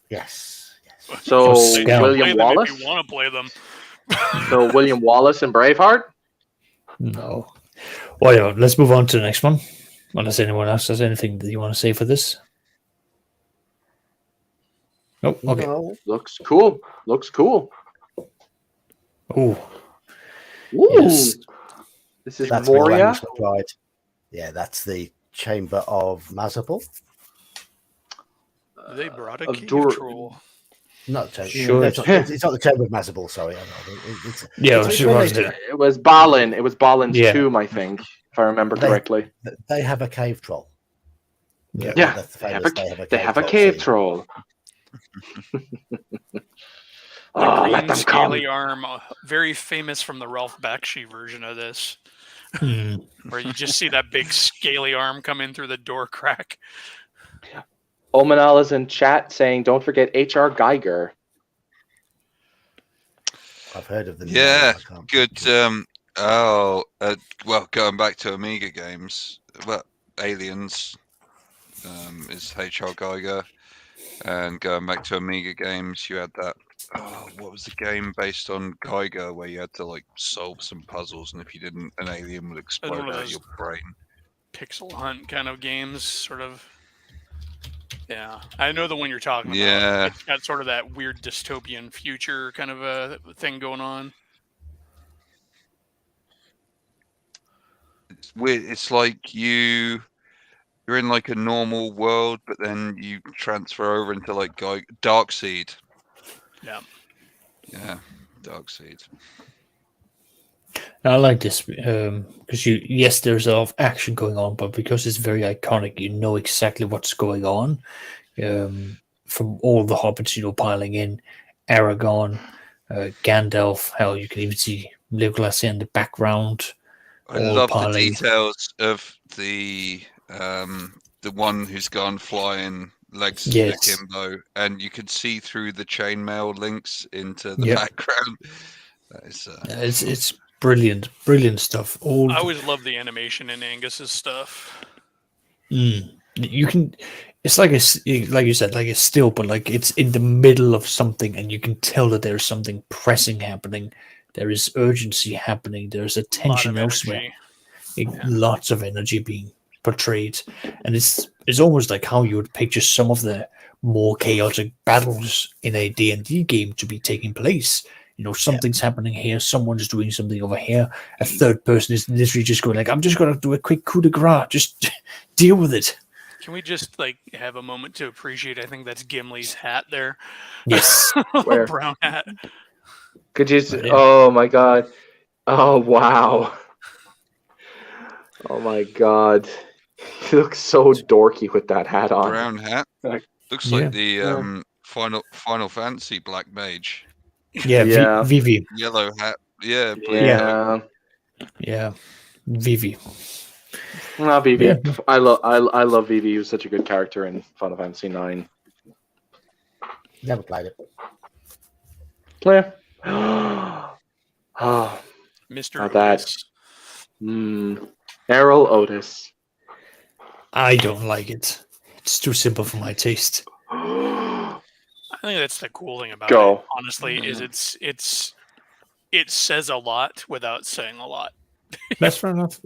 Yes. So Scout. William Wallace. If you want to play them. So William Wallace and Braveheart. No. Well, yeah, let's move on to the next one. Unless anyone else has anything that you want to say for this. Oh, okay. No. Looks cool. Oh, Ooh. yes. This is That's Moria. Right. Yeah, that's the Chamber of Mazabul. They brought a of cave Dur- troll. Not Chamber. Sure. It's not the Chamber of Mazabul. Sorry. It was Balin. It was Balin's Yeah. tomb, I think, if I remember correctly. They have a cave troll. Yeah. Yeah, that's the they famous- have a cave scene. troll. The Oh, green let them come. scaly arm, very famous from the Ralph Bakshi version of this, where you just see that big scaly arm come in through the door crack. Omanal is in chat saying, "Don't forget H.R. Geiger." I've heard of the Yeah, I can't- good. Well, going back to Amiga games, well, Aliens is H.R. Geiger, and going back to Amiga games, you had that. Oh, what was the game based on Geiger where you had to like solve some puzzles, and if you didn't, an alien would explode one of out those- your brain. Pixel hunt kind of games, sort of. Yeah, I know the one you're talking about. Yeah. It's got sort of that weird dystopian future kind of a thing going on. It's weird. It's like you're in like a normal world, but then you transfer over into like Darkseid. Yeah. Yeah, Darkseid. I like this because yes, there's a lot of action going on, but because it's very iconic, you know exactly what's going on. From all the hobbits, piling in, Aragorn, Gandalf. How you can even see Legolas in the background. I all love the piling. details of the one who's gone flying, legs Yes. akimbo, and you can see through the chainmail links into the Yep. background. That is, It's brilliant stuff. I always love the animation in Angus's stuff. You can. It's like like you said, like it's still, but like it's in the middle of something, and you can tell that there's something pressing happening. There is urgency happening. There's a lot tension of elsewhere. energy. Lots of energy being portrayed, and it's almost like how you would picture some of the more chaotic battles in a D&D game to be taking place. You know, something's happening here, someone's doing something over here, a third person is literally just going like, I'm just going to do a quick coup de grace, just deal with it. Can we just like have a moment to appreciate? I think that's Gimli's hat there. Yes. Where? Brown hat. Could you? Right here. Oh my god! Oh wow! Oh my god! He looks so dorky with that hat on. Brown hat. Like- Looks Yeah. like the Final Fantasy Black Mage. Yeah, Yeah. Vivi. Yellow hat. Yeah. blue Yeah. Yeah, Vivi. No, Vivi. Yeah. I love Vivi. He was such a good character in Final Fantasy IX. Never played it. Yeah. Oh, Mr. Not bad. Otis. Errol Otis. I don't like it. It's too simple for my taste. I think that's the cool thing about Go. it. Honestly, is it says a lot without saying a lot. That's fair enough.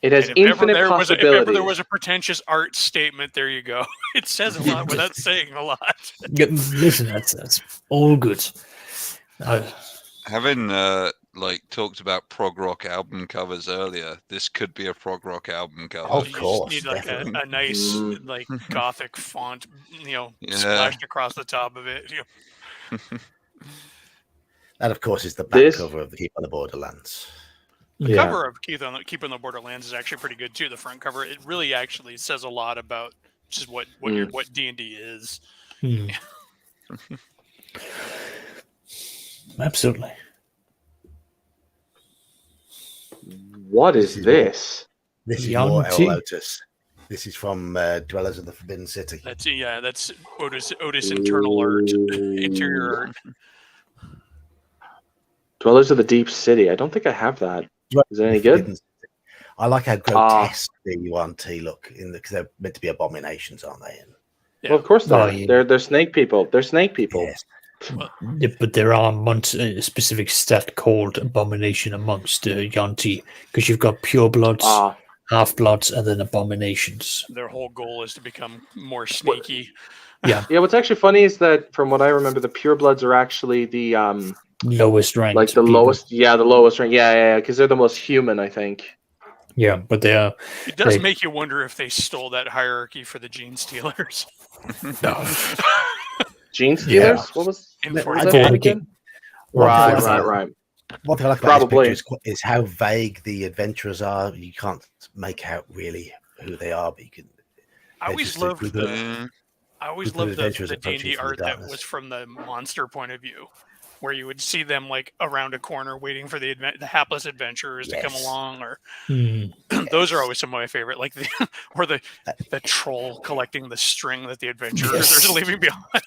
It has And if ever infinite if ever possibilities. there was a pretentious art statement, there you go. It says a lot without saying a lot. Yeah, listen, that's all good. Having like talked about prog rock album covers earlier, this could be a prog rock album cover. Of You just course, need like definitely. a nice like gothic font, Yeah. splashed across the top of it. That, of course, is the back This- cover of the Keep on the Borderlands. The Yeah. cover of Keep on the Borderlands is actually pretty good too. The front cover, it really actually says a lot about just what D&D is. Hmm. Absolutely. What is this? This is Young more T. Errol Otis. This is from Dwellers of the Forbidden City. That's Otis internal art, interior art. Dwellers of the Deep City. I don't think I have that. Is it any good? Forbidden City. I like how grotesque the UNT look in because they're meant to be abominations, aren't they? Yeah. Well, of course they Oh, are. yeah. They're snake people. They're snake people. Yes. Yeah, but there are a specific stat called abomination amongst Yanti because you've got pure bloods, Ah, half bloods, and then abominations. Their whole goal is to become more sneaky. yeah. What's actually funny is that, from what I remember, the purebloods are actually the Lowest ranked. like the people. lowest. Yeah, the lowest rank. Yeah, because they're the most human, I think. Yeah, but they are. It does They- make you wonder if they stole that hierarchy for the Gene Stealers. No. Gene Stealers. What was? In I What was thought that we again? can- Right, One thing I like- right. One thing I like about Probably. this picture is how vague the adventurers are. You can't make out really who they are, but you can. I they're always just a loved group the of- Yeah. I always Group of loved the adventurers approaching D&D from the art that darkness. was from the monster point of view, where you would see them like around a corner waiting for the hapless adventurers to come Yes. along, or Hmm. those are always some of my favorite, like or the troll collecting the string that the adventurers Yes. are leaving behind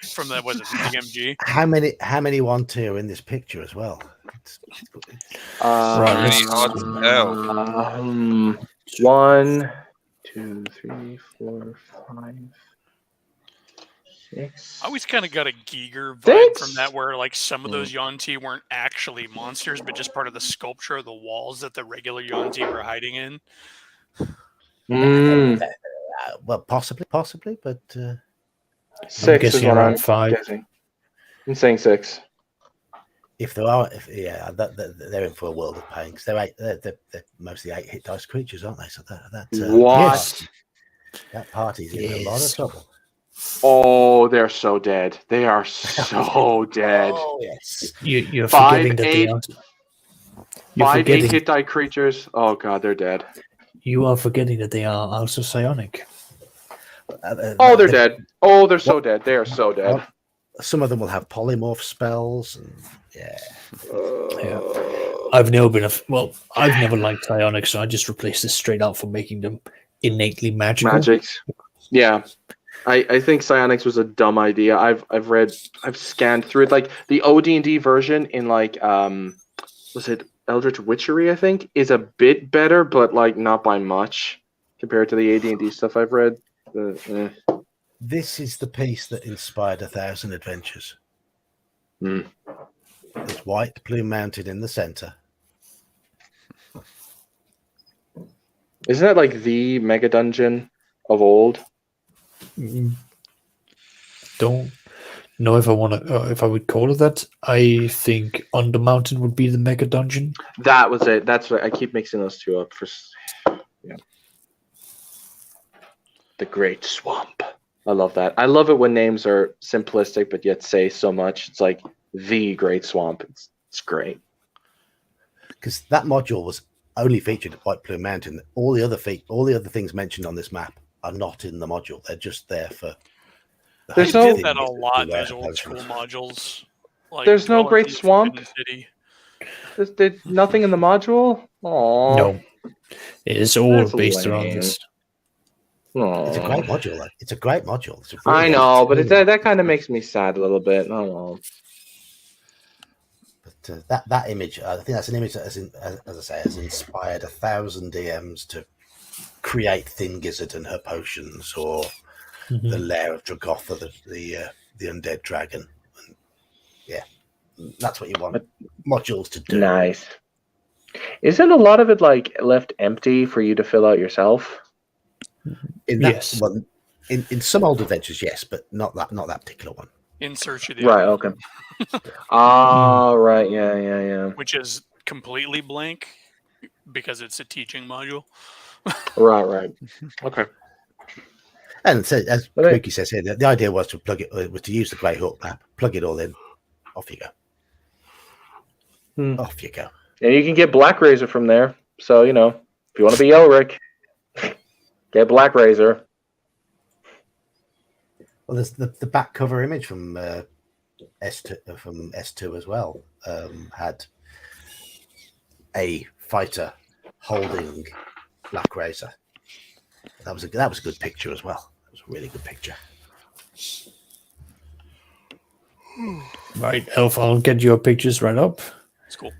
from the DMG. How many want to are in this picture as well? Right, Really hard to tell. 1, 2, 3, 4, 5, 6. I always kind of got a Giger vibe Thanks. from that, where like some of those Yuan-Ti weren't actually monsters, but just part of the sculpture of the walls that the regular Yuan-Ti were hiding in. Well, possibly, but 6 is guessing what around I'm 5. guessing. I'm saying 6. if there are, they're in for a world of pain because they're mostly 8 hit dice creatures, aren't they? So What? that party's in a lot of trouble. Oh, they're so dead. They are so dead. Oh yes. You're 5, forgetting that they 8. aren't. You're 5, 8 forgetting, hit die creatures. Oh god, they're dead. you are forgetting that they are also psionic. Oh, they're dead. Oh, they're so dead. They are so dead. Some of them will have polymorph spells, and yeah. Yeah. I've never liked psionics, so I just replaced this straight out for making them innately magical. Magics. Yeah. I think psionics was a dumb idea. I've scanned through it. Like the OD&D version in like was it Eldritch Witchery, I think, is a bit better, but like not by much compared to the AD&D stuff I've read. This is the piece that inspired 1,000 Adventures. Mm. There's white plume mounted in the center. Isn't that like the mega dungeon of old? Don't know if I want to, if I would call it that. I think Under Mountain would be the mega dungeon. That was it. That's what I keep mixing those two up. Yeah. The Great Swamp. I love that. I love it when names are simplistic but yet say so much. It's like the Great Swamp. It's great. Because that module was only featured at White Plume Mountain. All the other things mentioned on this map are not in the module. They're just there for. There's They no did that a lot in those old school modules. Like there's no Great Dwellings in Swamp. Forbidden City. There's nothing in the module. Oh No, it is all That's based lame. around this. It's a great module. Though. It's a great module. It's a really I know, but entertaining- that kind of makes me sad a little bit. Oh, But that image, I think that's an image that, as I say, has inspired 1,000 DMs to create Thin Gizzard and her potions, or the lair of Dragotha, the undead dragon. And yeah, that's what you want modules to do. nice. Isn't a lot of it like left empty for you to fill out yourself? In that Yes. one, in some old adventures, yes, but not that particular one. In Search of the Right. Unknown, Okay. Oh, right. Yeah. which is completely blank because it's a teaching module. Right. Okay. And so, as But I- Spooky says here, the idea was to to use the Grey Hawk map, plug it all in, off you go. Off you go. And you can get Black Razor from there. So, if you want to be Elric, get Black Razor. Well, there's the back cover image from S2 as well. Had a fighter holding Black Razor. That was a good picture as well. It was a really good picture. Right, Elf, I'll get your pictures right up. It's cool.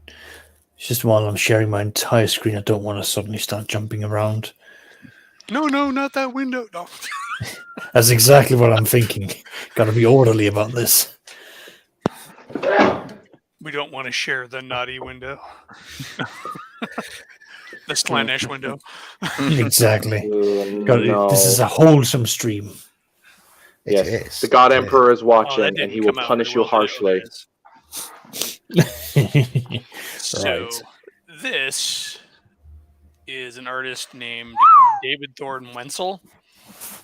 It's just while I'm sharing my entire screen, I don't want to suddenly start jumping around. No, not that window. No. That's exactly what I'm thinking. Got to be orderly about this. We don't want to share the naughty window. The Slanesh window. Exactly. No. This is a wholesome stream. It Yes. is. The God It Emperor is Oh, watching, that and didn't he will come out punish very you well, harshly. So Right. this is an artist named David Thornton Wenzel,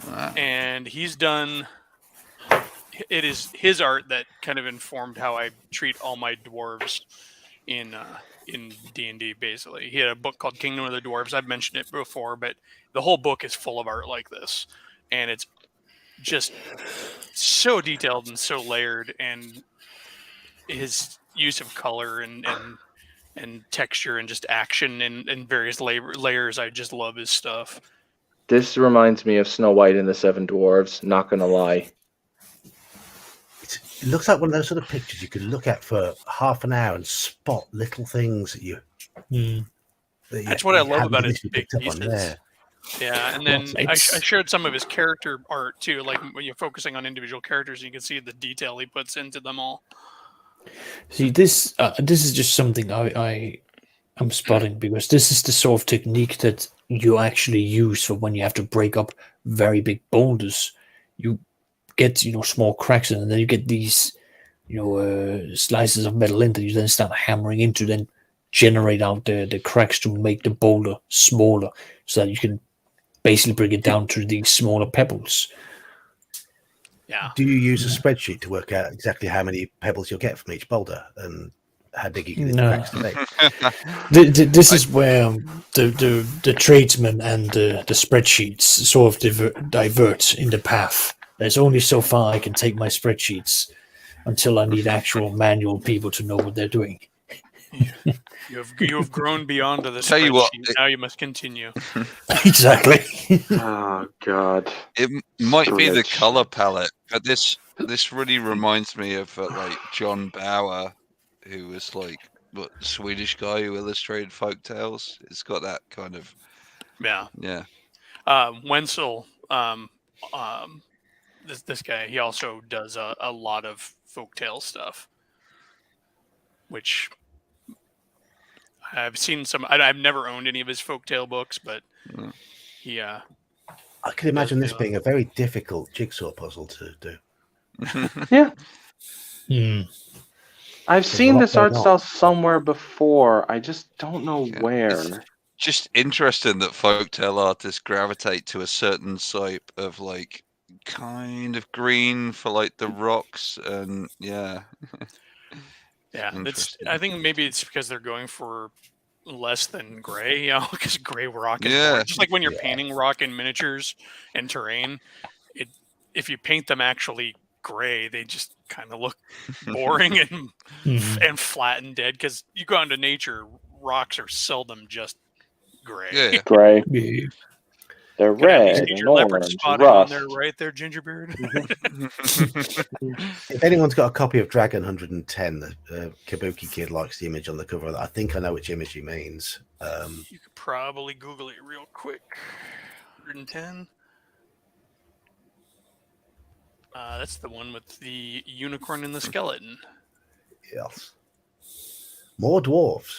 Wow. and he's done. It is his art that kind of informed how I treat all my dwarves in D&D. Basically, he had a book called Kingdom of the Dwarves. I've mentioned it before, but the whole book is full of art like this, and it's just so detailed and so layered, and his use of color and texture and just action and various layers. I just love his stuff. This reminds me of Snow White and the Seven Dwarves, not going to lie. It looks like one of those sort of pictures you can look at for half an hour and spot little things that you. That's what I love hadn't about his initially big picked up on pieces. there. Yeah, and then Well, I it's- shared some of his character art too, like when you're focusing on individual characters, you can see the detail he puts into them all. See, this is just something I'm spotting, because this is the sort of technique that you actually use for when you have to break up very big boulders. You get small cracks in, and then you get these slices of metal in that you then start hammering into, then generate out the cracks to make the boulder smaller, so that you can basically bring it down to these smaller pebbles. Yeah, Do you use a spreadsheet to work out exactly how many pebbles you'll get from each boulder and how big you can No. cracks to be? This is where the tradesmen and the spreadsheets sort of divert in the path. There's only so far I can take my spreadsheets until I need actual manual people to know what they're doing. you have grown beyond the Tell you what, spreadsheet. Now you must continue. Exactly. Oh, God. It might be the Rich. color palette, but this really reminds me of like John Bauer, who was like the Swedish guy who illustrated folk tales. It's got that kind of Yeah. yeah. Wenzel, this guy, he also does a lot of folktale stuff, which I've seen some. I've never owned any of his folktale books, but he. I can imagine this being a very difficult jigsaw puzzle to do. Yeah. There's I've a seen lot this art going on. style somewhere before. I just don't know where. It's just interesting that folktale artists gravitate to a certain type of like kind of green for like the rocks, and yeah. That's. I think maybe it's because they're going for less than gray, because gray rock is boring. Just like when you're painting rock in miniatures and terrain, if you paint them actually gray, they just kind of look boring and flat and dead. Because you go into nature, rocks are seldom just gray. Yeah. Gray. Yeah. They're Got at least red get and your leopard orange, spotting on rust. there, right there, Gingerbeard. If anyone's got a copy of Dragon 110, the Kabuki Kid likes the image on the cover of that. I think I know which image he means. You could probably Google it real quick. 110. That's the one with the unicorn and the skeleton. Yes. More dwarves.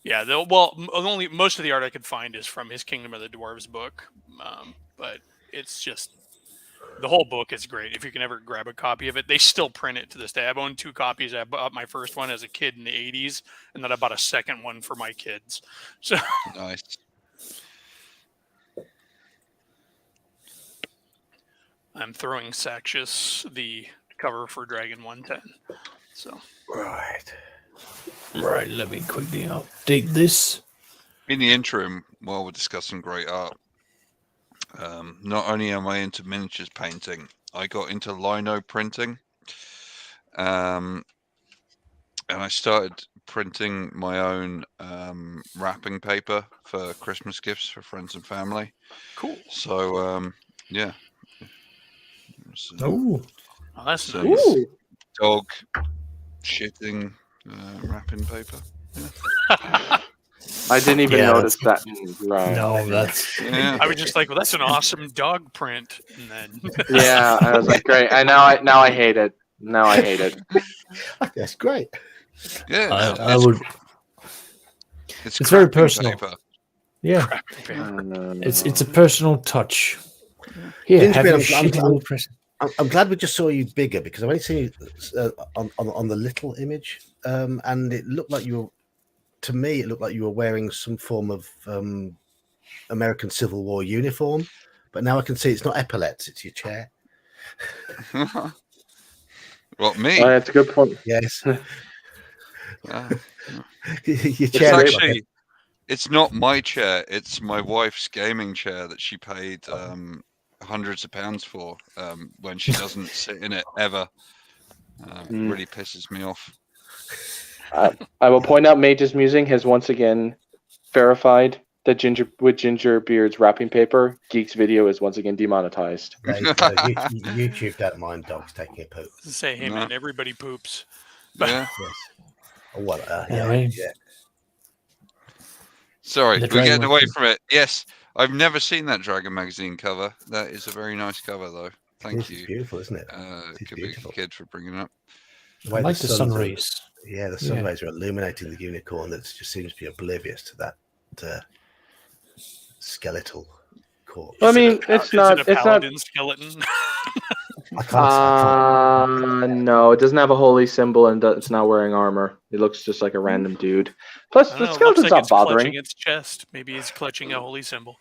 Yeah, only most of the art I could find is from his Kingdom of the Dwarves book, but it's just the whole book is great. If you can ever grab a copy of it, they still print it to this day. I've owned 2 copies. I bought my first one as a kid in the '80s, and then I bought a second one for my kids. So Nice. I'm throwing Saxius the cover for Dragon 110. So Right, let me quickly update this. In the interim, while we're discussing great art, not only am I into miniatures painting, I got into lino printing, and I started printing my own wrapping paper for Christmas gifts for friends and family. cool. So yeah. Oh, That's some nice. Ooh. dog shitting wrapping paper. I didn't even Yeah, notice that. Right. no, that's Yeah. I was just like, well, that's an awesome dog print, and then Yeah, I was like, great. Now I hate it. Now I hate it. That's great. Yeah. I would. It's very crafting personal. paper. Yeah, Uh, it's a personal touch. Here, Gingerbeard, have your I'm- shitty I'm- little present. I'm glad we just saw you bigger because I've only seen you on the little image, and it looked like you were. To me, it looked like you were wearing some form of American Civil War uniform, but now I can see it's not epaulets; it's your chair. What, me? that's a good point. Yes, Ah. your It's chair. looks like actually, it's not my chair. It's my wife's gaming chair that she paid hundreds of pounds for when she doesn't sit in it ever. Really pisses me off. I will point out Mage's Musing has once again verified that Gingerbeard's wrapping paper, Geek's video is once again demonetized. YouTube don't mind dogs taking a poop. say, hey No. man, everybody poops. Yeah. Yes. Oh, well, Yeah, right. yeah. Sorry, The we're getting Dragon away one. from it. Yes, I've never seen that Dragon magazine cover. That is a very nice cover, though. Thank It's you, beautiful, isn't it? It's Kabuki beautiful. Kid, for bringing it up. The I way like the sun suns are- rays. Yeah, the sun rays are illuminating the unicorn that just seems to be oblivious to that skeletal corpse. I mean, Is it a paladin skeleton? I can't. No, it doesn't have a holy symbol and it's not wearing armor. It looks just like a random dude. Plus, I the don't know, it looks skeleton's like not it's clutching bothering. its chest. Maybe it's clutching a holy symbol.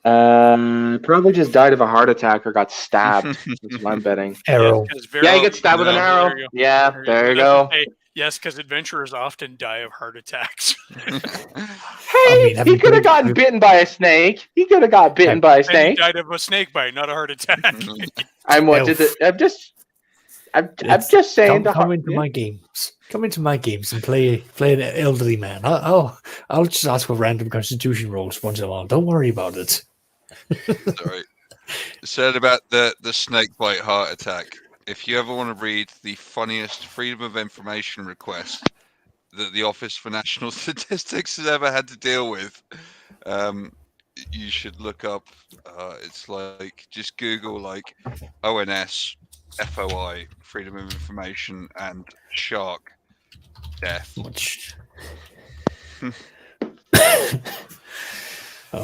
Probably just died of a heart attack or got stabbed. That's what I'm betting. Arrow. Yeah, he gets stabbed with an No. arrow. There you go. Yeah, there you go. Hey, yes, because adventurers often die of heart attacks. Hey, have he you could have played- gotten bitten by a snake. He could have got bitten by a And he snake. died of a snake bite, not a heart attack. I'm just saying. Come into my games. Come into my games and play an elderly man. I'll just ask for random Constitution rolls once in a while. Don't worry about it. Sorry. Said about the snake bite heart attack. If you ever want to read the funniest Freedom of Information request that the Office for National Statistics has ever had to deal with, you should look up. It's like just Google like ONS, FOI, Freedom of Information, and shark death. Which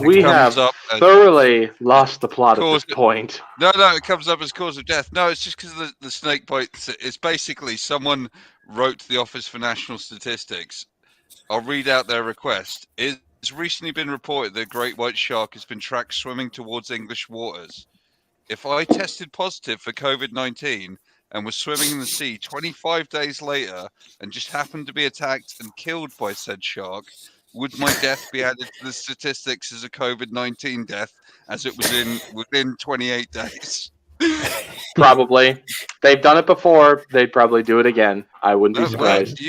We have thoroughly lost the plot at this point. No, it comes up as cause of death. No, it's just because of the snake bite. It's basically someone wrote to the Office for National Statistics. I'll read out their request. It's recently been reported that a great white shark has been tracked swimming towards English waters. If I tested positive for COVID-19 and was swimming in the sea 25 days later and just happened to be attacked and killed by said shark, would my death be added to the statistics as a COVID-19 death as it was within 28 days? Probably. They've done it before. They'd probably do it again. I wouldn't be surprised.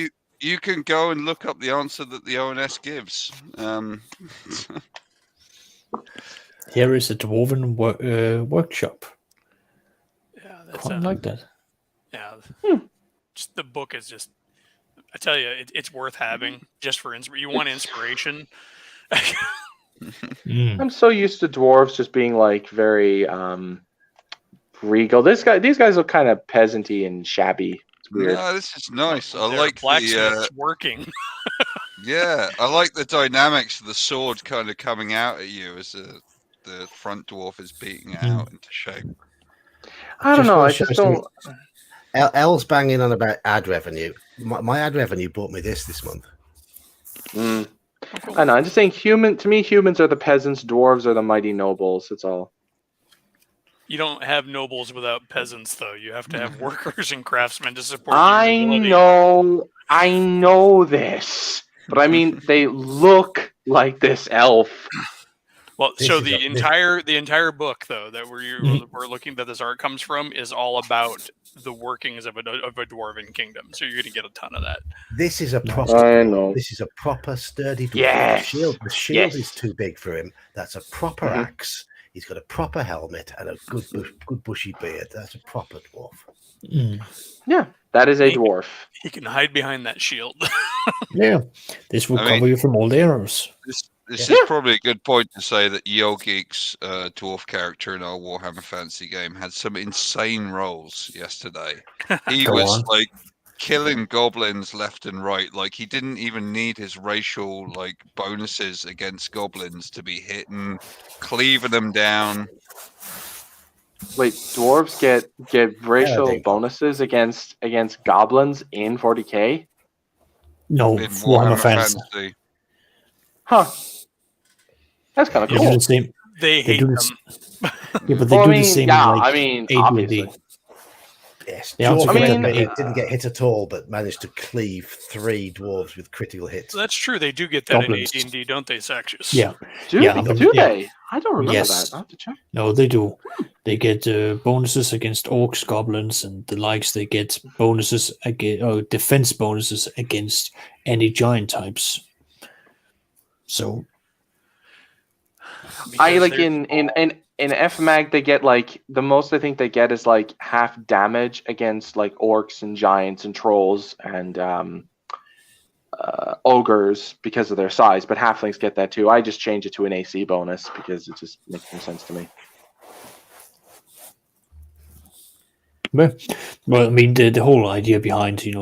You can go and look up the answer that the ONS gives. Here is a dwarven workshop. Yeah, that's Quite like that. Yeah, just the book is just. I tell you, it's worth having just for inspiration. You want inspiration. I'm so used to dwarves just being like very regal. These guys look kind of peasanty and shabby. It's weird. No, this is nice. I They're like blacksmiths working. Yeah, I like the dynamics of the sword kind of coming out at you as the front dwarf is beating it out into shape. I don't know. I just don't. Elle's banging on about ad revenue. My ad revenue bought me this month. I know. I'm just saying, to me, humans are the peasants. Dwarves are the mighty nobles. That's all. You don't have nobles without peasants, though. You have to have workers and craftsmen to support. I know this, but I mean, they look like this elf. Well, so the entire book, though, that we're looking that this art comes from is all about the workings of a dwarven kingdom. So you're going to get a ton of that. This is a proper. I know. This is a proper sturdy dwarf. Yes. The shield is too big for him. That's a proper axe. He's got a proper helmet and a good bushy beard. That's a proper dwarf. Yeah, that is a dwarf. He can hide behind that shield. Yeah, this will cover you from all the arrows. This is probably a good point to say that Geek's dwarf character in our Warhammer Fantasy game had some insane rolls yesterday. He was like killing goblins left and right. Like he didn't even need his racial like bonuses against goblins to be hitting, cleaving them down. Wait, dwarves get racial bonuses against goblins in 40k? No, in Warhammer Fantasy. Huh. That's kind of cool. They hate them. Yeah, but they do the same. Yeah, like, I mean, obviously. Yes, it didn't get hit at all, but managed to cleave 3 dwarves with critical hits. That's true. They do get that in AD&D, don't they, Saxius? Yeah. Do they? I don't remember that. I'll have to check. No, they do. They get bonuses against orcs, goblins, and the likes. They get bonuses defense bonuses against any giant types. So, I like in FMAG they get like the most I think they get is like half damage against like orcs and giants and trolls and ogres because of their size, but halflings get that too. I just change it to an AC bonus because it just makes more sense to me. Well, I mean the whole idea behind the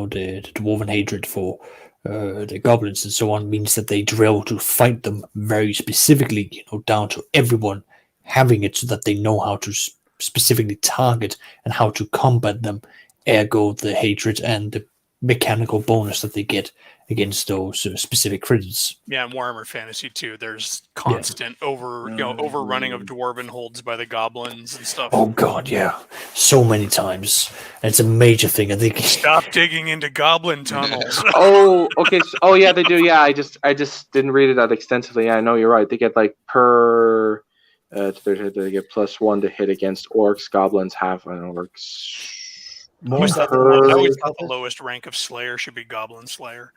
dwarven hatred for the goblins and so on means that they drill to fight them very specifically, down to everyone having it so that they know how to specifically target and how to combat them, ergo the hatred and the mechanical bonus that they get against those specific critters. Yeah, in Warhammer Fantasy too, there's constant overrunning of dwarven holds by the goblins and stuff. Oh god, yeah, so many times. And it's a major thing. I think. Stop digging into goblin tunnels. Oh, okay. Yeah, they do. Yeah, I just didn't read it that extensively. Yeah, I know you're right. They get like per. They get +1 to hit against orcs, goblins, half-orcs. The lowest rank of Slayer should be Goblin Slayer.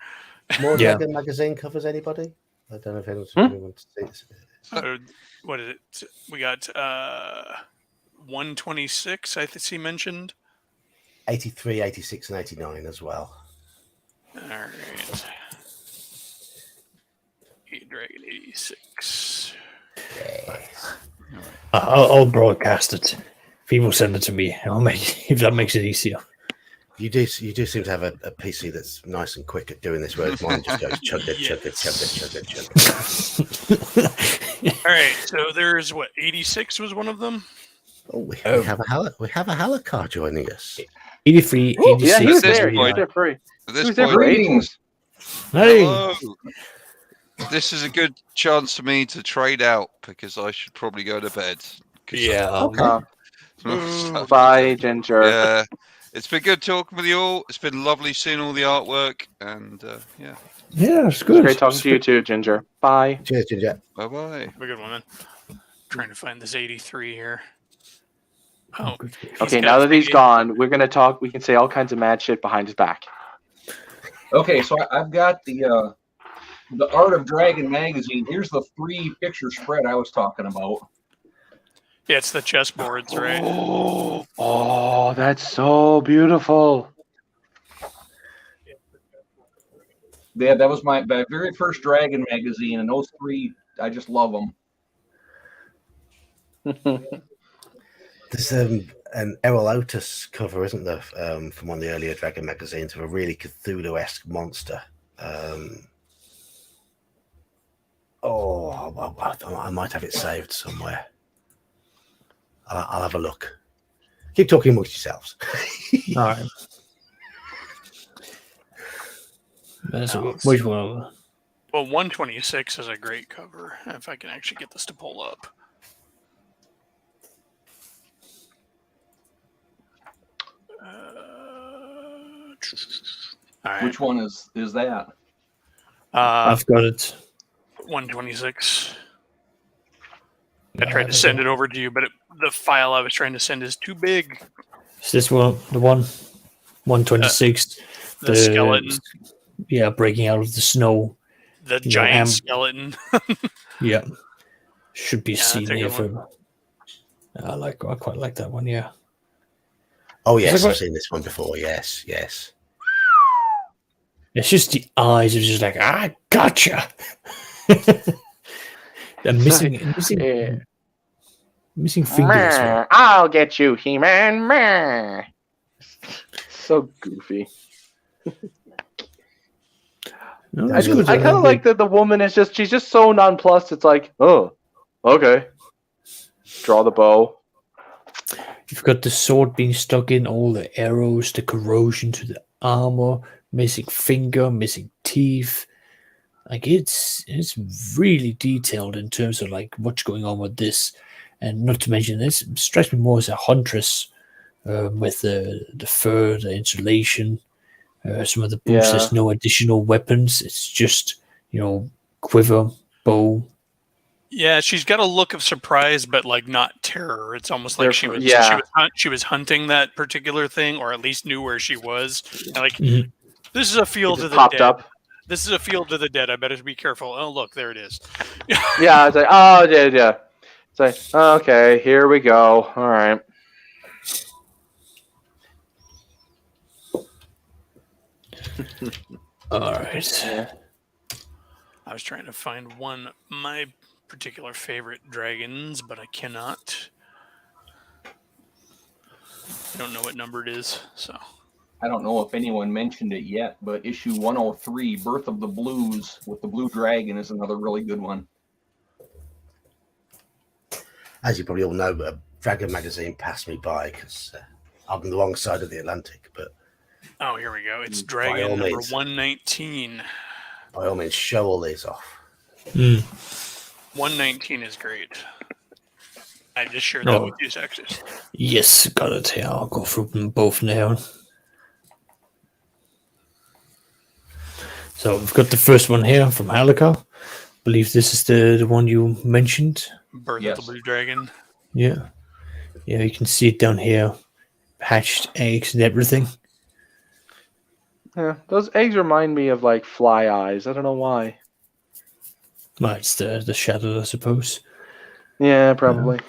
More Dragon magazine covers anybody? I don't know if anyone wants to see this. What is it? We got 126, I think he mentioned. 83, 86, and 89 as well. All right. Dragon 86. I'll broadcast it. People send it to me. If that makes it easier. You do seem to have a PC that's nice and quick at doing this, whereas mine just goes chugga. All right, so there's 86 was one of them. Oh, we have a Halakar joining us. 83, Ooh, 86. yeah, he was At this there. He was point- there for At this He was there point, for ages. Greetings. Hey, hello. This is a good chance for me to trade out because I should probably go to bed. 'Cause yeah. Bye, Ginger. Yeah. It's been good talking with you all. It's been lovely seeing all the artwork, and yeah. Yeah, it's It's good. great talking to you too, Ginger. Bye. Cheers, Ginger. Bye bye. Have a good one, man. Trying to find this 83 here. Oh, Good. Okay, got now a that he's big- gone, we're gonna talk. We can say all kinds of mad shit behind his back. Okay, so I've got the Art of Dragon magazine. Here's the 3-picture spread I was talking about. Yeah, it's the chessboards, right? Oh, that's so beautiful. Yeah, that was my very first Dragon magazine, and those 3, I just love them. There's an Errol Otis cover, isn't there, from one of the earlier Dragon magazines of a really Cthulhu-esque monster. I might have it saved somewhere. I'll have a look. Keep talking amongst yourselves. All right. Which one? Well, 126 is a great cover. If I can actually get this to pull up. All right. Which one is that? I've got it. 126. I tried to send it over to you, but the file I was trying to send is too big. Is this one the one? 126. The skeleton, Yeah, breaking out of the snow. the Yeah, giant skeleton. Yeah. Should be Yeah, seen that's a here good for. I quite like that one, yeah. Oh, yes, Is that I've seen this one before. Yes. It's just the eyes. It's just like, gotcha. They're missing Yeah. missing fingers. Meh, I'll get you, He-Man. Meh. So goofy. No, I it's good. kind of like that the woman is she's just so nonplussed. It's like, oh, okay. Draw the bow. You've got the sword being stuck in, all the arrows, the corrosion to the armor, missing finger, missing teeth. Like it's really detailed in terms of like what's going on with this, and not to mention this strikes me more as a huntress with the fur, the insulation, some of the boots. Yeah. There's no additional weapons. It's just quiver, bow. Yeah, she's got a look of surprise, but like not terror. It's almost like she was hunting that particular thing, or at least knew where she was. And like, Mhm. this is a field It of just the popped dead. up. This is a field of the dead. I better be careful. Oh, look, there it is. Yeah, it's like, oh, yeah. It's like, okay, here we go. All right. All right. Yeah. I was trying to find one of my particular favorite dragons, but I cannot. I don't know what number it is, so. I don't know if anyone mentioned it yet, but issue 103, Birth of the Blues with the Blue Dragon is another really good one. As you probably all know, Dragon magazine passed me by because I'm on the wrong side of the Atlantic. But Oh, here we go. It's By all dragon number means. 119. by all means, show all these off. 119 is great. I just shared Oh. that with you, Sexus. Yes, got it. Yeah, I'll go through them both now. So we've got the first one here from Halakar. Believe this is the one you mentioned. Birth Yes. of the Blue Dragon. Yeah. Yeah, you can see it down here. Hatched eggs and everything. Yeah, those eggs remind me of like fly eyes. I don't know why. Well, it's the shadow, I suppose. Yeah, probably.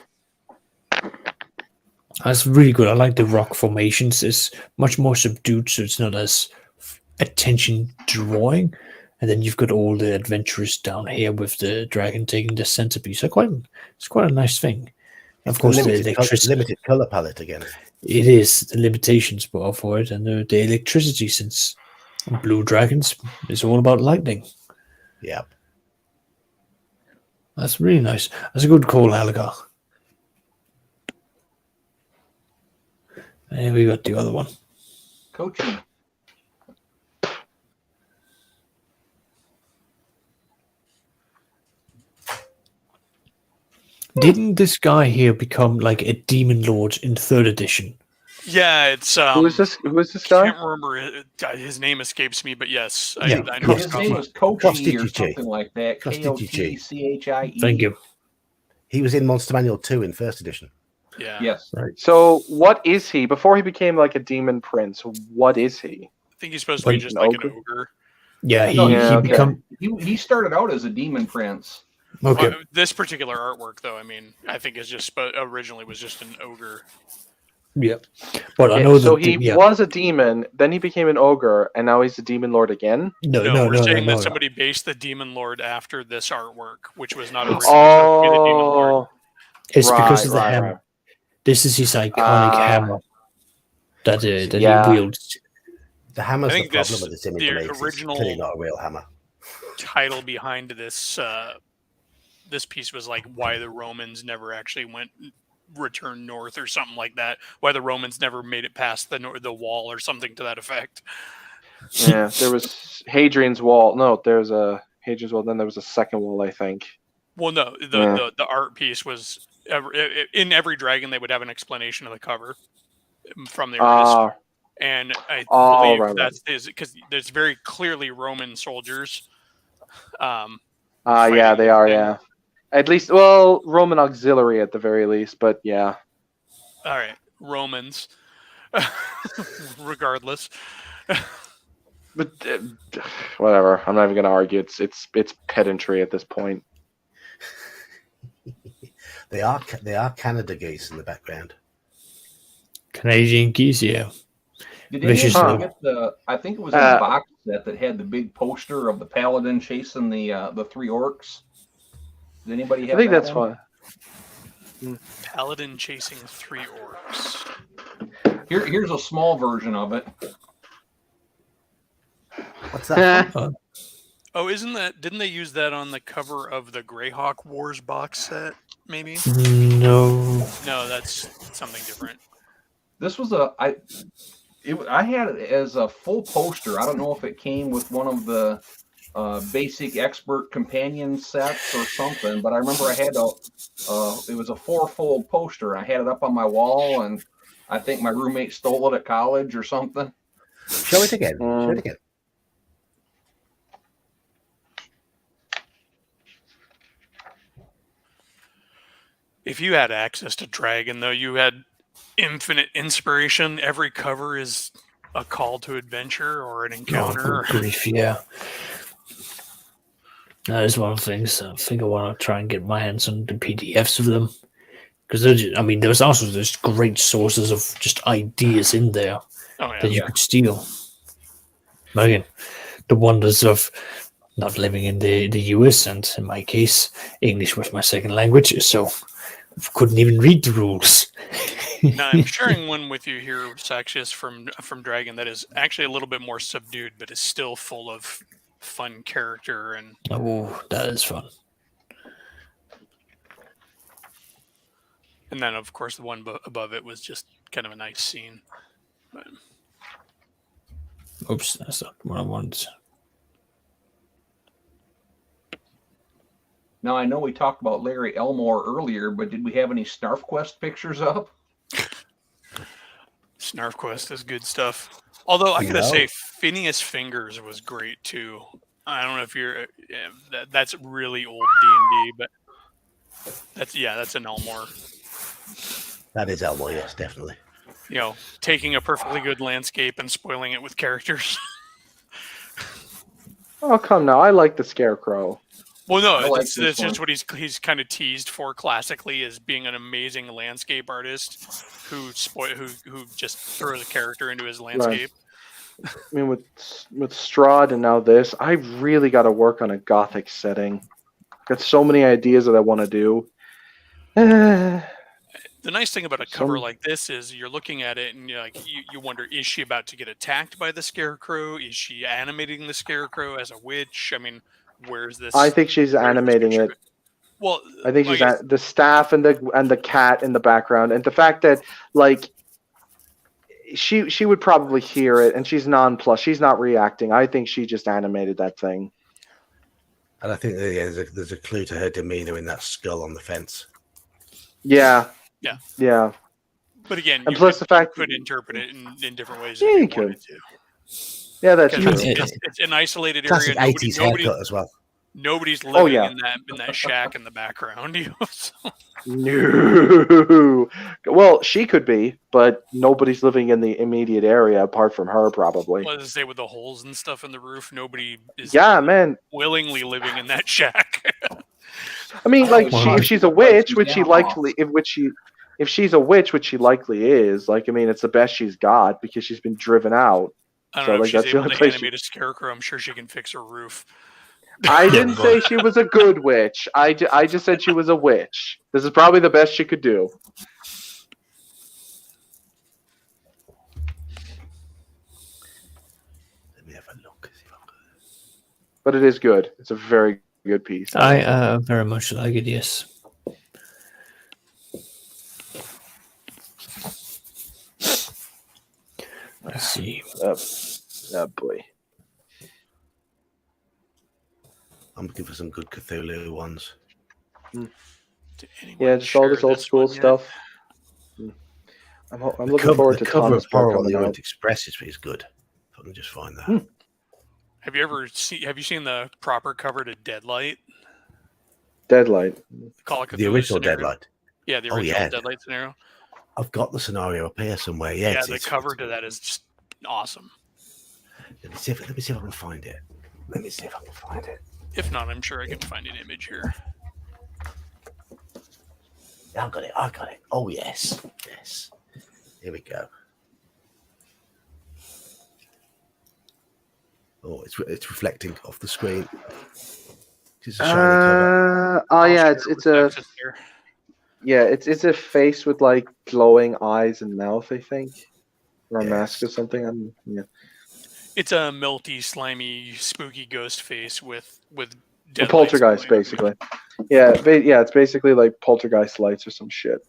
That's really good. I like the rock formations. It's much more subdued, so it's not as attention drawing. And then you've got all the adventurers down here with the dragon taking the centerpiece. So it's quite a nice thing. Of course, the electricity. Limited color palette again. It is the limitations for it, and the electricity, since Blue Dragons is all about lightning. Yep. That's really nice. That's a good call, Algar. And we got the other one. Coaching. Didn't this guy here become like a demon lord in 3rd edition? Yeah, it's Who is this? Who is this guy? I can't remember his name escapes me, but yes, Yeah, I know. His name was Kochi or Kostichichi. something like that. Kotchie. Thank you. He was in Monster Manual 2 in 1st edition. Yeah. Yes. Right. So what is he? Before he became like a demon prince, what is he? I think he's supposed to be Like just an like ogre? an ogre. Yeah, No, he okay. become He started out as a demon prince. okay. This particular artwork, though, I mean, I think is just originally was just an ogre. Yeah, but I Yeah, know so that. he was a demon, then he became an ogre, and now he's a demon lord again. No, we're saying no. that somebody based the demon lord after this artwork, which was not originally supposed to be the demon lord. Oh, It's because of the right, hammer. right. This is his iconic hammer that Yeah. he wields. The hammer's I the think problem this- with this image. the It's original- clearly not a real hammer. Title behind this this piece was like why the Romans never actually returned north or something like that. Why the Romans never made it past the wall or something to that effect. Yeah, there was Hadrian's Wall. No, there's a Hadrian's Wall. Then there was a second wall, I think. Well, no, the art piece was in every dragon they would have an explanation of the cover from the artist, and I believe right. that's because there's very clearly Roman soldiers. Yeah, they are. Yeah, at least, well, Roman auxiliary at the very least, but yeah. All right, Romans. Regardless. But whatever. I'm not even going to argue. It's pedantry at this point. They are Canada geese in the background. Canadian geese, yeah. Did any Vicious. of you get the? I think it was in the box set that had the big poster of the paladin chasing the 3 orcs. Did anybody have? I think that that's one? fine. Paladin chasing 3 orcs. Here's a small version of it. What's that? Oh, didn't they use that on the cover of the Greyhawk Wars box set, maybe? No. No, that's something different. This was I had it as a full poster. I don't know if it came with one of the basic expert companion sets or something, but I remember I had it was a 4-fold poster. I had it up on my wall, and I think my roommate stole it at college or something. Show it again. Show it again. If you had access to Dragon, though, you had infinite inspiration. Every cover is a call to adventure or an encounter. Oh, good grief, yeah. That is one of the things. I think I want to try and get my hands on the PDFs of them. Because, there's also great sources of just ideas in there that you could steal. But again, the wonders of not living in the US, and in my case, English was my second language, so I couldn't even read the rules. Now, I'm sharing one with you here, Saxius, from Dragon that is actually a little bit more subdued, but is still full of fun character. And oh, that is fun. And then, of course, the one above it was just kind of a nice scene. But... Oops, that's not what I wanted. Now, I know we talked about Larry Elmore earlier, but did we have any SnarfQuest pictures up? SnarfQuest is good stuff. Although I gotta say, Phineas Fingers was great too. I don't know if you're that's really old D&D, but that's an Elmore. That is Elmore, yes, definitely. Taking a perfectly good landscape and spoiling it with characters. Oh, come now. I like the Scarecrow. Well, no, like it's this just one. what he's kind of teased for classically as being an amazing landscape artist who just throws a character into his landscape. I mean, with Strahd and now this, I really got to work on a gothic setting. Got so many ideas that I want to do. The nice thing about a cover like this is you're looking at it and you're like, you wonder, is she about to get attacked by the Scarecrow? Is she animating the Scarecrow as a witch? I mean, where's this? I think she's animating it. Well, I think she's the staff and the cat in the background, and the fact that like she would probably hear it, and she's nonplussed. She's not reacting. I think she just animated that thing. And I think there's a clue to her demeanor in that skull on the fence. Yeah. But again, and plus the fact you could interpret it in different ways. Yeah, if you you could. wanted to. Yeah, that's true. It's an isolated Classic area. 80s haircut as well. Nobody's living in that shack in the background. No. Well, she could be, but nobody's living in the immediate area apart from her, probably. Well, as say with the holes and stuff in the roof, nobody is willingly living in that shack. I mean, like, if she's a witch, which she likely, if she's a witch, which she likely is, like, I mean, it's the best she's got because she's been driven out. I don't know if she's able to animate a scarecrow. I'm sure she can fix her roof. I didn't say she was a good witch. I just said she was a witch. This is probably the best she could do. Let me have a look. But it is good. It's a very good piece. I very much like it, yes. Let's see. Oh boy. I'm looking for some good Cthulhu ones. Yeah, just all this old school stuff. I'm looking forward to the cover Thomas of Horror on coming the out. Orient Express is good. If I can just find that. Have you seen the proper cover to Deadlight? Deadlight. The original Deadlight. Yeah, the original Deadlight scenario. I've got the scenario up here somewhere. Yeah, the cover to that is just awesome. Let me see if I can find it. If not, I'm sure I can find an image here. I got it. Oh, yes. Here we go. Oh, it's reflecting off the screen. It's a shiny cover. It's a face with like glowing eyes and mouth, I think, or a mask or something. It's a melty, slimy, spooky ghost face with a poltergeist, basically. It's basically like poltergeist lights or some shit.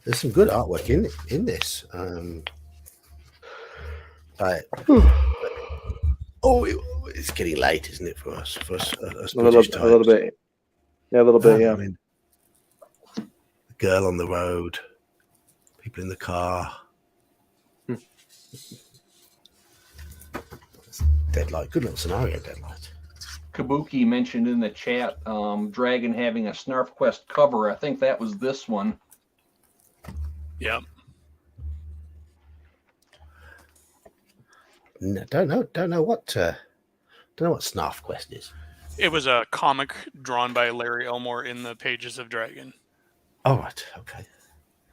There's some good artwork in this. It's getting late, isn't it, for us? A little bit. Yeah, a little bit. Yeah. I mean, the girl on the road, people in the car. Deadlight, good little scenario, Deadlight. Kabuki mentioned in the chat, Dragon having a Snarf Quest cover. I think that was this one. Yep. No, don't know what Snarf Quest is. It was a comic drawn by Larry Elmore in the pages of Dragon. Oh, right, okay.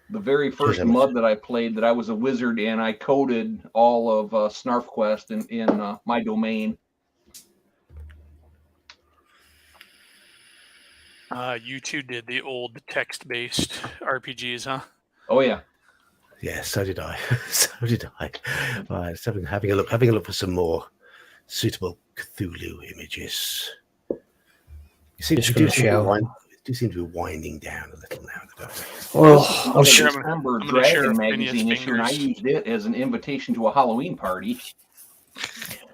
The very first MUD that I played, that I was a wizard and I coded all of Snarf Quest in my domain. You two did the old text-based RPGs, huh? Oh yeah. Yeah, so did I. Right, so having a look for some more suitable Cthulhu images. You see, do seem to be winding down a little now. Well, I remember Dragon magazine issue, and I used it as an invitation to a Halloween party.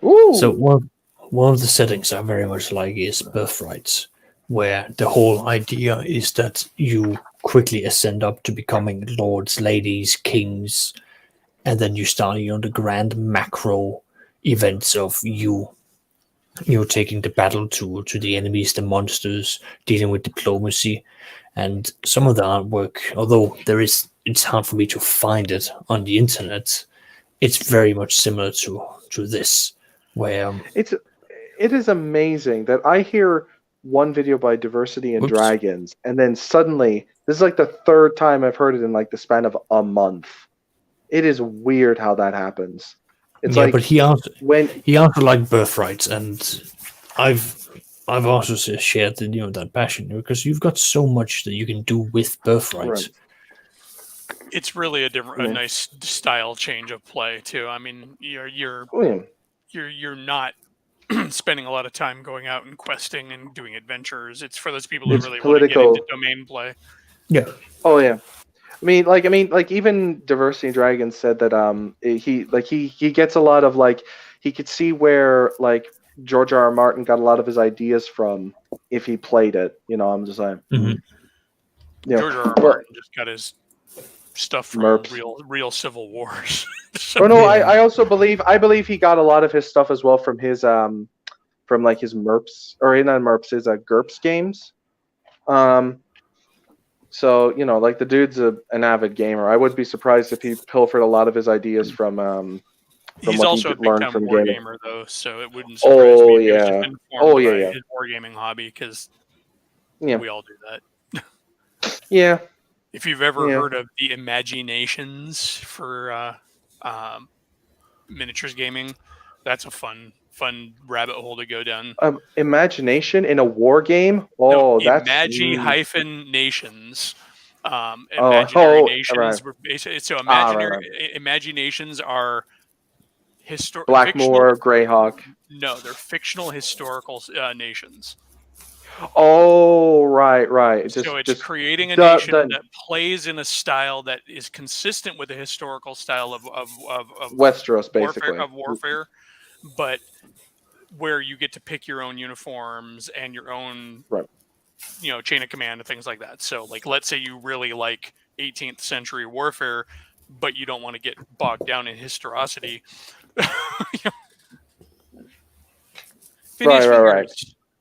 Ooh. So one of the settings I very much like is Birthrights, where the whole idea is that you quickly ascend up to becoming lords, ladies, kings, and then you start the grand macro events of you taking the battle to the enemies, the monsters, dealing with diplomacy. And some of the artwork, although it's hard for me to find it on the internet, it's very much similar to this, where it is amazing that I hear one video by Diversity and Dragons, and then suddenly this is like the third time I've heard it in like the span of a month. It is weird how that happens. It's yeah, like but he also when liked birthrights, and I've also shared that passion because you've got so much that you can do with birthrights. Right. It's really a Yeah. nice style change of play too. I mean, you're not spending a lot of time going out and questing and doing adventures. It's for those people who It's really want to get political. into domain play. Yeah. Oh yeah. I mean, like even Diversity Dragons said that he gets a lot of like he could see where like George R. R. Martin got a lot of his ideas from if he played it. I'm just like, Mhm. George R. R. Martin just got his stuff from Merps. real Civil Wars. Oh no, I also believe he got a lot of his stuff as well from his from like his Merps or not Merps, his GURPS games. So like the dude's an avid gamer. I would be surprised if he pilfered a lot of his ideas from He's what also he a big learned time from war gaming. gamer though, so it wouldn't surprise me if he was just informed by yeah. his wargaming hobby because Yeah. we all do that. Yeah. If you've ever heard of the Imaginations for miniatures gaming, that's a fun rabbit hole to go down. Imagination in a war game? Oh, that's Imagi-nations. Imaginary nations right. were basically so right. imaginations are Blackmoor, Greyhawk. No, they're fictional historical nations. Oh, right. So it's creating a nation that plays in a style that is consistent with the historical style of Westeros, basically warfare, but where you get to pick your own uniforms and your own chain of command and things like that. So like let's say you really like 18th century warfare, but you don't want to get bogged down in historicity. Right.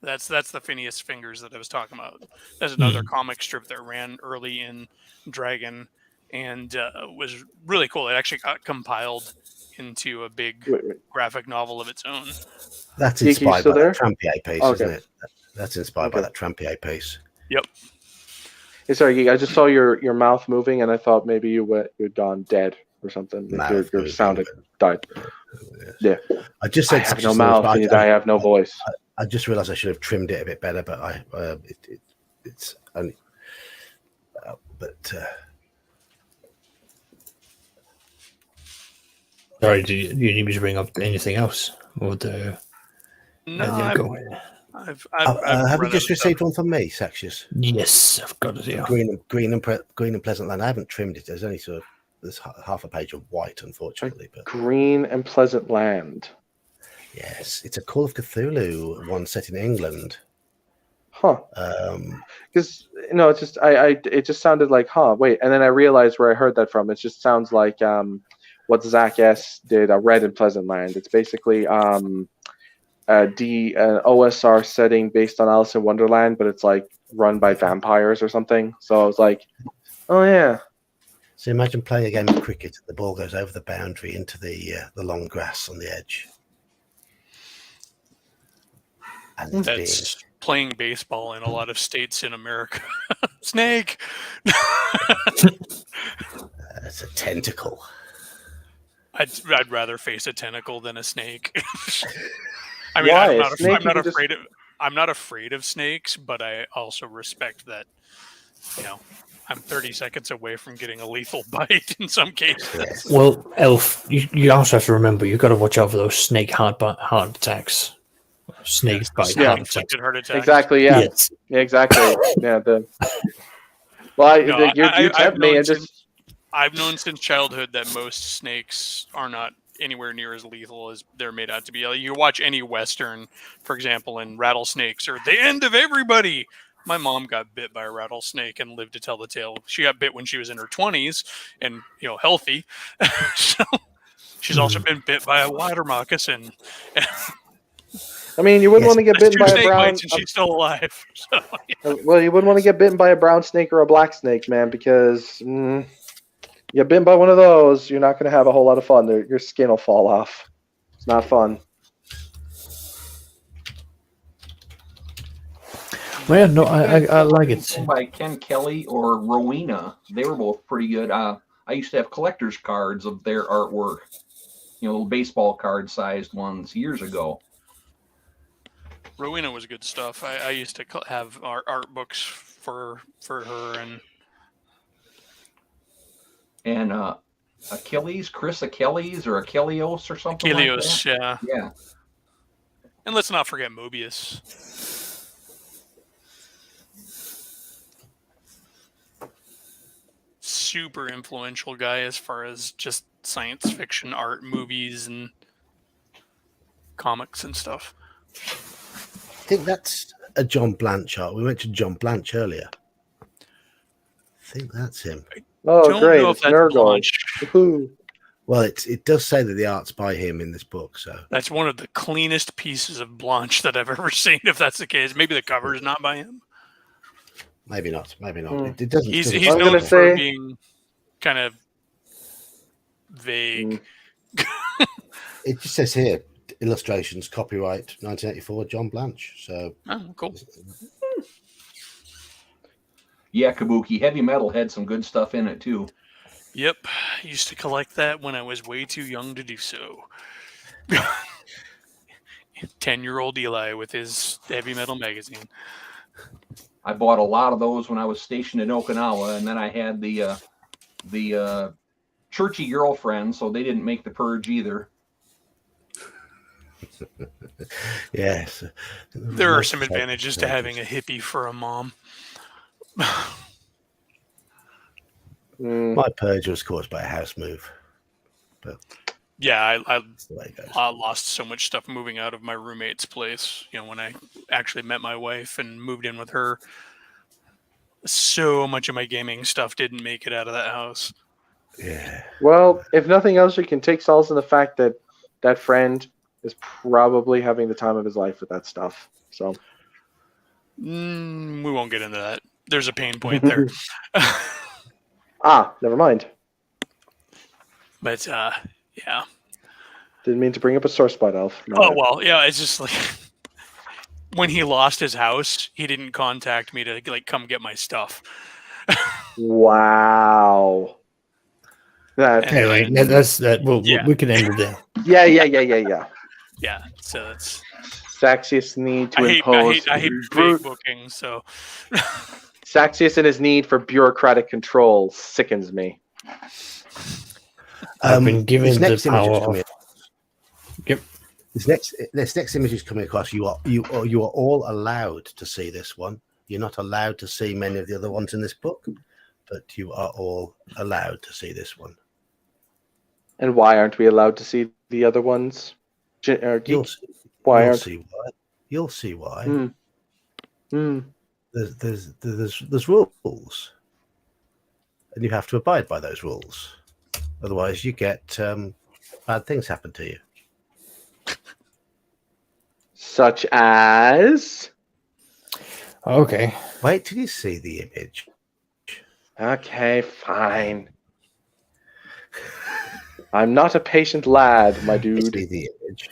That's the Phineas Fingers that I was talking about. There's another comic strip that ran early in Dragon and was really cool. It actually got compiled into a big graphic novel of its own. That's inspired by that Trampier piece, isn't it? That's inspired by that Trampier piece. Yep. Hey, sorry, I just saw your mouth moving, and I thought maybe you'd gone dead or something. Your sound had died. Yeah. I just said I have no mouth, and I have no voice. I just realised I should have trimmed it a bit better, but it's only. Sorry, do you need me to bring up anything else? Or no, have you just received one from me, Saxius? Yes, I've got it here. Green and Pleasant Land. I haven't trimmed it. There's only there's half a page of white, unfortunately. But Green and Pleasant Land. Yes, it's a Call of Cthulhu one set in England. Huh. Because it's just it just sounded like wait, and then I realized where I heard that from. It just sounds like what Zach S did, Red and Pleasant Land. It's basically an OSR setting based on Alice in Wonderland, but it's like run by vampires or something. So I was like, oh yeah. So imagine playing a game of cricket. The ball goes over the boundary into the long grass on the edge. And that's playing baseball in a lot of states in America. Snake. It's a tentacle. I'd rather face a tentacle than a snake. I mean, why? I'm not afraid of snakes, but I also respect that. I'm 30 seconds away from getting a lethal bite in some cases. Well, Elf, you also have to remember you've got to watch out for those snake heart attacks. Snake bite heart attacks. Exactly. Yeah. Yes. Yeah. Exactly. Yeah. You tempt me and just. I've known since childhood that most snakes are not anywhere near as lethal as they're made out to be. You watch any Western, for example, and rattlesnakes are the end of everybody. My mom got bit by a rattlesnake and lived to tell the tale. She got bit when she was in her 20s and, healthy. So she's also been bit by a water moccasin. I mean, you wouldn't want to get bitten by a brown. And she's still alive. So, yeah. Well, you wouldn't want to get bitten by a brown snake or a black snake, man, because you get bitten by one of those, you're not going to have a whole lot of fun. Your skin will fall off. It's not fun. Well, yeah, no, I like it. By Ken Kelly or Rowena, they were both pretty good. I used to have collector's cards of their artwork, little baseball card sized ones years ago. Rowena was good stuff. I used to have art books for her and Chris Achilles or Achilleos or something Achilleos, like that. Yeah. And let's not forget Mobius. Super influential guy as far as just science fiction art, movies, and comics and stuff. I think that's a John Blanche art. We mentioned John Blanche earlier. I think that's him. Oh, Don't great. know if It's that's Nurgle. Blanche. Woohoo. Well, it does say that the art's by him in this book, so That's one of the cleanest pieces of Blanche that I've ever seen. If that's the case, maybe the cover is not by him. maybe not. Hmm. It doesn't. He's I'm known gonna for say- being kind of vague. It just says here, illustrations, copyright 1984, John Blanche. So Oh, cool. Yeah, Kabuki. Heavy Metal had some good stuff in it too. Yep, I used to collect that when I was way too young to do so. 10-year-old Eli with his Heavy Metal magazine. I bought a lot of those when I was stationed in Okinawa, and then I had the churchy girlfriend, so they didn't make the purge either. yes, There are some advantages to having a hippie for a mom. My purge was caused by a house move. Yeah, That's the way it goes. I lost so much stuff moving out of my roommate's place. When I actually met my wife and moved in with her, so much of my gaming stuff didn't make it out of that house. Yeah. Well, if nothing else, you can take solace in the fact that that friend is probably having the time of his life with that stuff. So We won't get into that. There's a pain point there. never mind. But yeah. Didn't mean to bring up a sore spot, Elf. My Oh bad. well, yeah. It's just like when he lost his house, he didn't contact me to come get my stuff. Wow. That. Anyway, that's that. We can end it there. Yeah. Yeah. So that's. Saxius' need to I impose. hate brute- fake booking. So Saxius and his need for bureaucratic control sickens me. I've been given this the next image power is coming of. across. Yep. This next image is coming across. You are all allowed to see this one. You're not allowed to see many of the other ones in this book, but you are all allowed to see this one. And why aren't we allowed to see the other ones? Geek? You'll Why you'll aren't? see why. You'll see why. There's rules, and you have to abide by those rules. Otherwise, you get bad things happen to you. Such as. Okay. Wait till you see the image. Okay, fine. I'm not a patient lad, my See dude. the image.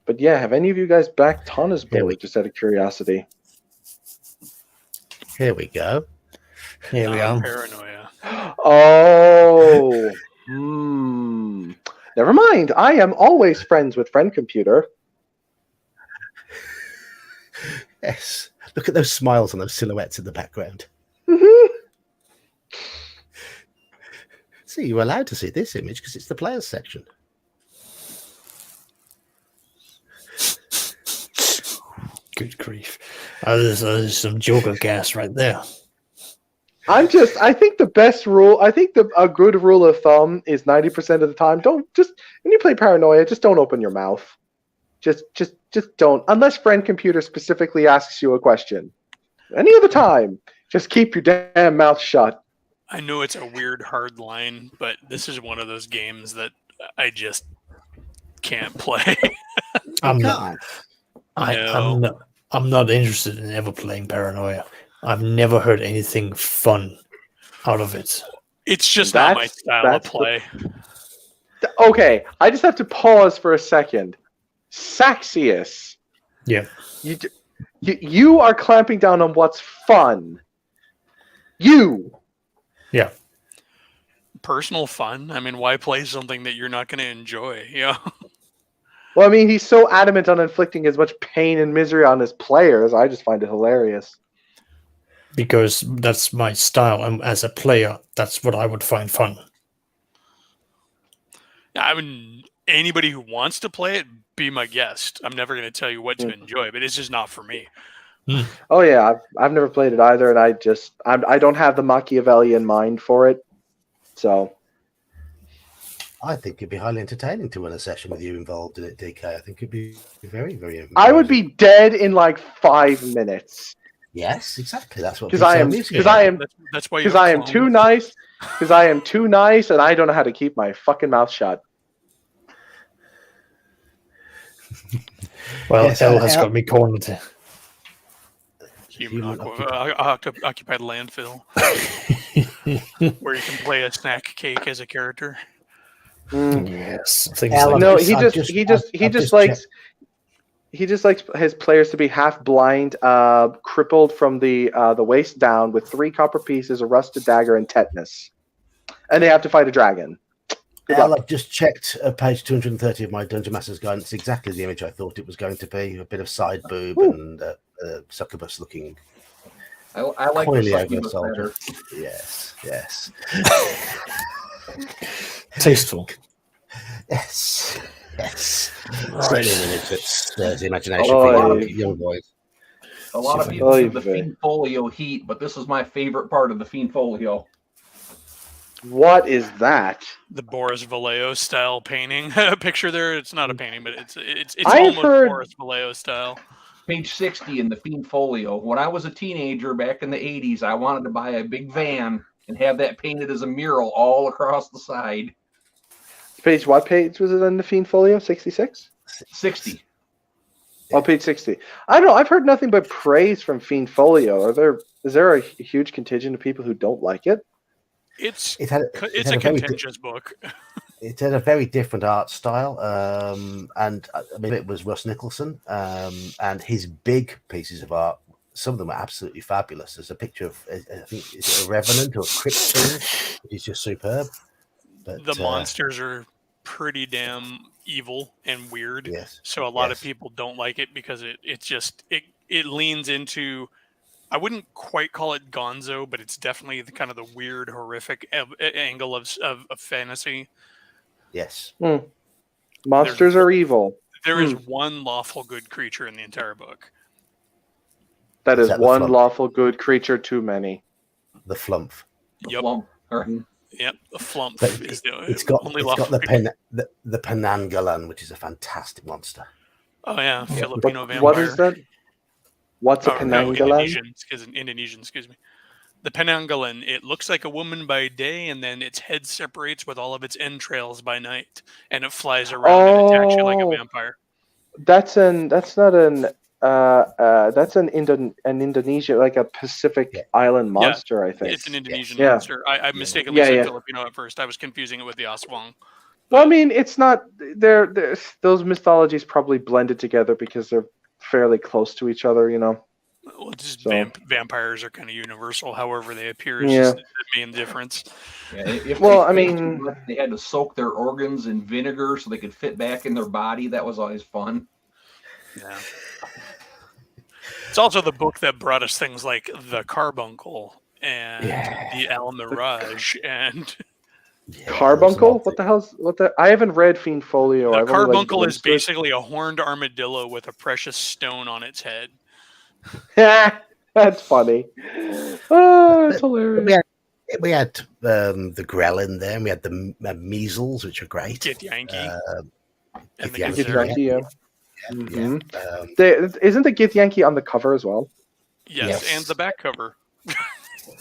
But yeah, have any of you guys backed Tana's Here build? we- Just out of curiosity. Here we go. Here we are. paranoia. Oh. Never mind. I am always friends with Friend Computer. Yes. Look at those smiles and those silhouettes in the background. See, you're allowed to see this image because it's the players section. Good grief. There's some Joker gas right there. I think the best rule, a good rule of thumb is 90% of the time, when you play Paranoia, just don't open your mouth. Just don't, unless Friend Computer specifically asks you a question. Any other time, just keep your damn mouth shut. I know it's a weird hard line, but this is one of those games that I just can't play. I'm God. not. I'm not interested in ever playing Paranoia. I've never heard anything fun out of it. It's just not my That's- style of that's the- play. Okay, I just have to pause for a second. Saxius. Yeah. You are clamping down on what's fun. You. Yeah. Personal fun. I mean, why play something that you're not going to enjoy? Yeah. Well, I mean, he's so adamant on inflicting as much pain and misery on his players. I just find it hilarious. Because that's my style. And as a player, that's what I would find fun. I mean, anybody who wants to play it, be my guest. I'm never going to tell you what to enjoy, but it's just not for me. Oh yeah, I've never played it either, and I don't have the Machiavellian mind for it. So I think it'd be highly entertaining to run a session with you involved in it, DK. I think it'd be very, very. I would be dead in like 5 minutes. Yes, exactly. That's what. Because I am That's why I am too nice. Because I am too nice, and I don't know how to keep my fucking mouth shut. Well, Yes, Elle has got me cornered. Human occupied landfill, where you can play a snack cake as a character. Yes, things Elle, like No, this. he just likes his players to be half blind, crippled from the waist down, with 3 copper pieces, a rusted dagger, and tetanus, and they have to fight a dragon. Good Elle, luck. I've just checked page 230 of my Dungeon Master's Guide. It's exactly the image I thought it was going to be. A bit of side boob and succubus looking. I like the coily over succubus soldier. better. Yes. Tasteful. Yes. Right. Certainly an image that stirs the imagination Oh, for young boys. A lot of people do the Fiend Folio heat, but this is my favorite part of the Fiend Folio. What is that? The Boris Vallejo style painting picture there. It's not a painting, but it's I have almost heard- Boris Vallejo style. Page 60 in the Fiend Folio. When I was a teenager back in the 80s, I wanted to buy a big van and have that painted as a mural all across the side. What page was it on the Fiend Folio? 66? 60. Oh, page 60. I don't know. I've heard nothing but praise from Fiend Folio. Is there a huge contingent of people who don't like it? It's It had a contentious book. It had a very different art style, and I mean, it was Russ Nicholson, and his big pieces of art. Some of them are absolutely fabulous. There's a picture of, I think, is it a revenant or a crypt tomb, which is just superb. But, The monsters are pretty damn evil and weird. Yes. So a lot of people don't like it because it leans into, I wouldn't quite call it gonzo, but it's definitely the kind of the weird, horrific angle of fantasy. Yes. Monsters are evil. There is one lawful good creature in the entire book. That is that the one flump? lawful good creature too many. The flump. Yep. Flump. Yep. The flump But is the it's got only the lawful creature. the Penangalan, which is a fantastic monster. Oh yeah, Filipino vampire. What is that? What's a Oh, no, Penangalan? Indonesian, excuse me. The Penanggalan, it looks like a woman by day, and then its head separates with all of its entrails by night, and it flies around and attacks you like a vampire. That's an Indonesia, like a Pacific island monster, I think. It's an Indonesian Yeah. monster. I mistakenly said Filipino at first. I was confusing it with the Aswang. Well, I mean, it's not. Those mythologies probably blended together because they're fairly close to each other, you know. Well, just So- vampires are kind of universal. However they appear is just the main difference. Yeah, if Well, they I played mean- too much, they had to soak their organs in vinegar so they could fit back in their body. That was always fun. Yeah. It's also the book that brought us things like the Carbuncle and the Al Mirage and Carbuncle? What the hell's what the? I haven't read Fiend Folio. the I've only, like, Carbuncle is glimpsed it. basically a horned armadillo with a precious stone on its head. That's funny. Oh, it's hilarious. We had the Grelin there, and we had the measles, which are great. Gith Yankee. And the Yankee. Githzerai. Yankee, yeah. Mhm. Isn't the Gith Yankee on the cover as well? Yes, Yes. and the back cover.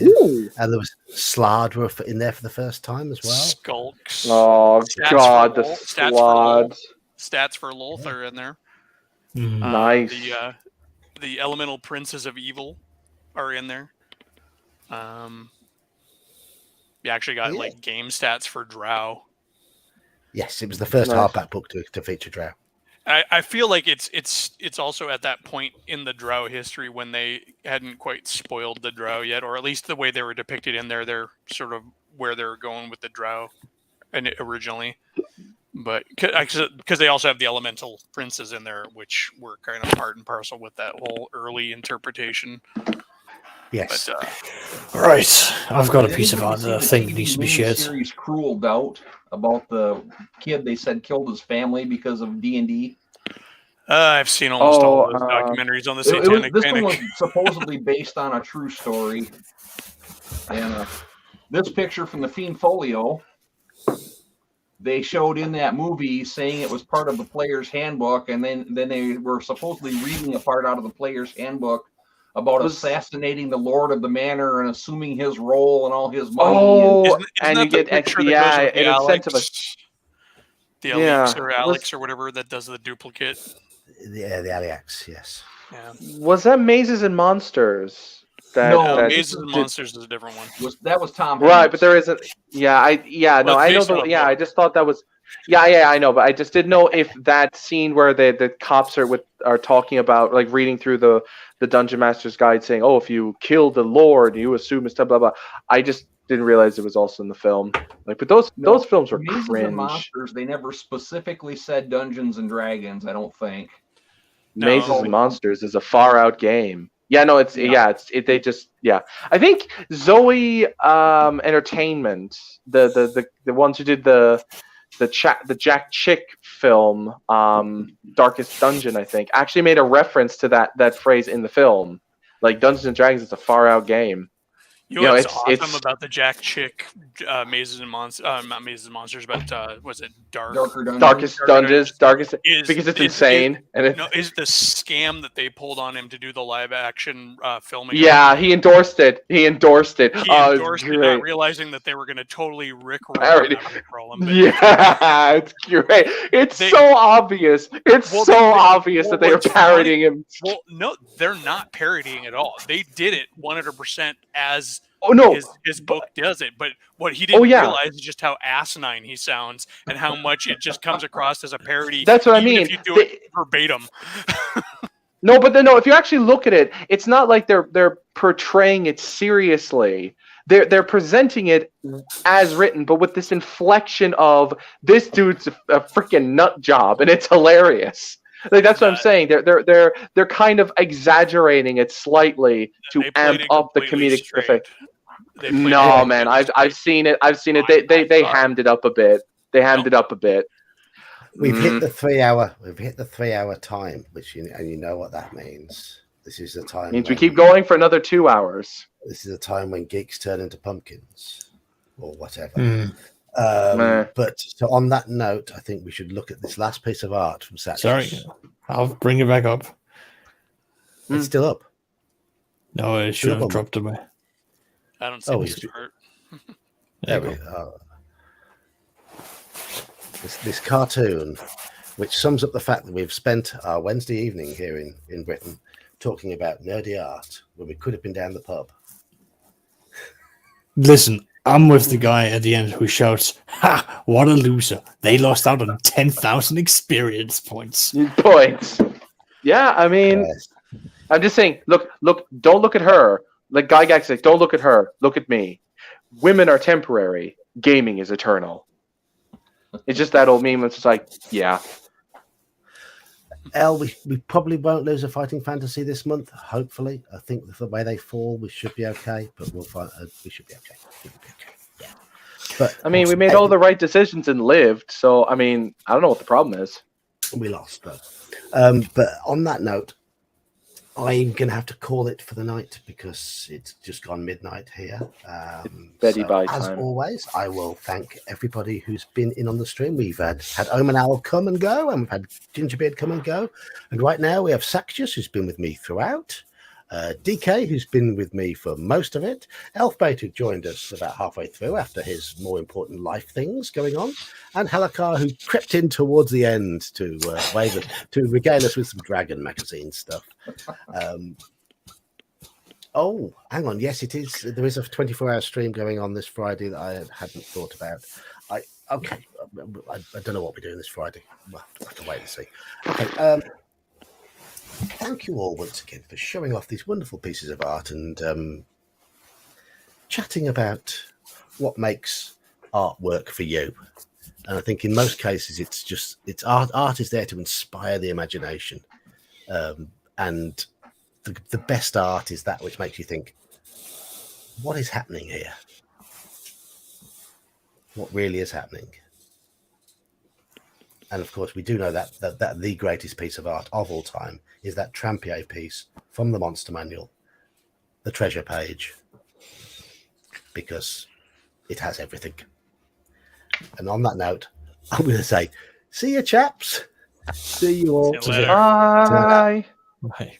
Ooh. And there was Slard were in there for the first time as well. Skulks. Oh Stats God, for the Lol- stats for Lol. squads. Stats for Lolth are in there. Nice. The elemental princes of evil are in there. You actually got like game stats for Drow. Yes, it was the first Nice. hardback book to feature Drow. I feel like it's also at that point in the Drow history when they hadn't quite spoiled the Drow yet, or at least the way they were depicted in there. They're sort of where they were going with the Drow, and originally, but because they also have the elemental princes in there, which were kind of part and parcel with that whole early interpretation. Yes. But, Right. I've got a Did piece of anybody art that I see the think needs to TV be shared. Series Cruel Doubt about the kid they said killed his family because of D&D. I've seen almost all of those Oh, documentaries on the Satanic This Panic. one was supposedly based on a true story. And this picture from the Fiend Folio, they showed in that movie saying it was part of the player's handbook, and then they were supposedly reading a part out of the player's handbook about assassinating the Lord of the Manor and assuming his role and all his money. Oh, Isn't and that you the get picture that yeah, goes with it the Alex? incentivizes. The Yeah, Alex or Alex or whatever that does the duplicate. Yeah, the Aliax, yes. Yeah. Was that Mazes and Monsters? No, Mazes and Monsters is a different one. That was Tom Right, Hanks. but there isn't. Yeah, Well, I it's know based on a I book. just thought that was. Yeah, I know, but I just didn't know if that scene where the cops are talking about like reading through the Dungeon Master's Guide, saying, "Oh, if you kill the Lord, you assume it's blah blah blah." I just didn't realize it was also in the film. Like, but those films were Mazes cringe. and Monsters, they never specifically said Dungeons and Dragons, I don't think. No. Mazes and Monsters is a far out game. Yeah, no, they just I think Zoe Entertainment, the ones who did the Jack Chick film, Darkest Dungeon, I think, actually made a reference to that phrase in the film. Like, Dungeons and Dragons is a far out game. You know what's awesome it's about the Jack Chick Mazes and Monsters, not Mazes and Monsters, but was it Darker Dungeons? Darkest Dungeons, because it's insane. Is the scam that they pulled on him to do the live action filming? Yeah, he endorsed it. He endorsed it, not realizing that they were going to totally rickroll him. Yeah, it's great. It's so obvious. It's obvious that they were parodying him. Well, no, they're not parodying at all. They did it 100% as his book does it. But what he didn't realize is just how asinine he sounds and how much it just comes across as a parody. That's what I mean. If you do it verbatim. No, but if you actually look at it, it's not like they're portraying it seriously. They're presenting it as written, but with this inflection of this dude's a freaking nut job, and it's hilarious. Like, that's what I'm saying. They're kind of exaggerating it slightly to amp up the comedic effect. No, man, I've seen it. They hammed it up a bit. It up a bit. We've hit the 3 hour. We've hit the 3 hour time, and you know what that means. This is the time. Means we keep going for another 2 hours. This is the time when geeks turn into pumpkins, or whatever. But so on that note, I think we should look at this last piece of art from Satchel. Sorry, I'll bring it back up. It's still up. No, it should have dropped away. I don't see this part. There we go. This cartoon, which sums up the fact that we've spent our Wednesday evening here in Britain talking about nerdy art when we could have been down the pub. Listen, I'm with the guy at the end who shouts, "Ha! What a loser! They lost out on 10,000 experience points." Yeah, I mean, I'm just saying. Look! Don't look at her. Like Gygax said, don't look at her. Look at me. Women are temporary. Gaming is eternal. It's just that old meme. It's just like, yeah. Elle, we probably won't lose a fighting fantasy this month. Hopefully, I think the way they fall, we should be okay. But we'll find. We should be okay. Yeah. But I mean, we made all the right decisions and lived. So I mean, I don't know what the problem is. We lost, though. But on that note, I'm going to have to call it for the night because it's just gone midnight here. As always, I will thank everybody who's been in on the stream. We've had Omen Owl come and go, and we've had Gingerbeard come and go. And right now we have Saxius, who's been with me throughout. DK, who's been with me for most of it, Elfbait, who joined us about halfway through after his more important life things going on, and Halakar, who crept in towards the end to regale us with some Dragon magazine stuff. Oh, hang on, yes, it is. There is a 24-hour stream going on this Friday that I hadn't thought about. Okay, I don't know what we're doing this Friday. Well, we'll have to wait and see. Okay, thank you all once again for showing off these wonderful pieces of art and chatting about what makes art work for you. And I think in most cases, it's art. Art is there to inspire the imagination, and the best art is that which makes you think, what is happening here? What really is happening? And of course, we do know that the greatest piece of art of all time is that Trampier piece from the Monster Manual, the treasure page, because it has everything. And on that note, I'm going to say, see you, chaps. See you all. See you later. Bye. Bye.